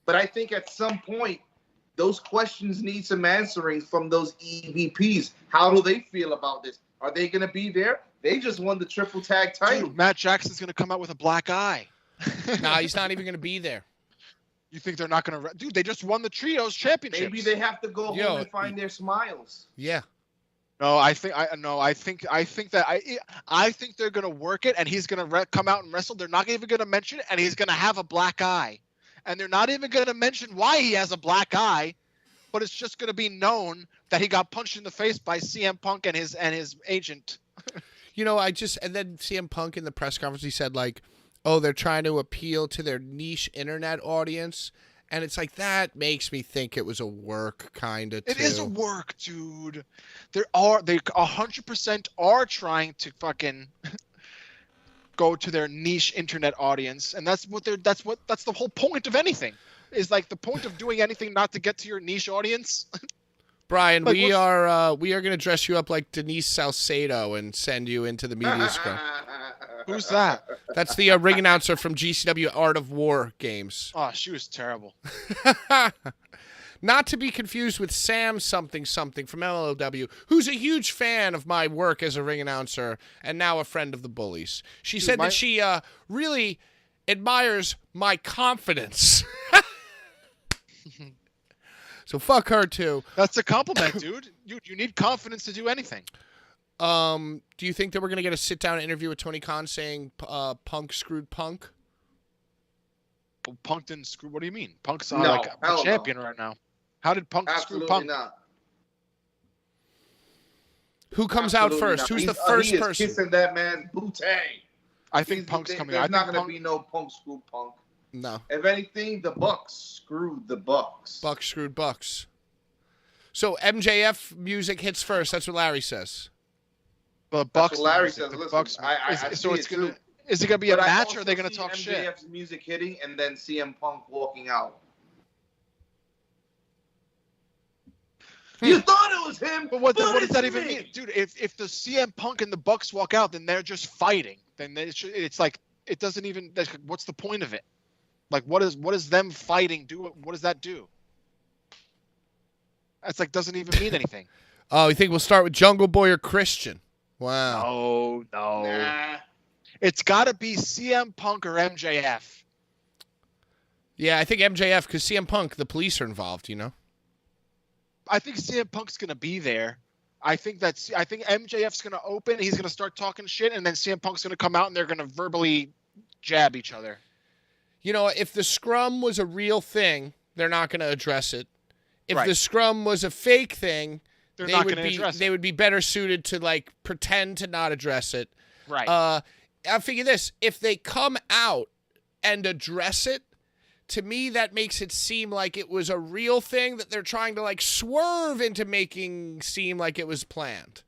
S3: But I think at some point, those questions need some answering from those EVPs. How do they feel about this? Are they going to be there? They just won the triple tag title.
S4: Dude, Matt Jackson's going to come out with a black eye.
S2: Nah, he's not even going to be there.
S4: You think they're not going to? Dude, they just won the trios championship.
S3: Maybe they have to go home and find their smiles.
S2: Yeah.
S4: No, I think they're gonna work it, and he's gonna come out and wrestle. They're not even gonna mention it, and he's gonna have a black eye, and they're not even gonna mention why he has a black eye, but it's just gonna be known that he got punched in the face by CM Punk and his agent.
S2: You know, and then CM Punk in the press conference, he said oh, they're trying to appeal to their niche internet audience. And it's like, that makes me think it was a work kind of.
S4: It is a work, dude. They 100% are trying to fucking go to their niche internet audience, and that's the whole point of anything. Is like the point of doing anything not to get to your niche audience.
S2: Brian, we are going to dress you up like Denise Salcedo and send you into the media scrum.
S4: Who's that?
S2: That's the ring announcer from GCW Art of War games.
S4: Oh, she was terrible.
S2: Not to be confused with Sam something from LLW, who's a huge fan of my work as a ring announcer and now a friend of the Bullies. She said that she really admires my confidence. So fuck her too.
S4: That's a compliment, dude. You need confidence to do anything.
S2: Do you think that we're going to get a sit-down interview with Tony Khan saying Punk screwed Punk?
S4: Well, Punk didn't screw. What do you mean? Punk's like a champion right now. How did Punk screw Punk?
S3: Not.
S2: Who comes out first? Who's the first person?
S3: He's kissing that man's booty.
S4: I think Punk's coming out.
S3: There's not going to be no Punk screw Punk.
S2: No.
S3: If anything, the Bucks screwed the Bucks.
S2: Bucks screwed Bucks. So MJF music hits first. That's what Larry says.
S4: The Bucks.
S3: Larry says,
S4: the
S3: listen,
S4: Bucks.
S3: so it's
S4: gonna. Is it gonna be a match, or are they gonna talk shit?
S3: MJF's music hitting, and then CM Punk walking out. You thought it was him,
S4: but what does that even mean, dude? If the CM Punk and the Bucks walk out, then they're just fighting. Then it's like it doesn't even. What's the point of it? Like, what is them fighting do? What does that do? It's like doesn't even mean anything.
S2: Oh, you think we'll start with Jungle Boy or Christian? Wow.
S4: No.
S3: Nah.
S4: It's got to be CM Punk or MJF.
S2: Yeah, I think MJF, because CM Punk, the police are involved, you know?
S4: I think CM Punk's going to be there. I think MJF's going to open. He's going to start talking shit, and then CM Punk's going to come out, and they're going to verbally jab each other.
S2: You know, if the scrum was a real thing, they're not going to address it. If the scrum was a fake thing,
S4: they're not going to address it.
S2: They would be better suited to, like, pretend to not address it.
S4: Right.
S2: I figure this. If they come out and address it, to me, that makes it seem like it was a real thing that they're trying to, like, swerve into making seem like it was planned.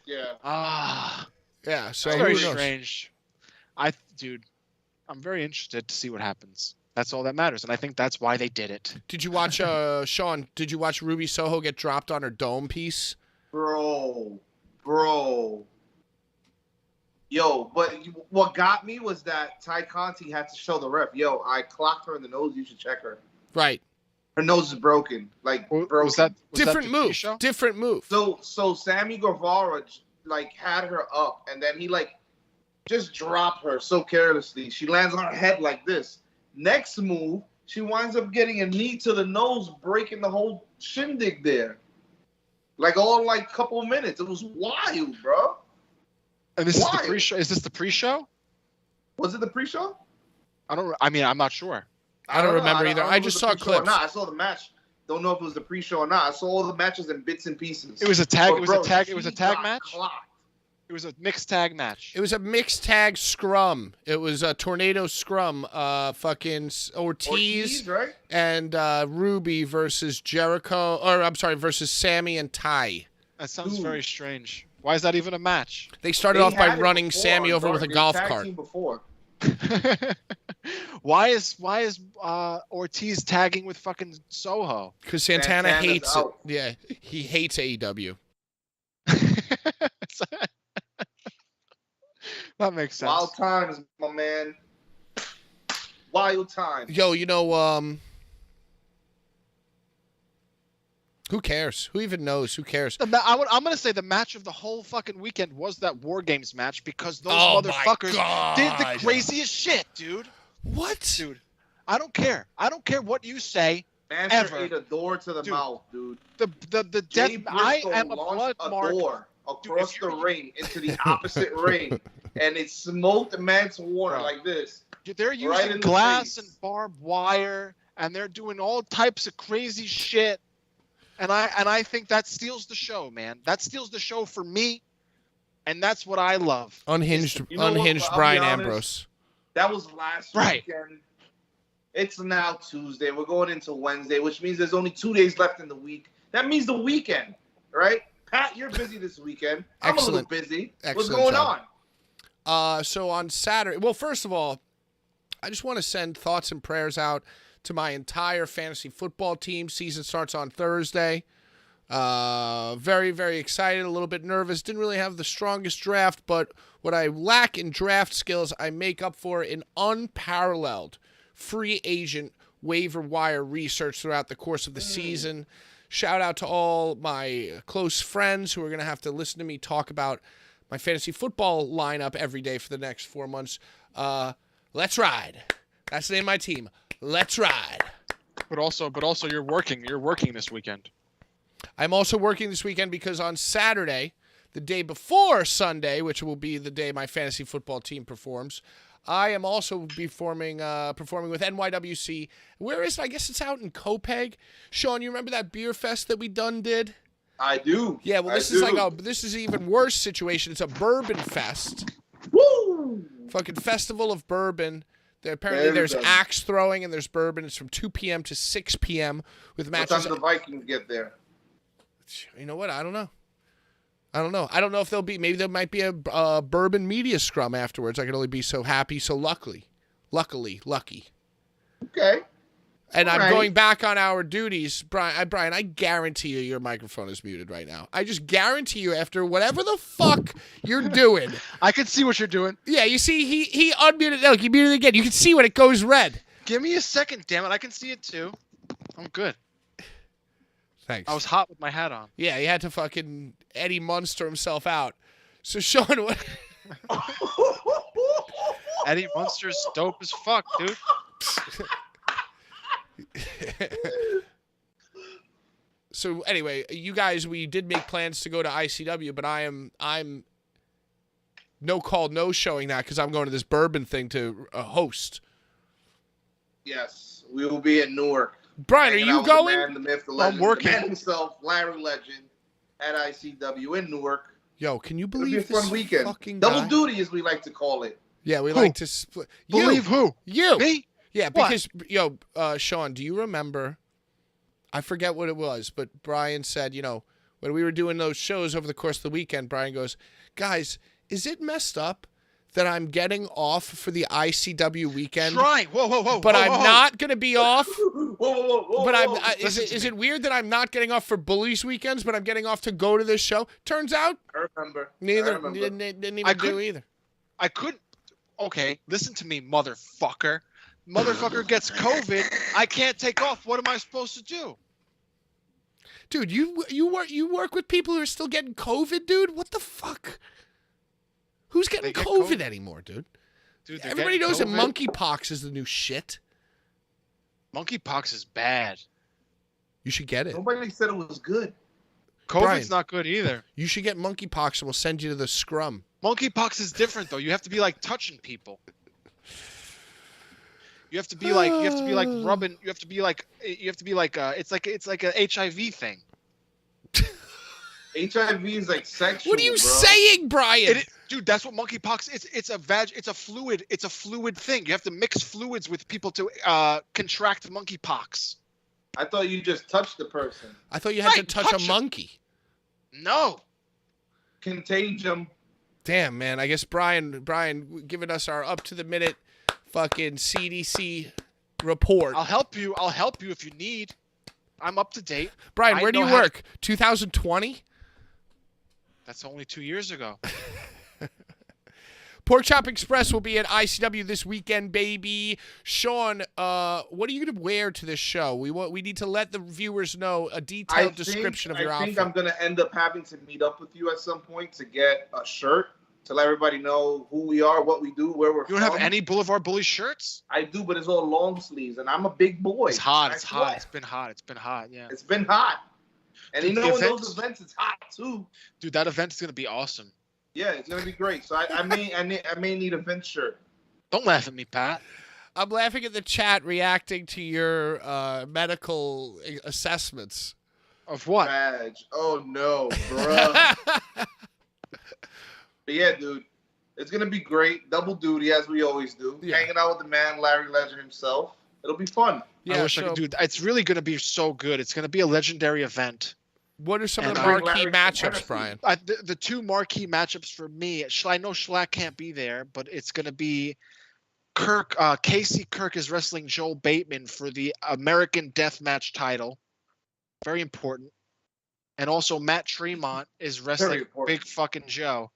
S3: Yeah.
S2: Yeah, so
S4: It's
S2: who
S4: very
S2: knows?
S4: strange. Dude, I'm very interested to see what happens. That's all that matters, and I think that's why they did it.
S2: Did you watch, Sean, did you watch Ruby Soho get dropped on her dome piece?
S3: Bro. Yo, but what got me was that Ty Conti had to show the ref, yo, I clocked her in the nose, you should check her.
S2: Right.
S3: Her nose is broken. Like, broken.
S4: Was that
S2: Different
S4: the
S2: move.
S4: pre-show?
S2: Different move.
S3: So Sammy Guevara, like, had her up, and then he, like, just dropped her so carelessly. She lands on her head like this. Next move, she winds up getting a knee to the nose, breaking the whole shindig there. Like, all, like, couple of minutes. It was wild, bro.
S4: And this is the pre-show. Is this the pre-show?
S3: Was it the pre-show?
S4: I'm not sure.
S2: I don't remember either. I just saw clips.
S3: I saw the match. Don't know if it was the pre-show or not. I saw all the matches in bits and pieces.
S4: It was a tag.
S3: But
S4: It was a tag match.
S3: Clocked.
S4: It was a mixed tag match.
S2: It was a mixed tag scrum. It was a tornado scrum. Fucking Ortiz
S3: right?
S2: and Ruby versus Jericho. Or I'm sorry, versus Sammy and Ty.
S4: That sounds very strange. Why is that even a match?
S2: They started off by running Sammy over with a golf cart.
S3: Before.
S4: Why is Ortiz tagging with fucking Soho?
S2: Because Santana hates it.
S3: out.
S2: Yeah, he hates AEW.
S4: That makes sense.
S3: Wild times, my man. Wild times.
S2: Yo, you know, who cares? Who even knows? Who cares?
S4: I'm going to say the match of the whole fucking weekend was that War Games match because those motherfuckers did the craziest shit, dude.
S2: What?
S4: Dude, I don't care. I don't care what you say.
S3: Manser ate a door to the mouth, dude.
S4: The
S3: Jay
S4: death. I
S3: Briscoe
S4: am a
S3: launched
S4: blood mark.
S3: door across the ring into the opposite ring, and it smoked Mance Warner like this.
S4: They're using glass and barbed wire, and they're doing all types of crazy shit. And I think that steals the show, man. That steals the show for me, and that's what I love.
S2: Unhinged
S3: I'll
S2: Brian
S3: be honest,
S2: Ambrose.
S3: That was last weekend. It's now Tuesday. We're going into Wednesday, which means there's only 2 days left in the week. That means the weekend, right? Pat, you're busy this weekend. I'm a little busy. What's going on?
S2: So on Saturday, well, first of all, I just want to send thoughts and prayers out to my entire fantasy football team. Season starts on Thursday. Very, very excited, a little bit nervous. Didn't really have the strongest draft, but what I lack in draft skills, I make up for in unparalleled free agent waiver wire research throughout the course of the season. Shout out to all my close friends who are going to have to listen to me talk about my fantasy football lineup every day for the next 4 months. Let's ride. That's the name of my team. Let's ride.
S4: But also you're working. You're working this weekend.
S2: I'm also working this weekend because on Saturday, the day before Sunday, which will be the day my fantasy football team performs, I am also performing with NYWC. Where is it? I guess it's out in Copeg. Sean, you remember that beer fest that we did?
S3: I do.
S2: Yeah, well, this is an even worse situation. It's a bourbon fest.
S3: Woo!
S2: Fucking festival of bourbon. Apparently there's axe throwing and there's bourbon. It's from 2 p.m. to 6 p.m. with matches.
S3: What time do the Vikings get there?
S2: You know what? I don't know. I don't know if maybe there might be a bourbon media scrum afterwards. I could only be so happy, so lucky.
S3: Okay.
S2: And I'm going back on our duties. Brian, I guarantee you your microphone is muted right now. I just guarantee you after whatever the fuck you're doing.
S4: I can see what you're doing.
S2: Yeah, you see, he unmuted. Look, he muted again. You can see when it goes red.
S4: Give me a second, damn it. I can see it too. I'm good.
S2: Thanks.
S4: I was hot with my hat on.
S2: Yeah, he had to fucking Eddie Munster himself out. So Sean, what?
S4: Eddie Munster's dope as fuck, dude.
S2: So anyway, you guys, we did make plans to go to ICW, but I'm no call, no showing that because I'm going to this bourbon thing to host.
S3: Yes, we will be in Newark.
S2: Brian, are
S3: Hanging
S2: you
S3: out with
S2: going?
S3: The man, the myth, the legend,
S4: I'm working.
S3: The man himself, Larry Legend, at ICW in Newark.
S2: Yo, can you
S3: It'll be
S2: believe
S3: a fun
S2: this
S3: weekend.
S2: fucking
S3: Double
S2: guy?
S3: duty, as we like to call it.
S2: Yeah, we
S4: Who?
S2: like to split.
S4: Believe who?
S2: You.
S4: Me?
S2: Yeah,
S4: What?
S2: because Sean, do you remember? I forget what it was, but Brian said, when we were doing those shows over the course of the weekend, Brian goes, "Guys, is it messed up that I'm getting off for the ICW weekend?
S4: Try. Whoa.
S2: But
S4: whoa,
S2: I'm
S4: whoa.
S2: not going to be off.
S3: Whoa.
S2: But
S4: Listen to
S2: is
S4: me.
S2: it weird that I'm not getting off for Bullies weekends, but I'm getting off to go to this show? Turns out,
S3: I remember.
S2: didn't even do either.
S4: I couldn't. Okay, listen to me, motherfucker. Motherfucker gets COVID. I can't take off. What am I supposed to do?
S2: Dude, you work with people who are still getting COVID, dude? What the fuck? Who's getting
S4: They get
S2: COVID
S4: COVID?
S2: anymore, dude?
S4: Dude, they're
S2: Everybody
S4: getting
S2: knows that
S4: COVID.
S2: monkeypox is the new shit.
S4: Monkeypox is bad.
S2: You should get it.
S3: Nobody said it was good.
S4: COVID's
S2: Brian.
S4: not good either.
S2: You should get monkeypox and we'll send you to the scrum.
S4: Monkeypox is different though. You have to be like touching people. You have to be like rubbing. You have to be like it's like a HIV thing.
S3: HIV is like sexual.
S2: What are you
S3: bro.
S2: saying, Brian?
S4: Dude, that's what monkeypox is. It's a fluid. It's a fluid thing. You have to mix fluids with people to contract monkeypox.
S3: I thought you just touched the person.
S2: I thought you had to
S4: Right,
S2: touch a
S4: touch him.
S2: monkey.
S4: No.
S3: Contagium.
S2: Damn, man. I guess Brian giving us our up-to-the-minute fucking CDC report.
S4: I'll help you. I'll help you if you need. I'm up to date.
S2: Brian,
S4: I
S2: where do
S4: know
S2: you
S4: how to-
S2: work? 2020?
S4: That's only 2 years ago.
S2: Pork Chop Express will be at ICW this weekend, baby. Sean, what are you going to wear to this show? We need to let the viewers know a detailed description of your outfit.
S3: I think I'm going to end up having to meet up with you at some point to get a shirt to let everybody know who we are, what we do, where we're
S4: You don't have any Blvd Bullies shirts?
S3: I do, but it's all long sleeves, and I'm a big boy.
S4: It's hot. It's
S3: I
S4: hot.
S3: sweat.
S4: It's been hot. It's been hot. Yeah.
S3: It's been hot. And
S4: Dude,
S3: you
S4: the
S3: know, in
S4: events-
S3: those events, it's hot too.
S4: Dude, that event is gonna be awesome.
S3: Yeah, it's gonna be great. So I may need a Vince shirt.
S4: Don't laugh at me, Pat.
S2: I'm laughing at the chat reacting to your medical assessments.
S4: Of what?
S3: Badge. Oh no, bro. But yeah, dude, it's gonna be great. Double duty as we always do.
S2: Yeah.
S3: Hanging out with the man, Larry Legend himself. It'll be fun.
S4: I wish I could do. It's really gonna be so good. It's gonna be a legendary event.
S2: What are some of
S4: And
S2: the
S4: I-
S2: marquee
S3: Larry-
S2: matchups, Brian?
S4: The two marquee matchups for me. I know Schlack can't be there, but it's gonna be Kirk. Casey Kirk is wrestling Joel Bateman for the American Deathmatch title. Very important. And also Matt Tremont is wrestling
S3: important.
S4: Big Fucking Joe.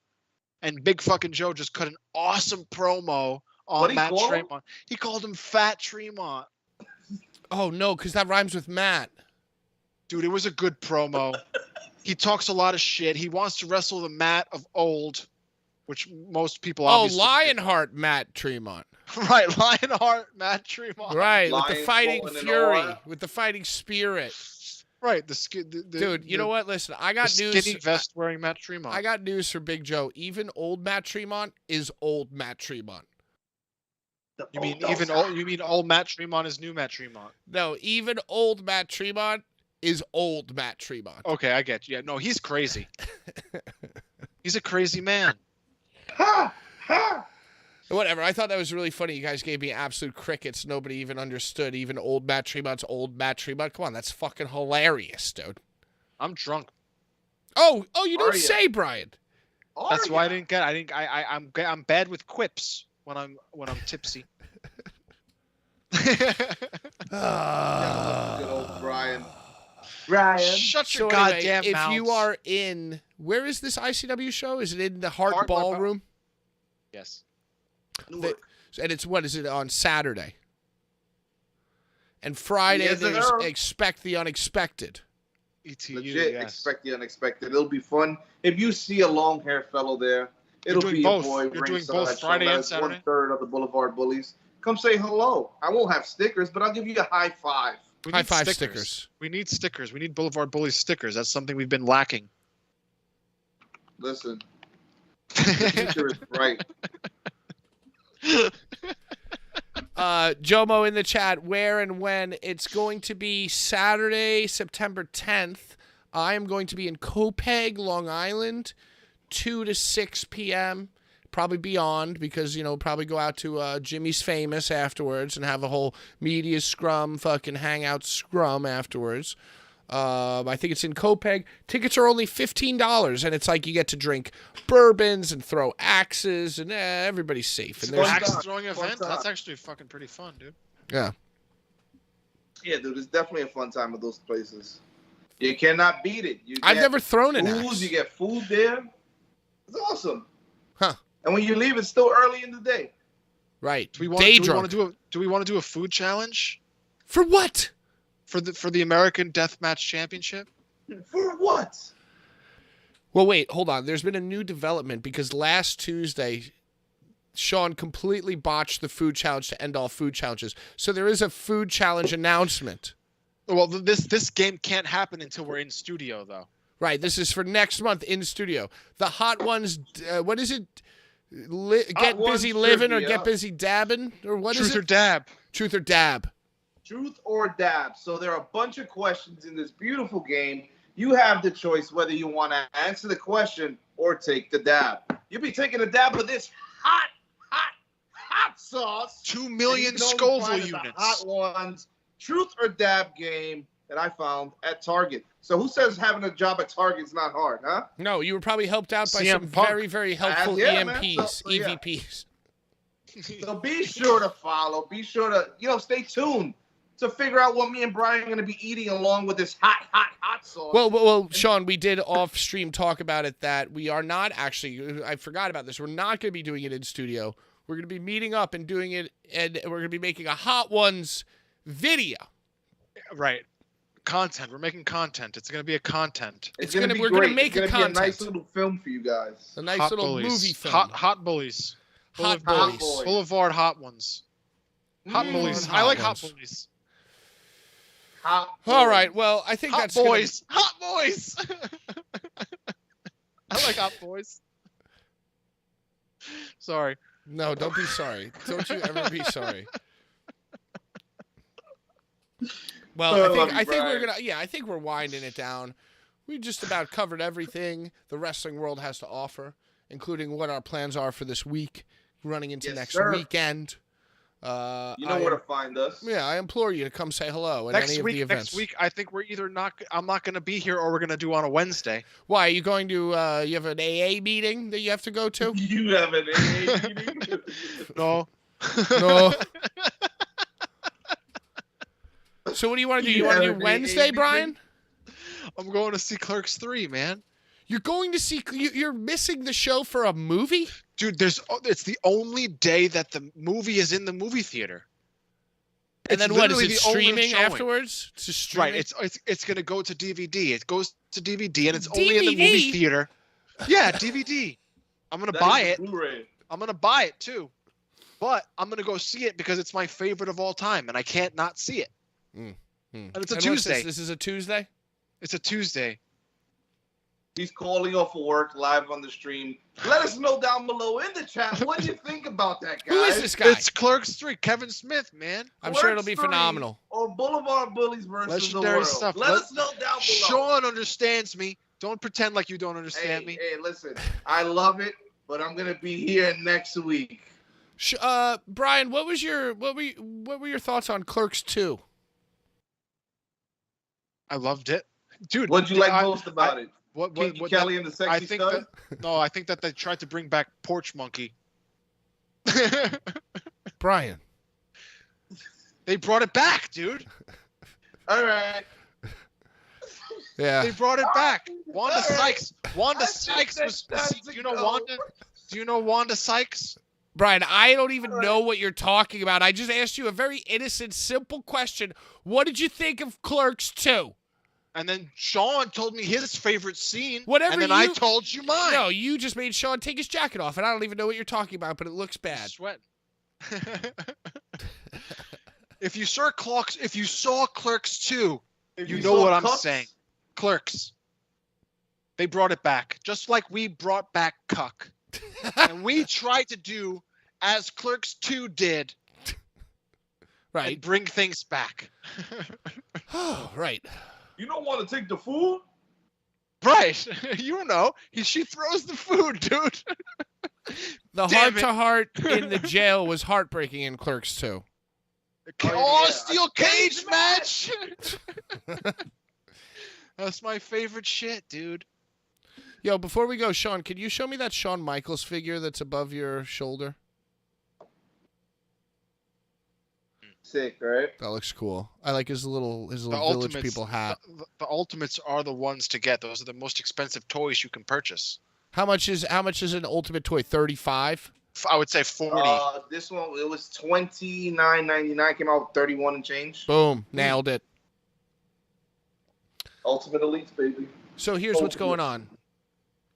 S4: And Big Fucking Joe just cut an awesome promo on
S3: What'd he
S4: Matt
S3: call him?
S4: Tremont. He called him Fat Tremont.
S2: Oh, no, because that rhymes with Matt.
S4: Dude, it was a good promo. He talks a lot of shit. He wants to wrestle the Matt of old, which most people
S2: Oh,
S4: obviously
S2: Lionheart Matt Tremont.
S4: Right, Lionheart, Matt Tremont.
S2: Right, with the
S3: Lion
S2: fighting
S3: swollen in
S2: fury,
S3: aura.
S2: with the fighting spirit.
S4: Right,
S2: Dude, you know what? Listen, I
S4: The
S2: got news.
S4: skinny vest wearing Matt Tremont.
S2: I got news for Big Joe. Even old Matt Tremont is old Matt Tremont.
S4: You mean old Matt Tremont is new Matt Tremont?
S2: No, even old Matt Tremont is old Matt Tremont.
S4: Okay, I get you. Yeah, no, he's crazy. He's a crazy man.
S3: Ha! Ha!
S2: Whatever. I thought that was really funny. You guys gave me absolute crickets. Nobody even understood. Even old Matt Tremont's old Matt Tremont. Come on, that's fucking hilarious, dude.
S4: I'm drunk.
S2: Oh, you don't
S3: Are ya?
S2: say, Brian.
S4: That's why I
S3: Are
S4: didn't get. I'm bad with quips when I'm tipsy.
S3: ya? Good old Brian. Brian.
S4: Shut
S2: So
S4: your
S2: anyway,
S4: goddamn
S2: if
S4: mouth.
S2: you are in, where is this ICW show? Is it in the Hart
S4: Hart
S2: Ballroom?
S4: Yes.
S2: And it's what is it on Saturday? And Friday,
S3: Yes,
S2: there's
S3: sir.
S2: Expect the Unexpected.
S4: ETU,
S3: Legit,
S4: yes.
S3: expect the unexpected. It'll be fun. If you see a long-haired fellow there,
S4: You're
S3: it'll
S4: doing
S3: be
S4: both.
S3: a boy.
S4: You're doing both Friday and Saturday?
S3: 1/3 of the Boulevard Bullies. Come say hello. I won't have stickers, but I'll give you a high five.
S4: We
S2: High
S4: need
S2: five stickers.
S4: We need stickers. We need Boulevard Bullies stickers. That's something we've been lacking.
S3: Listen, the future is bright.
S2: Jomo in the chat, where and when? It's going to be Saturday, September 10th. I am going to be in Copeg, Long Island, 2 to 6 p.m. Probably beyond, because, probably go out to Jimmy's Famous afterwards and have a whole media scrum, fucking hangout scrum afterwards. I think it's in Copeg. Tickets are only $15, and it's like you get to drink bourbons and throw axes, and everybody's safe. And there's
S4: axe throwing event? That's actually fucking pretty fun, dude.
S2: Yeah.
S3: Yeah, dude, it's definitely a fun time at those places. You cannot beat it.
S2: I've never thrown an axe.
S3: You get food there. It's awesome.
S2: Huh.
S3: And when you leave, it's still early in the day.
S2: Right.
S4: Do we want to do a food challenge?
S2: For what?
S4: For the American Deathmatch Championship?
S3: For what?
S2: Well, wait, hold on. There's been a new development because last Tuesday, Sean completely botched the food challenge to end all food challenges. So there is a food challenge announcement.
S4: Well, this game can't happen until we're in studio, though.
S2: Right. This is for next month in studio. The Hot Ones, what is it? Get busy living or get busy dabbing? Or what is it?
S4: Truth or dab.
S2: Truth or dab.
S3: Truth or dab. So there are a bunch of questions in this beautiful game. You have the choice whether you want to answer the question or take the dab. You'll be taking a dab of this hot sauce.
S4: 2 million
S3: And you can only
S4: Scoville
S3: find it
S4: units.
S3: the Hot Ones Truth or dab game that I found at Target. So who says having a job at Target is not hard, huh?
S2: No, you were probably helped out by
S4: CM
S2: some
S4: Punk.
S2: very, very helpful
S3: Yeah, man.
S2: EMPs,
S3: So, yeah.
S2: EVPs.
S3: So be sure to follow. Be sure to, stay tuned to figure out what me and Brian are going to be eating along with this hot sauce.
S2: Well, Sean, we did off-stream talk about it that we are not actually, I forgot about this, we're not going to be doing it in studio. We're going to be meeting up and doing it, and we're going to be making a Hot Ones video.
S4: Right. Content. We're making content. It's going to be a content.
S3: It's going to be
S2: we're
S3: great.
S2: gonna make
S3: it's
S2: a
S3: gonna be a nice
S2: content.
S3: little film for you guys.
S2: A nice
S4: Hot
S2: little
S4: bullies.
S2: movie film.
S4: Hot bullies.
S2: Hot
S4: Boulevard-
S2: bullies.
S4: Boulevard hot ones. Hot bullies. I like hot
S2: ones.
S4: bullies.
S2: All right. Well, I think
S4: Hot
S2: that's
S4: boys. Hot boys. I like hot boys. Sorry.
S2: No, don't be sorry. Don't you ever be sorry. Well, I think we're gonna. Yeah, I think we're winding it down. We just about covered everything the wrestling world has to offer, including what our plans are for this week, running into next weekend.
S3: You know where to find us.
S2: Yeah, I implore you to come say hello at any of the events.
S4: Next week, I think we're either not. I'm not going to be here, or we're going to do on a Wednesday.
S2: Why are you going to? You have an AA meeting that you have to go to?
S3: You have an AA meeting?
S4: No.
S2: No. So what do you want to do? You want to do Wednesday, Brian?
S4: I'm going to see Clerks 3, man.
S2: You're going to see? You're missing the show for a movie?
S4: Dude, it's the only day that the movie is in the movie theater.
S2: And then what is it streaming afterwards?
S4: It's streaming. Right. It's gonna go to DVD. It goes to DVD, and it's only in the movie theater. Yeah, DVD. I'm gonna buy it.
S3: Blu-ray.
S4: I'm gonna buy it too, but I'm gonna go see it because it's my favorite of all time, and I can't not see it. And it's a Tuesday.
S2: This is a Tuesday.
S4: It's a Tuesday.
S3: He's calling off of work live on the stream. Let us know down below in the chat what do you think about that, guys.
S2: Who is this guy?
S4: It's Clerks 3, Kevin Smith, man.
S2: I'm sure it'll be phenomenal.
S3: Or Boulevard Bullies versus
S4: Legendary
S3: the world.
S4: stuff.
S3: Let us know down below.
S4: Sean understands me. Don't pretend like you don't understand me.
S3: Hey, listen. I love it, but I'm gonna be here next week.
S2: Brian, what were your thoughts on Clerks 2?
S4: I loved it, dude.
S3: What'd you like most about it?
S4: What
S3: Kelly and the sexy stud?
S4: I think that they tried to bring back Porch Monkey.
S2: Brian.
S4: They brought it back, dude.
S3: All right.
S2: Yeah.
S4: They brought it back. Wanda Sykes. Wanda Sykes was. Do you know Wanda? Do you know Wanda Sykes?
S2: Brian, I don't even know what you're talking about. I just asked you a very innocent, simple question. What did you think of Clerks 2?
S4: And then Sean told me his favorite scene.
S2: Whatever
S4: and then I told you mine.
S2: No, you just made Sean take his jacket off, and I don't even know what you're talking about, but it looks bad.
S4: Sweat. If you saw Clerks 2, you know what I'm saying. Clerks. They brought it back, just like we brought back Cuck. And we tried to do as Clerks 2 did.
S2: Right.
S4: And bring things back.
S2: Oh, right.
S3: You don't want to take the food?
S4: Right. You know. She throws the food, dude.
S2: The heart-to-heart in the jail was heartbreaking in Clerks 2.
S4: Steel cage match! That's my favorite shit, dude.
S2: Yo, before we go, Sean, can you show me that Shawn Michaels figure that's above your shoulder?
S3: Sick, right?
S2: That looks cool. I like his little Village
S4: Ultimates,
S2: People hat.
S4: The Ultimates are the ones to get. Those are the most expensive toys you can purchase.
S2: How much is an Ultimate toy? 35?
S4: I would say 40.
S3: This one, it was $29.99. Came out with 31 and change.
S2: Boom, nailed it.
S3: Ultimate Elites, baby.
S2: So here's what's going on.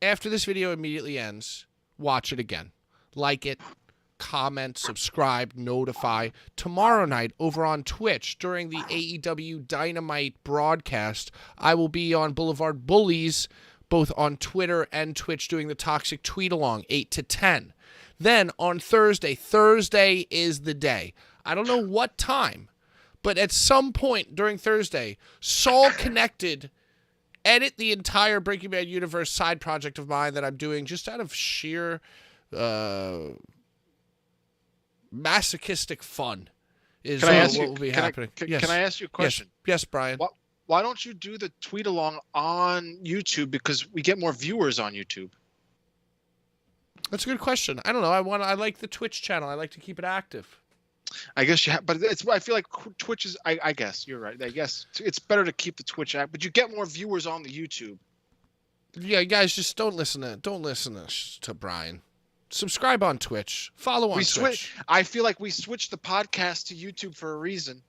S2: After this video immediately ends, watch it again. Like it, comment, subscribe, notify. Tomorrow night over on Twitch during the AEW Dynamite broadcast, I will be on Blvd Bullies, both on Twitter and Twitch, doing the Toxic Tweet Along, 8 to 10. Then on Thursday is the day. I don't know what time, but at some point during Thursday, Soul Connected edit the entire Breaking Bad universe side project of mine that I'm doing just out of sheer masochistic fun. Is
S4: Can I ask
S2: what
S4: you?
S2: will be
S4: Can
S2: happening.
S4: Can I ask you a question?
S2: Yes, Brian.
S4: Why don't you do the tweet along on YouTube? Because we get more viewers on YouTube.
S2: That's a good question. I don't know. I like the Twitch channel. I like to keep it active.
S4: I guess you have, but I feel like Twitch is. I guess you're right. I guess it's better to keep the Twitch app, but you get more viewers on the YouTube.
S2: Yeah, guys, just don't listen to Brian. Subscribe on Twitch. Follow on Twitch.
S4: I feel like we switched the podcast to YouTube for a reason.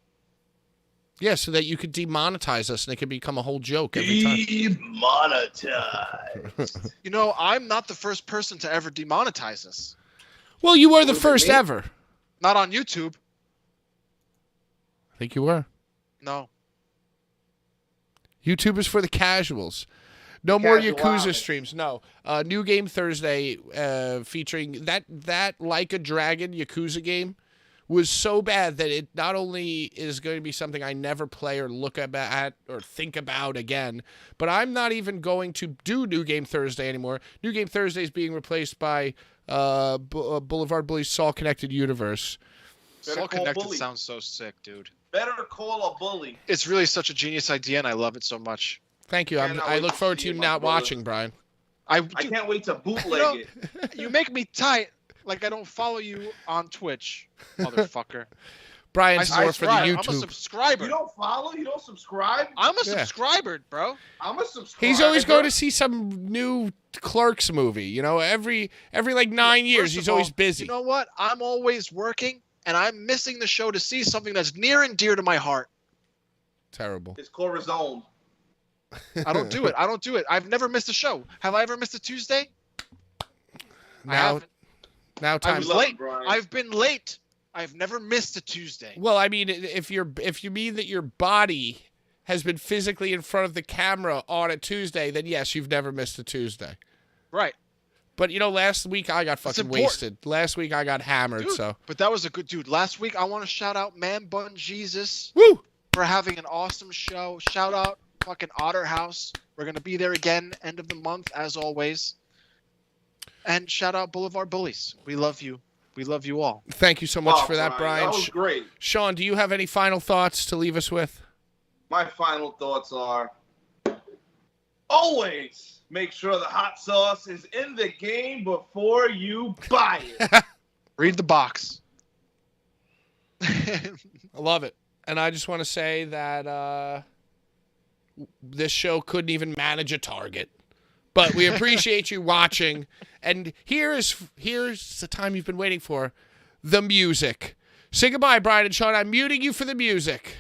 S2: Yeah, so that you could demonetize us and it could become a whole joke every time.
S3: Demonetize.
S4: You know, I'm not the first person to ever demonetize us.
S2: Well, you were the first ever.
S4: Not on YouTube.
S2: I think you were.
S4: No.
S2: YouTube is for the casuals. No more Yakuza streams. No. New game Thursday featuring that Like a Dragon Yakuza game was so bad that it not only is going to be something I never play or look at or think about again, but I'm not even going to do New Game Thursday anymore. New Game Thursday is being replaced by Blvd Bullies Soul Connected Universe.
S4: Soul Connected sounds so sick, dude.
S3: Better call a bully.
S4: It's really such a genius idea, and I love it so much.
S2: Thank you. I look forward to you not watching, Brian.
S3: I can't wait to bootleg it.
S4: You make me tight. Like I don't follow you on Twitch, motherfucker.
S2: Brian's more for the YouTube.
S4: I'm a subscriber.
S3: You don't follow? You don't subscribe?
S4: I'm a subscriber, bro.
S3: I'm a subscriber.
S2: He's always going to see some new Clerks movie. You know, every like 9 years, he's always busy.
S4: You know what? I'm always working, and I'm missing the show to see something that's near and dear to my heart.
S2: Terrible.
S3: It's Corazon.
S4: I don't do it. I've never missed a show. Have I ever missed a Tuesday?
S2: Now time's
S4: late. I've been late. I've never missed a Tuesday.
S2: Well, I mean, if you mean that your body has been physically in front of the camera on a Tuesday, then yes, you've never missed a Tuesday.
S4: Right.
S2: But you know, last week I got fucking wasted. Last week I got hammered.
S4: Dude,
S2: so.
S4: But that was a good dude. Last week I want to shout out Man Bun Jesus.
S2: Woo!
S4: For having an awesome show. Shout out fucking Otter House. We're gonna be there again end of the month as always. And shout out Blvd Bullies. We love you. We love you all.
S2: Thank you so much for that, Brian.
S3: That was great.
S2: Sean, do you have any final thoughts to leave us with?
S3: My final thoughts are always make sure the hot sauce is in the game before you buy it.
S4: Read the box.
S2: I love it. And I just want to say that this show couldn't even manage a target. But we appreciate you watching. And here's the time you've been waiting for, the music. Say goodbye, Brian and Sean. I'm muting you for the music.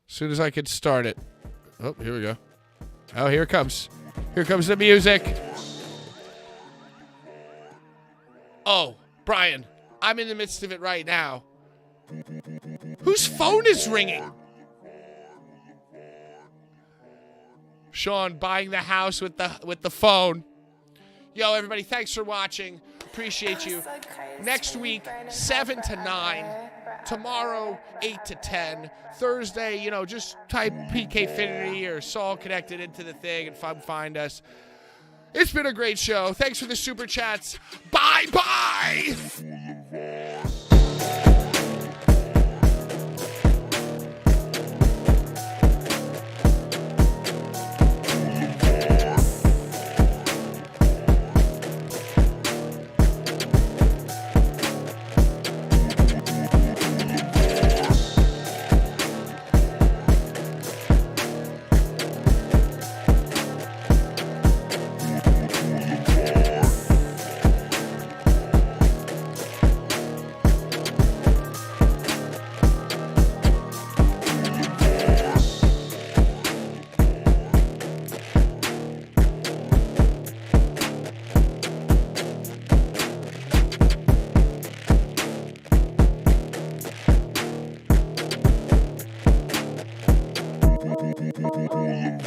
S2: As soon as I can start it. Oh, here we go. Oh, here it comes. Here comes the music. Oh, Brian, I'm in the midst of it right now. Whose phone is ringing? Sean buying the house with the phone. Yo, everybody, thanks for watching. Appreciate you. Next week, 7 to 9. Tomorrow, 8 to 10. Thursday, just type PKfinity or Saul Connected into the thing and find us. It's been a great show. Thanks for the super chats. Bye-bye.
S1: Boulevard.